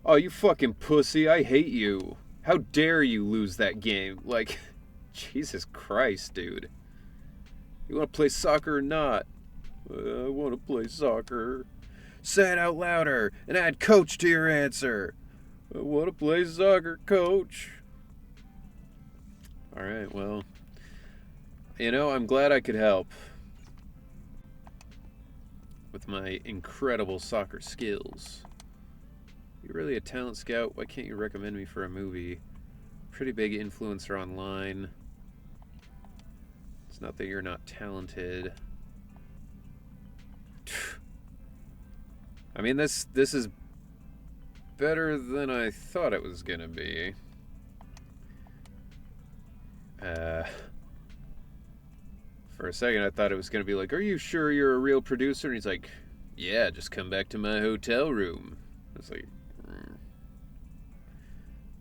oh, you fucking pussy, I hate you. How dare you lose that game? Like, Jesus Christ, dude. You want to play soccer or not? I want to play soccer. Say it out louder and add coach to your answer. I want to play soccer, coach. Alright, well, you know, I'm glad I could help with my incredible soccer skills. You're really a talent scout. Why can't you recommend me for a movie? Pretty big influencer online. It's not that you're not talented. I mean, this is better than I thought it was gonna be. For a second I thought it was gonna be like, are you sure you're a real producer? And he's like, yeah, just come back to my hotel room. I was like,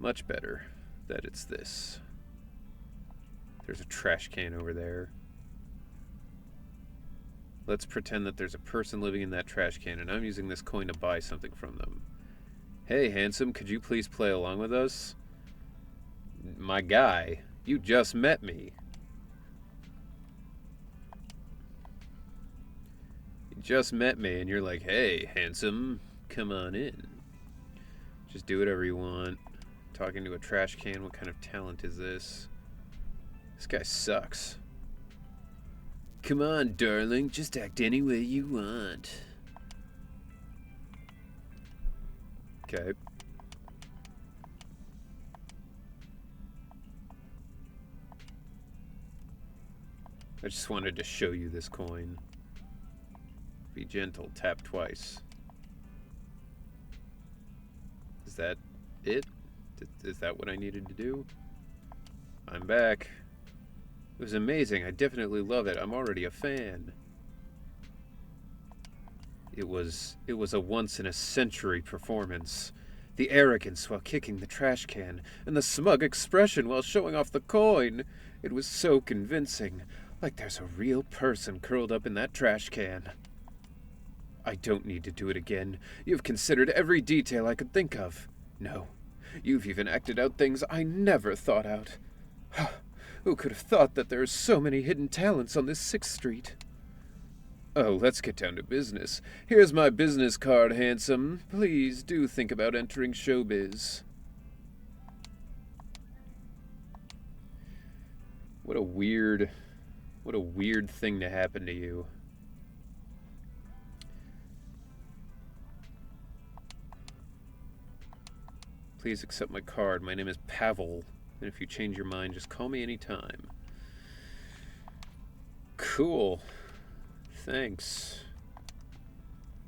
much better that it's this. There's a trash can over there. Let's pretend that there's a person living in that trash can and I'm using this coin to buy something from them. Hey, handsome, could you please play along with us? My guy, you just met me. You just met me and you're like, hey, handsome, come on in. Just do whatever you want. Talking to a trash can, what kind of talent is this? This guy sucks. Come on, darling, just act any way you want. Okay. I just wanted to show you this coin. Be gentle, tap twice. Is that it? Is that what I needed to do? I'm back. It was amazing. I definitely love it. I'm already a fan. It was a once-in-a-century performance. The arrogance while kicking the trash can, and the smug expression while showing off the coin. It was so convincing. Like there's a real person curled up in that trash can. I don't need to do it again. You've considered every detail I could think of. No, you've even acted out things I never thought out. Who could have thought that there are so many hidden talents on this 6th Street? Oh, let's get down to business. Here's my business card, handsome. Please do think about entering showbiz. What a weird thing to happen to you. Please accept my card. My name is Pavel. And if you change your mind, just call me anytime. Cool. Thanks.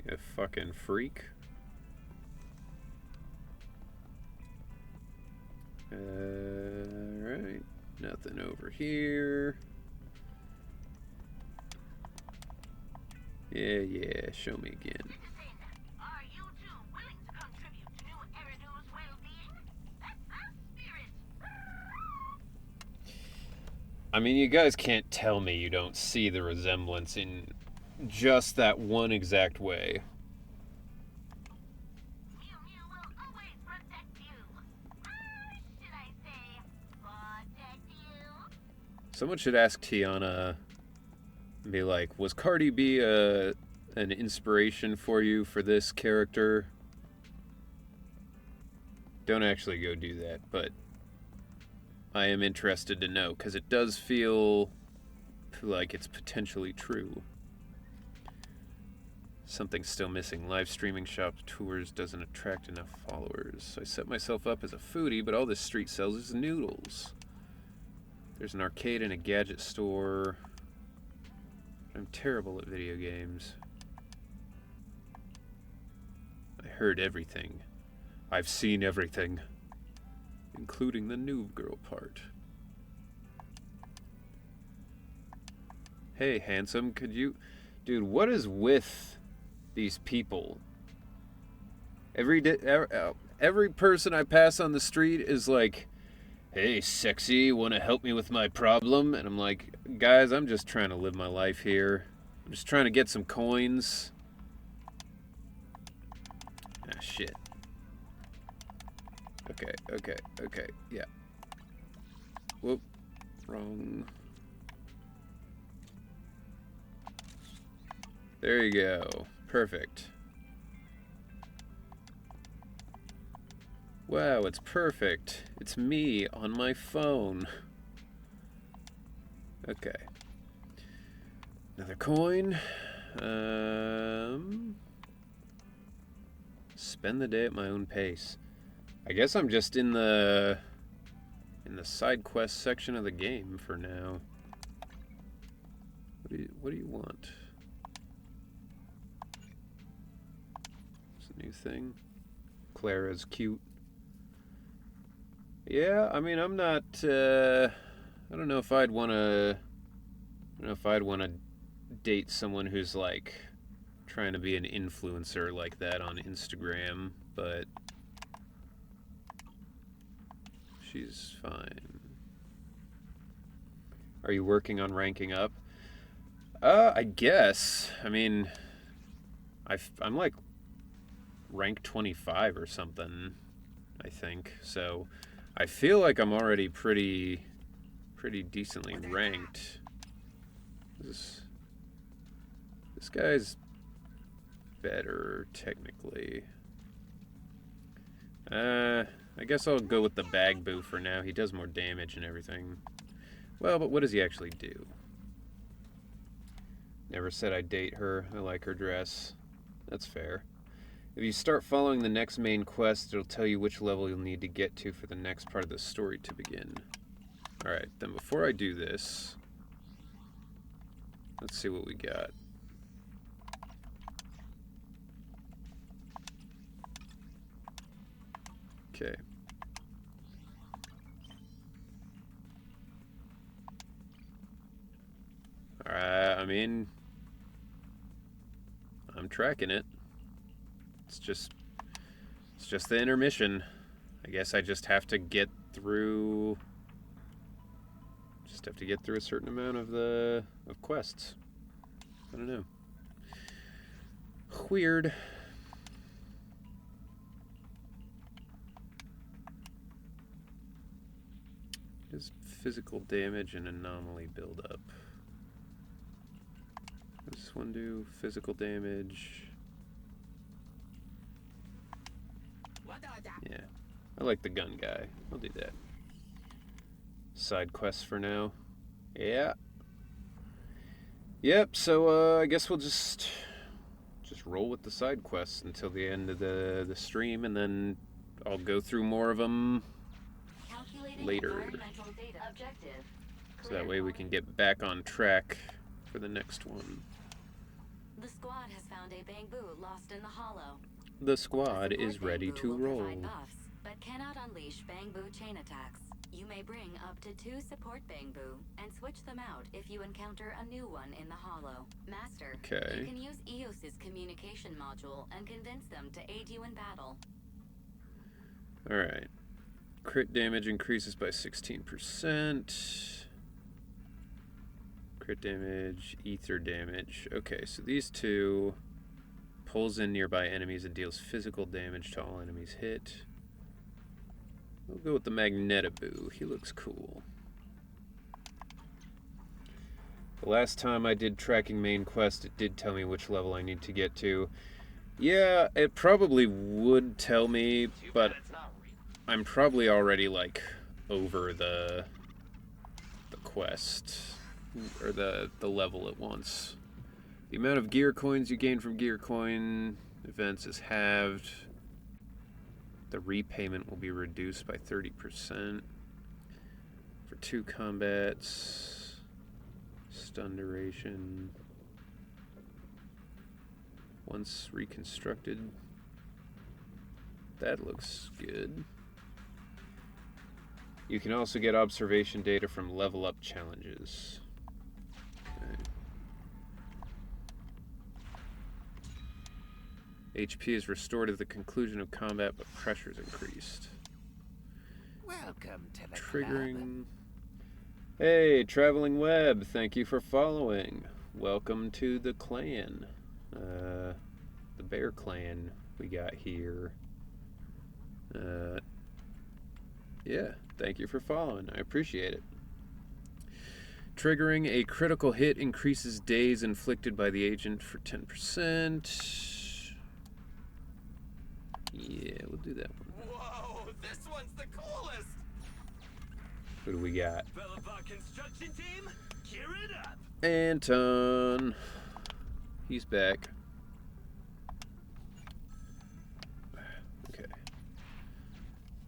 You fucking freak. Alright. Nothing over here. Yeah, show me again. Are you two willing to contribute to New Eridu's well-being? That's the spirit. I mean, you guys can't tell me you don't see the resemblance in just that one exact way. Mew Mew will always protect you. Should I say, protect you? Someone should ask Tiana, be like, was Cardi B an inspiration for you for this character? Don't actually go do that, but I am interested to know, because it does feel like it's potentially true. Something's still missing. Live streaming shop tours doesn't attract enough followers. So I set myself up as a foodie, but all this street sells is noodles. There's an arcade and a gadget store. I'm terrible at video games. I heard everything. I've seen everything. Including the noob girl part. Hey, handsome, could you... Dude, what is with these people? Every person I pass on the street is like, hey, sexy, want to help me with my problem? And I'm like, guys, I'm just trying to live my life here. I'm just trying to get some coins. Ah, shit. shit. Okay, yeah. Whoop. Wrong. There you go. Perfect. Wow, it's perfect. It's me on my phone. Okay. Another coin. Spend the day at my own pace. I guess I'm just in the side quest section of the game for now. What do you want? It's a new thing. Clara's cute. Yeah, I mean, I'm not. I don't know if I'd want to. I don't know if I'd want to date someone who's like trying to be an influencer like that on Instagram, but she's fine. Are you working on ranking up? I guess. I mean, I'm like rank 25 or something, I think. So I feel like I'm already pretty decently ranked. This guy's better, technically. I guess I'll go with the Bagboo for now. He does more damage and everything. Well, but what does he actually do? Never said I'd date her. I like her dress. That's fair. If you start following the next main quest, it'll tell you which level you'll need to get to for the next part of the story to begin. Alright, then before I do this, let's see what we got. Okay. Alright, I mean, I'm tracking it. It's just the intermission. I guess I just have to get through a certain amount of quests. I don't know. Weird. Does physical damage and anomaly build up? Does this one do physical damage? Yeah. I like the gun guy. I'll do that. Side quests for now. Yeah. Yep, so I guess we'll just roll with the side quests until the end of the stream, and then I'll go through more of them later. So that way we can get back on track for the next one. The squad has found a Bangboo lost in the hollow. The squad is ready to roll. Buffs, but cannot unleash Bangboo chain attacks. You may bring up to 2 support Bangboo and switch them out if you encounter a new one in the hollow. Master, okay. You can use Eos's communication module and convince them to aid you in battle. Alright. Crit damage increases by 16%. Crit damage, ether damage. Okay, so these two pulls in nearby enemies and deals physical damage to all enemies hit. We'll go with the Magnetaboo. He looks cool. The last time I did tracking main quest, it did tell me which level I need to get to. Yeah, it probably would tell me, but I'm probably already, like, over the quest, or the level it wants. The amount of gear coins you gain from gear coin events is halved. The repayment will be reduced by 30%. For 2 combats. Stun duration. Once reconstructed. That looks good. You can also get observation data from level up challenges. HP is restored at the conclusion of combat, but pressure is increased. Welcome to the Triggering. club. Hey, Traveling Web, thank you for following. Welcome to the clan. The Bear Clan we got here. Yeah, thank you for following. I appreciate it. Triggering a critical hit increases days inflicted by the agent for 10%. Yeah, we'll do that one. Whoa, this one's the coolest! Who do we got? Bellabot construction team, gear it up! Anton. He's back. Okay.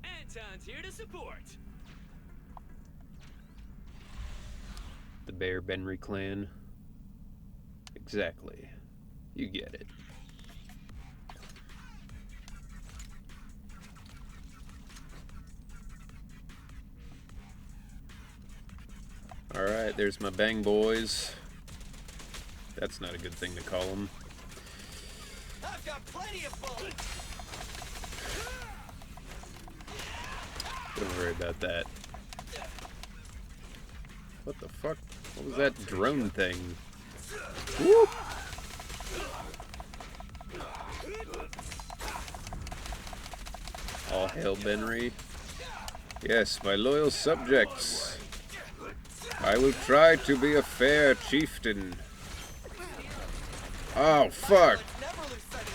Anton's here to support. The Bear Benry clan. Exactly. You get it. Alright, there's my bang boys. That's not a good thing to call them. I've got plenty of bullets! Don't worry about that. What the fuck? What was that drone thing? Whoop! All hail Benry. Yes, my loyal subjects. I will try to be a fair chieftain. Oh, fuck.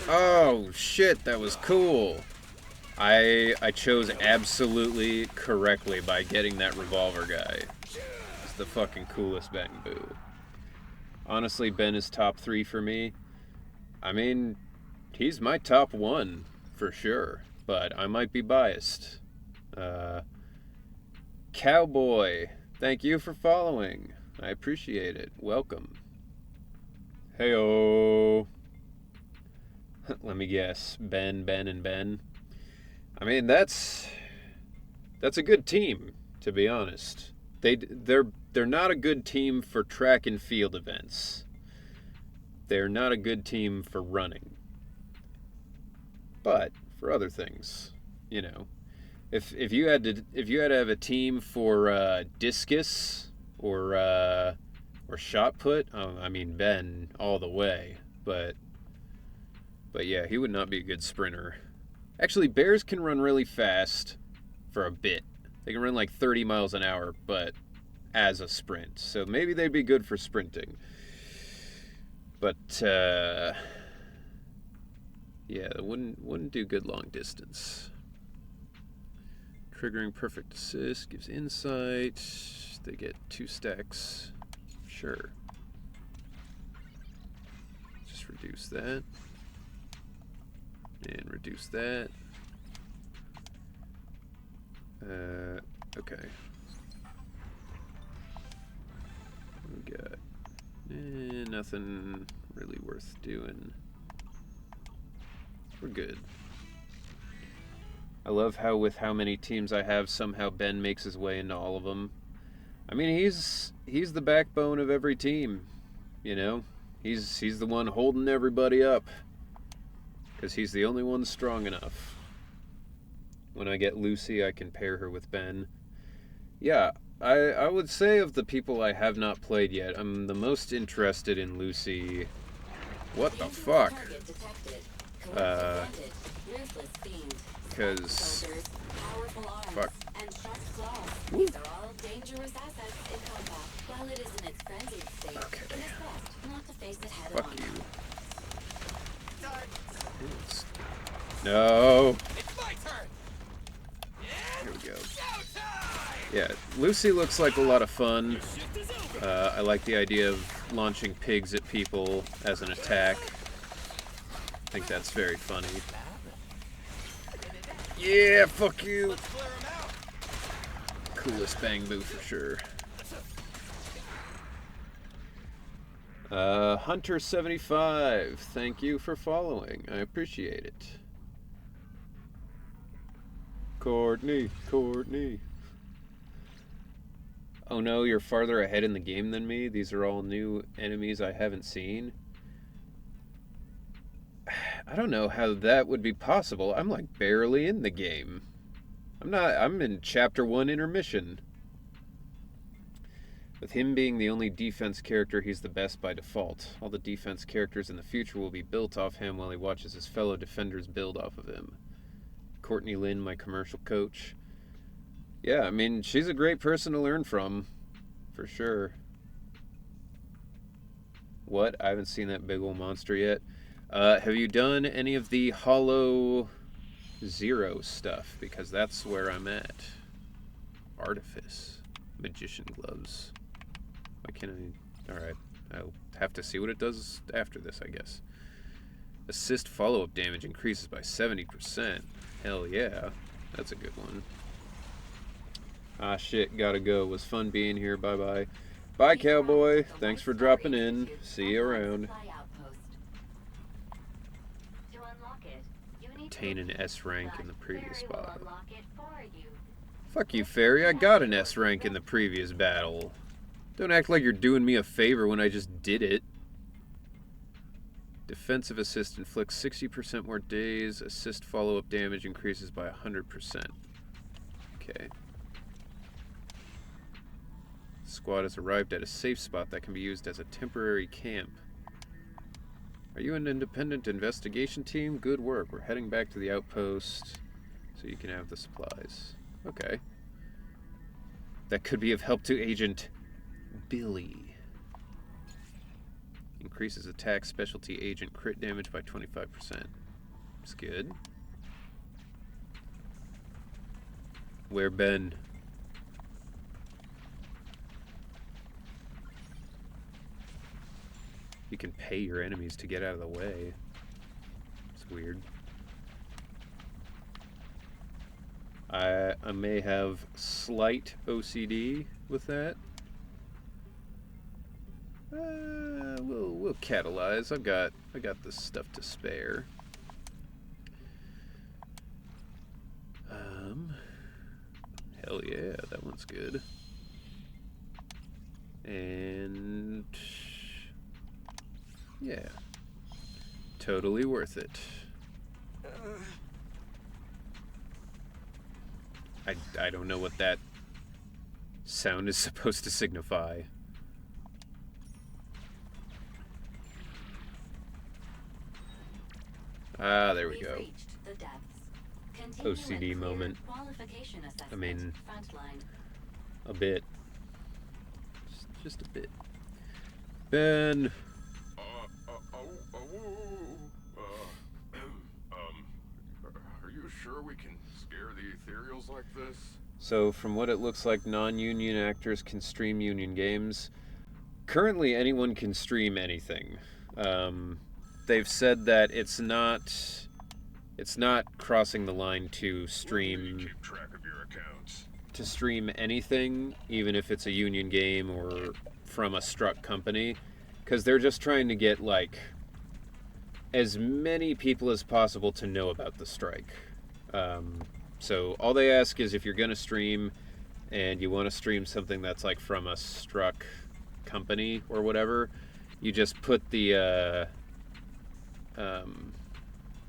Oh, shit, that was cool. I chose absolutely correctly by getting that revolver guy. It's the fucking coolest Bang Boo. Honestly, Ben is top 3 for me. I mean, he's my top 1 for sure, but I might be biased. Cowboy, thank you for following. I appreciate it. Welcome. Heyo. Let me guess. Ben, and Ben. I mean, that's a good team, to be honest. They're not a good team for track and field events. They're not a good team for running. But for other things, you know, if you had to have a team for discus or shot put, I mean Ben all the way. But yeah, he would not be a good sprinter. Actually, bears can run really fast for a bit. They can run like 30 miles an hour, but as a sprint. So maybe they'd be good for sprinting. But yeah, it wouldn't do good long distance. Triggering perfect assist gives insight. They get 2 stacks. Sure. Just reduce that. And reduce that. Okay. We got nothing really worth doing. We're good. I love how with how many teams I have, somehow Ben makes his way into all of them. I mean, he's the backbone of every team, you know? He's the one holding everybody up. Because he's the only one strong enough. When I get Lucy, I can pair her with Ben. Yeah, I would say of the people I have not played yet, I'm the most interested in Lucy. What the fuck? Because... Fuck. Woo. Okay. Fuck you. No. It's my turn. Here we go. Yeah, Lucy looks like a lot of fun. I like the idea of launching pigs at people as an attack. I think that's very funny. Yeah, fuck you. Coolest Bang Boo for sure. Hunter75, thank you for following. I appreciate it. Courtney. Oh no, you're farther ahead in the game than me? These are all new enemies I haven't seen? I don't know how that would be possible. I'm like barely in the game. I'm in chapter 1 intermission. With him being the only defense character, he's the best by default. All the defense characters in the future will be built off him while he watches his fellow defenders build off of him. Courtney Lynn, my commercial coach. Yeah, I mean, she's a great person to learn from, for sure. What? I haven't seen that big old monster yet. Have you done any of the Hollow Zero stuff? Because that's where I'm at. Artifice. Magician gloves. Why can't I... Alright. I'll have to see what it does after this, I guess. Assist follow-up damage increases by 70%. Hell yeah. That's a good one. Ah, shit. Gotta go. Was fun being here. Bye-bye. Bye, cowboy. Thanks for dropping in. See you around. Obtain an S rank in the previous spot. Fuck you, Fairy. I got an S rank in the previous battle. Don't act like you're doing me a favor when I just did it. Defensive assist inflicts 60% more days. Assist follow-up damage increases by 100%. Okay. The squad has arrived at a safe spot that can be used as a temporary camp. Are you an independent investigation team? Good work. We're heading back to the outpost so you can have the supplies. Okay. That could be of help to Agent Billy. Increases attack specialty agent crit damage by 25%. It's good. Where Ben? You can pay your enemies to get out of the way. It's weird. I may have slight OCD with that. We'll catalyze. I got the stuff to spare. Hell yeah, that one's good. And yeah, totally worth it. I don't know what that sound is supposed to signify. Ah, there we go. OCD moment. I mean, a bit. Just a bit. Ben! Are you sure we can scare the ethereals like this? So, from what it looks like, non-union actors can stream union games. Currently, anyone can stream anything. They've said that it's not crossing the line to stream Keep track of your accounts. to stream anything, even if it's a union game or from a struck company, because they're just trying to get like as many people as possible to know about the strike. So all they ask is if you're going to stream and you want to stream something that's like from a struck company or whatever, you just put the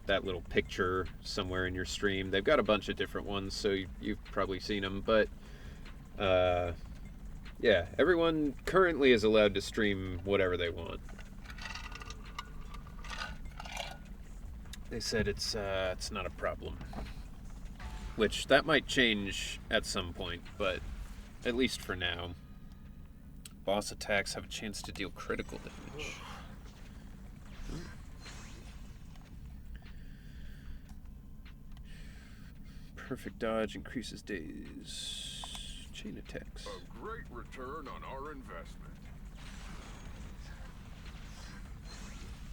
that little picture somewhere in your stream. They've got a bunch of different ones, so you've probably seen them, but yeah, everyone currently is allowed to stream whatever they want. They said it's not a problem, which that might change at some point, but at least for now. Boss attacks have a chance to deal critical damage. Perfect dodge increases days. Chain attacks. A great return on our investment.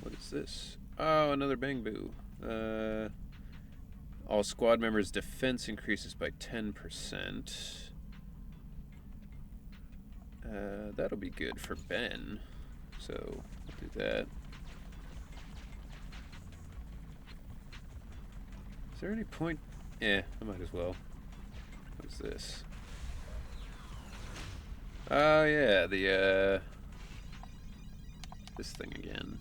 What is this? Oh, another Bang Boo. All squad members' defense increases by 10%. That'll be good for Ben. So, we'll do that. Is there any point? I might as well. What is this? Oh yeah, the this thing again.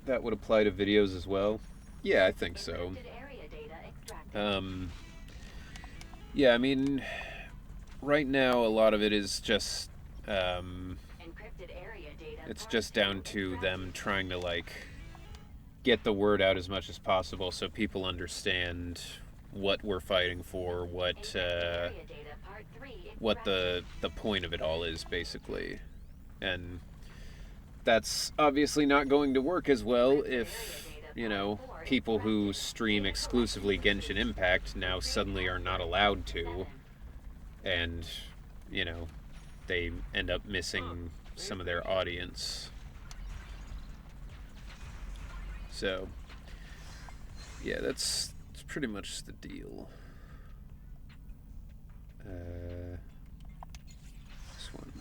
That would apply to videos as well? Yeah, I think so. Yeah, I mean, right now a lot of it is just it's just down to them trying to like get the word out as much as possible so people understand what we're fighting for, what the point of it all is, basically. And that's obviously not going to work as well if, you know, people who stream exclusively Genshin Impact now suddenly are not allowed to, and, you know, they end up missing some of their audience. So, yeah, that's pretty much the deal. This one.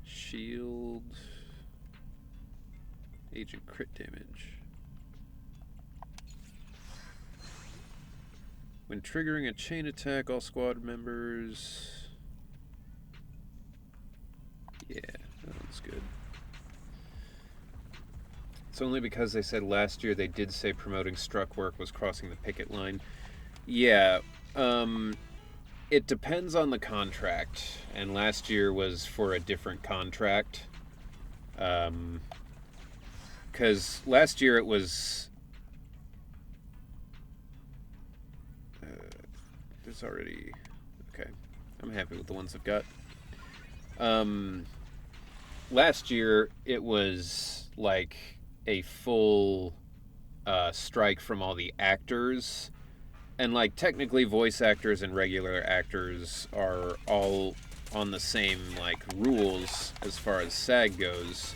Shield. Agent crit damage. When triggering a chain attack, all squad members... Yeah, that one's good. It's only because they said last year they did say promoting struck work was crossing the picket line. Yeah, it depends on the contract, and last year was for a different contract. Because last year it was... there's already... Okay, I'm happy with the ones I've got. Last year it was like a full strike from all the actors, and like technically voice actors and regular actors are all on the same like rules as far as SAG goes,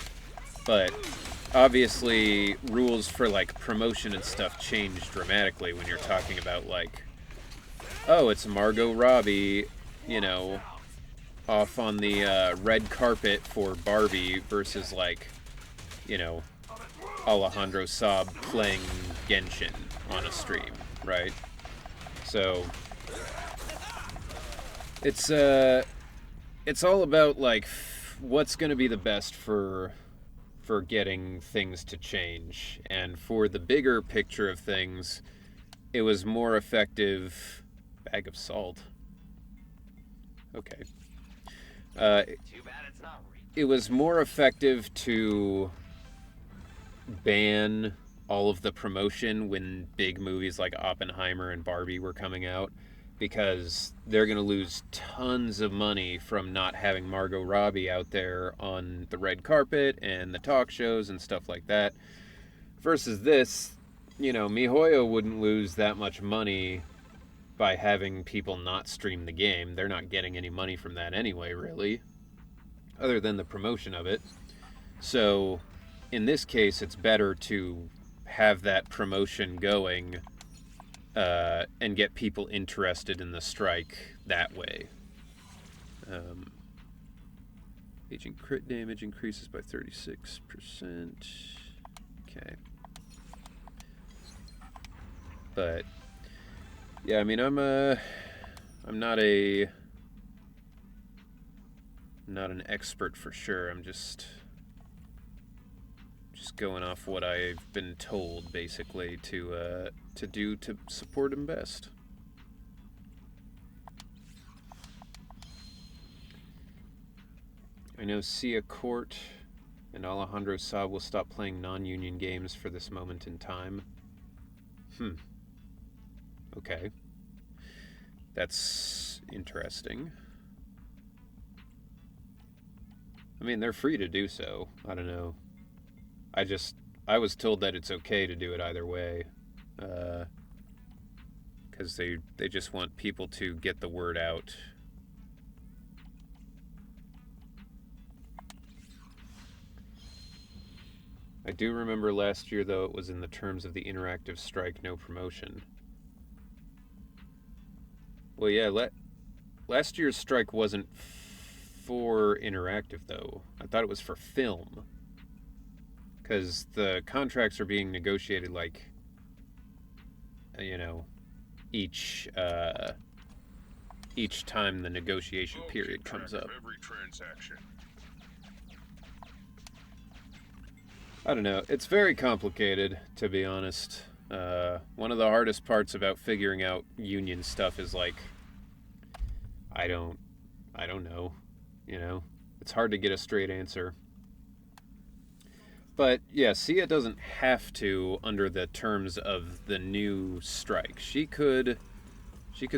but obviously rules for like promotion and stuff change dramatically when you're talking about like, oh, it's Margot Robbie, you know, off on the red carpet for Barbie versus like, you know, Alejandro Saab playing Genshin on a stream, right? So it's all about like what's going to be the best for getting things to change. And for the bigger picture of things, it was more effective. Bag of salt. Okay. It was more effective to ban all of the promotion when big movies like Oppenheimer and Barbie were coming out, because they're going to lose tons of money from not having Margot Robbie out there on the red carpet and the talk shows and stuff like that. Versus this, you know, MiHoYo wouldn't lose that much money by having people not stream the game. They're not getting any money from that anyway, really, other than the promotion of it. So in this case, it's better to have that promotion going and get people interested in the strike that way. Agent crit damage increases by 36%. Okay. But yeah, I mean, I'm not an expert for sure. I'm just going off what I've been told, basically, to do to support him best. I know Sia Court and Alejandro Saab will stop playing non-union games for this moment in time. Okay. That's interesting. I mean, they're free to do so. I don't know. I was told that it's okay to do it either way. Because they just want people to get the word out. I do remember last year, though, it was in the terms of the interactive strike, no promotion. Well, yeah, last year's strike wasn't for interactive, though. I thought it was for film. Because the contracts are being negotiated, like, you know, each time the negotiation period comes up. Every transaction. I don't know. It's very complicated, to be honest. One of the hardest parts about figuring out union stuff is like, I don't know. You know, it's hard to get a straight answer. But yeah, Sia doesn't have to under the terms of the new strike. She could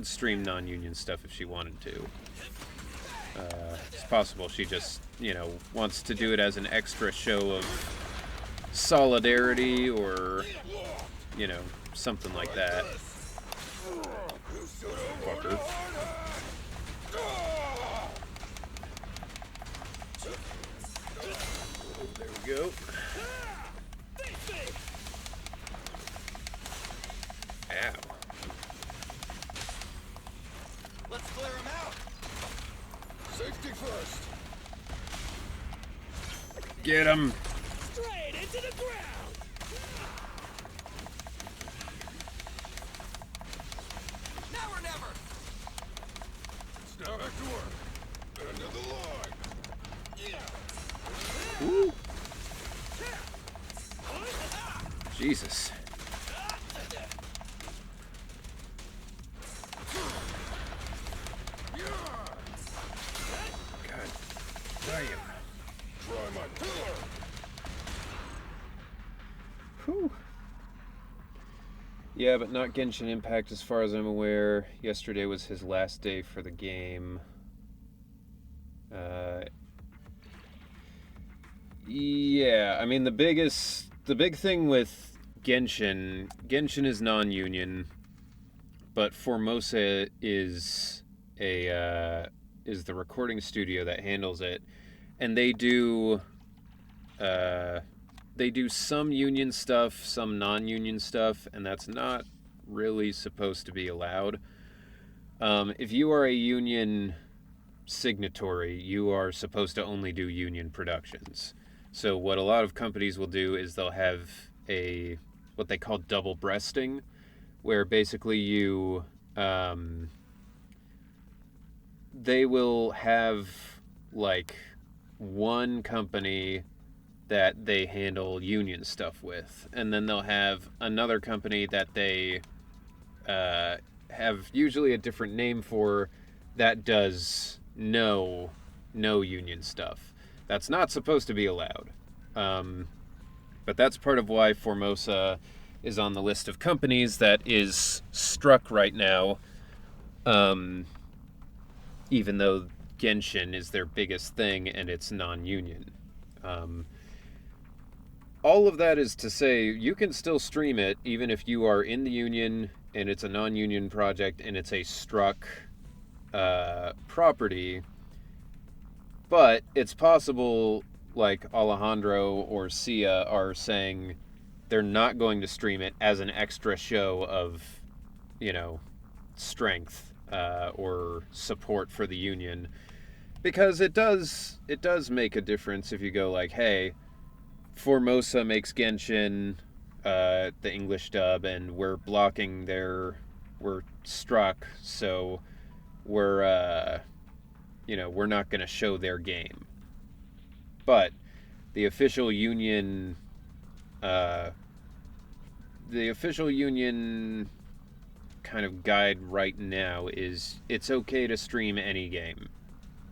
stream non-union stuff if she wanted to. It's possible she just, wants to do it as an extra show of solidarity or, something like that. Fucker. There we go. Ow. Let's clear him out. Safety first. Get him. Straight into the ground. Now or never. It's now back to work. End of the line. Ooh. Jesus. God damn. Try my pillar. Whew. Yeah, but not Genshin Impact as far as I'm aware. Yesterday was his last day for the game. Yeah, I mean the big thing with Genshin is non-union, but Formosa is the recording studio that handles it, and they do some union stuff, some non-union stuff, and that's not really supposed to be allowed. If you are a union signatory, you are supposed to only do union productions. So what a lot of companies will do is they'll have what they call double breasting, where basically they will have like one company that they handle union stuff with, and then they'll have another company that they have usually a different name for that does no union stuff. That's not supposed to be allowed. But that's part of why Formosa is on the list of companies that is struck right now, even though Genshin is their biggest thing and it's non-union. All of that is to say you can still stream it even if you are in the union and it's a non-union project and it's a struck property. But it's possible, like Alejandro or Sia are saying, they're not going to stream it as an extra show of, strength or support for the union, because it does make a difference if you go like, hey, Formosa makes Genshin the English dub, and we're blocking we're struck, so we're not going to show their game. But the official union kind of guide right now is it's okay to stream any game.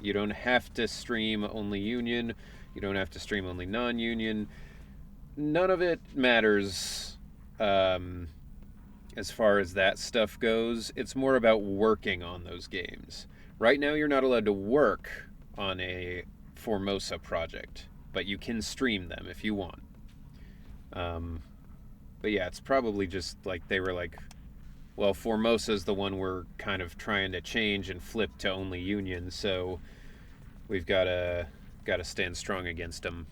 You don't have to stream only union. You don't have to stream only non-union. None of it matters as far as that stuff goes. It's more about working on those games. Right now, you're not allowed to work on a Formosa project, but you can stream them if you want. But yeah, it's probably just like they were like, well, Formosa's the one we're kind of trying to change and flip to only union, so we've got to stand strong against them.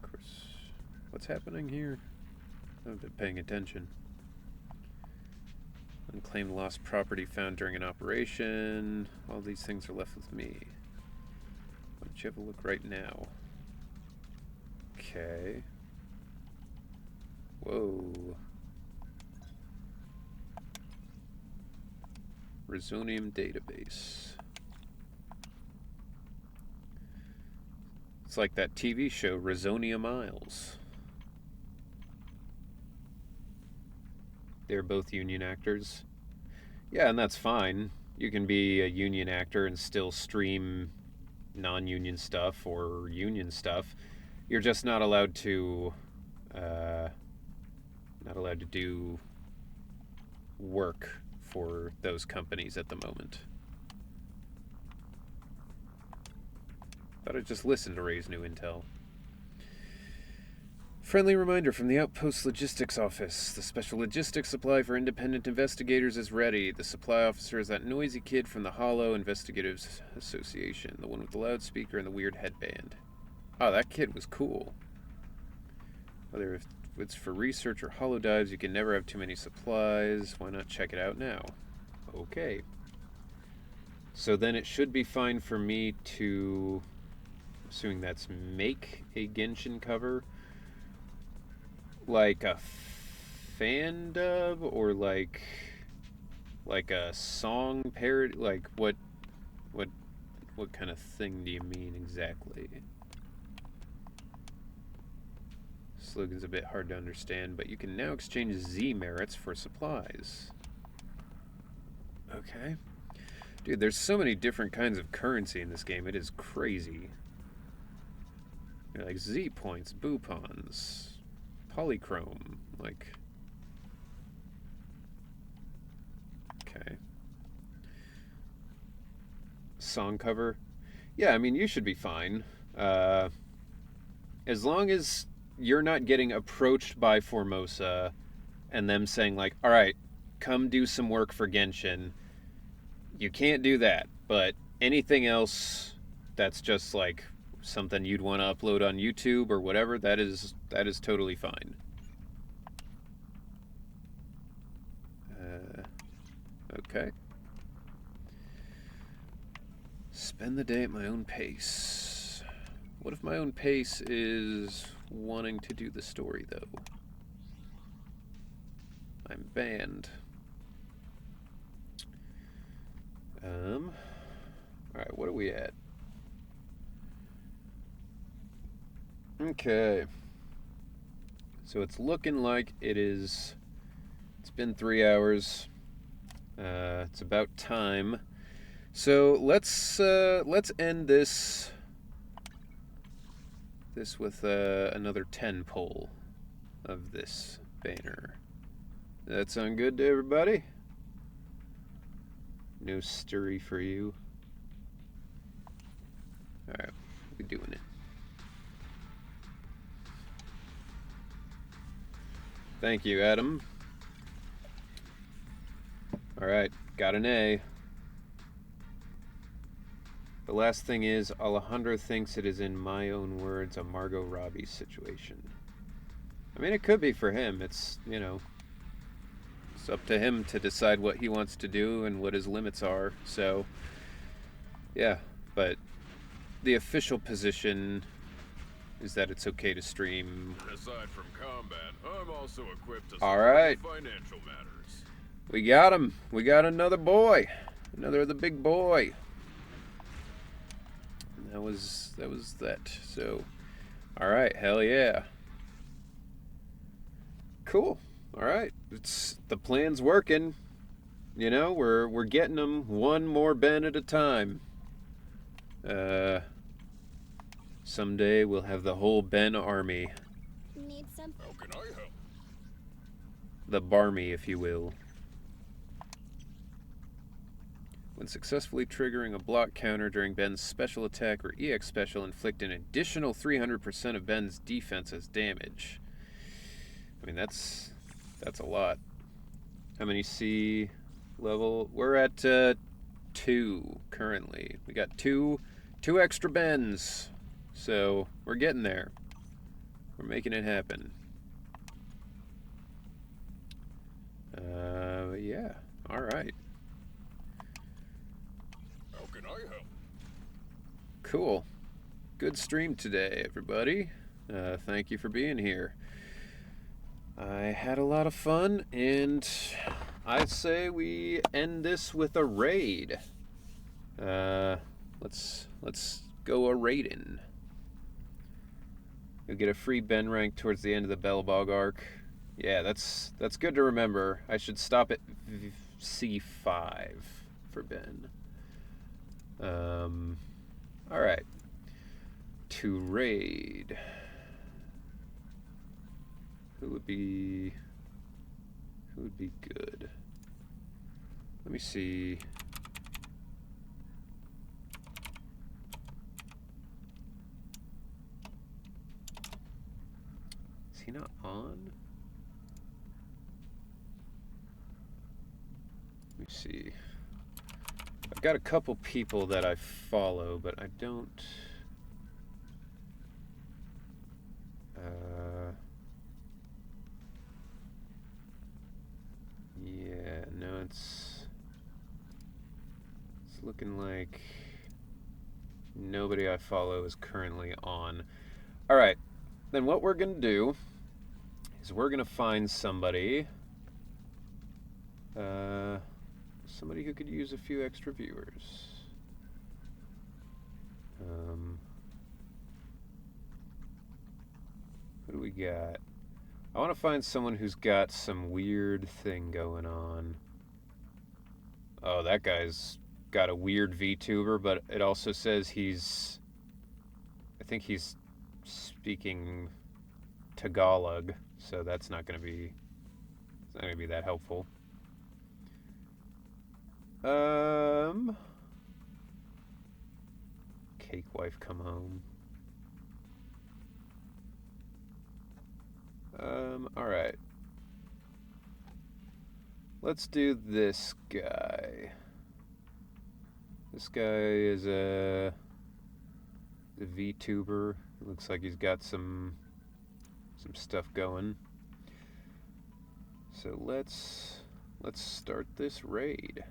Of course, what's happening here? I haven't been paying attention. Unclaimed lost property found during an operation. All these things are left with me. Why don't you have a look right now? Okay. Whoa. Resonium database. It's like that TV show, Resonia Miles. They're both union actors. Yeah, and that's fine. You can be a union actor and still stream, non-union stuff or union stuff. You're just not allowed to do work for those companies at the moment. Thought I'd just listen to Ray's new intel. Friendly reminder from the Outpost Logistics Office. The special logistics supply for independent investigators is ready. The supply officer is that noisy kid from the Hollow Investigative Association, the one with the loudspeaker and the weird headband. Oh, that kid was cool. Whether it's for research or holodives, you can never have too many supplies. Why not check it out now? Okay. So then it should be fine for me to, assuming that's make a Genshin cover, like a fan dub or like a song parody. Like what kind of thing do you mean exactly? Slogan's a bit hard to understand, but you can now exchange Z merits for supplies. Okay. Dude, there's so many different kinds of currency in this game. It is crazy. You're like Z points, Boopons, Polychrome, like... Okay. Song cover. Yeah, I mean, you should be fine. As long as you're not getting approached by Formosa and them saying like, all right, come do some work for Genshin. You can't do that, but anything else that's just like something you'd want to upload on YouTube or whatever, that is totally fine. Okay. Spend the day at my own pace. What if my own pace is wanting to do the story, though? I'm banned. Alright, what are we at? Okay. So it's looking like it's been 3 hours. It's about time. So let's end this with another 10 pull of this banner. Does that sound good to everybody? No stirry for you. Alright, we'll be doing it. Thank you, Adam. Alright, got an A. The last thing is, Alejandro thinks it is, in my own words, a Margot Robbie situation. I mean, it could be for him. It's, you know, it's up to him to decide what he wants to do and what his limits are. So, yeah, but the official position is that it's okay to stream. Aside from combat, I'm also equipped to support financial matters. We got him. We got another boy. Another of the big boy. That was that. So, all right, hell yeah. Cool. All right, the plan's working. You know, we're getting them one more Ben at a time. Someday we'll have the whole Ben army. Need some? How can I help? The Barmy, if you will. When successfully triggering a block counter during Ben's special attack or EX special, inflict an additional 300% of Ben's defense as damage. I mean, that's a lot. How many C level? We're at 2 currently. We got two extra Bens. So we're getting there. We're making it happen. Yeah. All right. How can I help? Cool. Good stream today, everybody. Thank you for being here. I had a lot of fun, and I'd say we end this with a raid. Let's go a raiding. You'll get a free Ben rank towards the end of the Belbog arc. Yeah, that's good to remember. I should stop at C5 for Ben. Alright. To raid. Who would be good? Let me see. Is he not on? Let me see. I've got a couple people that I follow, but I don't... yeah, no, it's looking like nobody I follow is currently on. Alright, then what we're going to do is we're going to find somebody... somebody who could use a few extra viewers. Who do we got? I want to find someone who's got some weird thing going on. Oh, that guy's got a weird VTuber, but it also says he's... I think he's speaking Tagalog, so that's not going to be... It's not going to be that helpful. Cake wife come home. Alright. Let's do this guy. This guy is a VTuber. Looks like he's got some stuff going. So let's start this raid.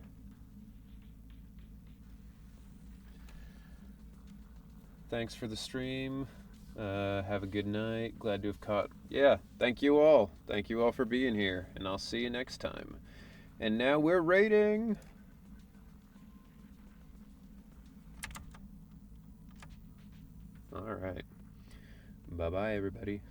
Thanks for the stream. Have a good night. Glad to have caught... Yeah, thank you all. Thank you all for being here, and I'll see you next time. And now we're raiding! Alright. Bye-bye, everybody.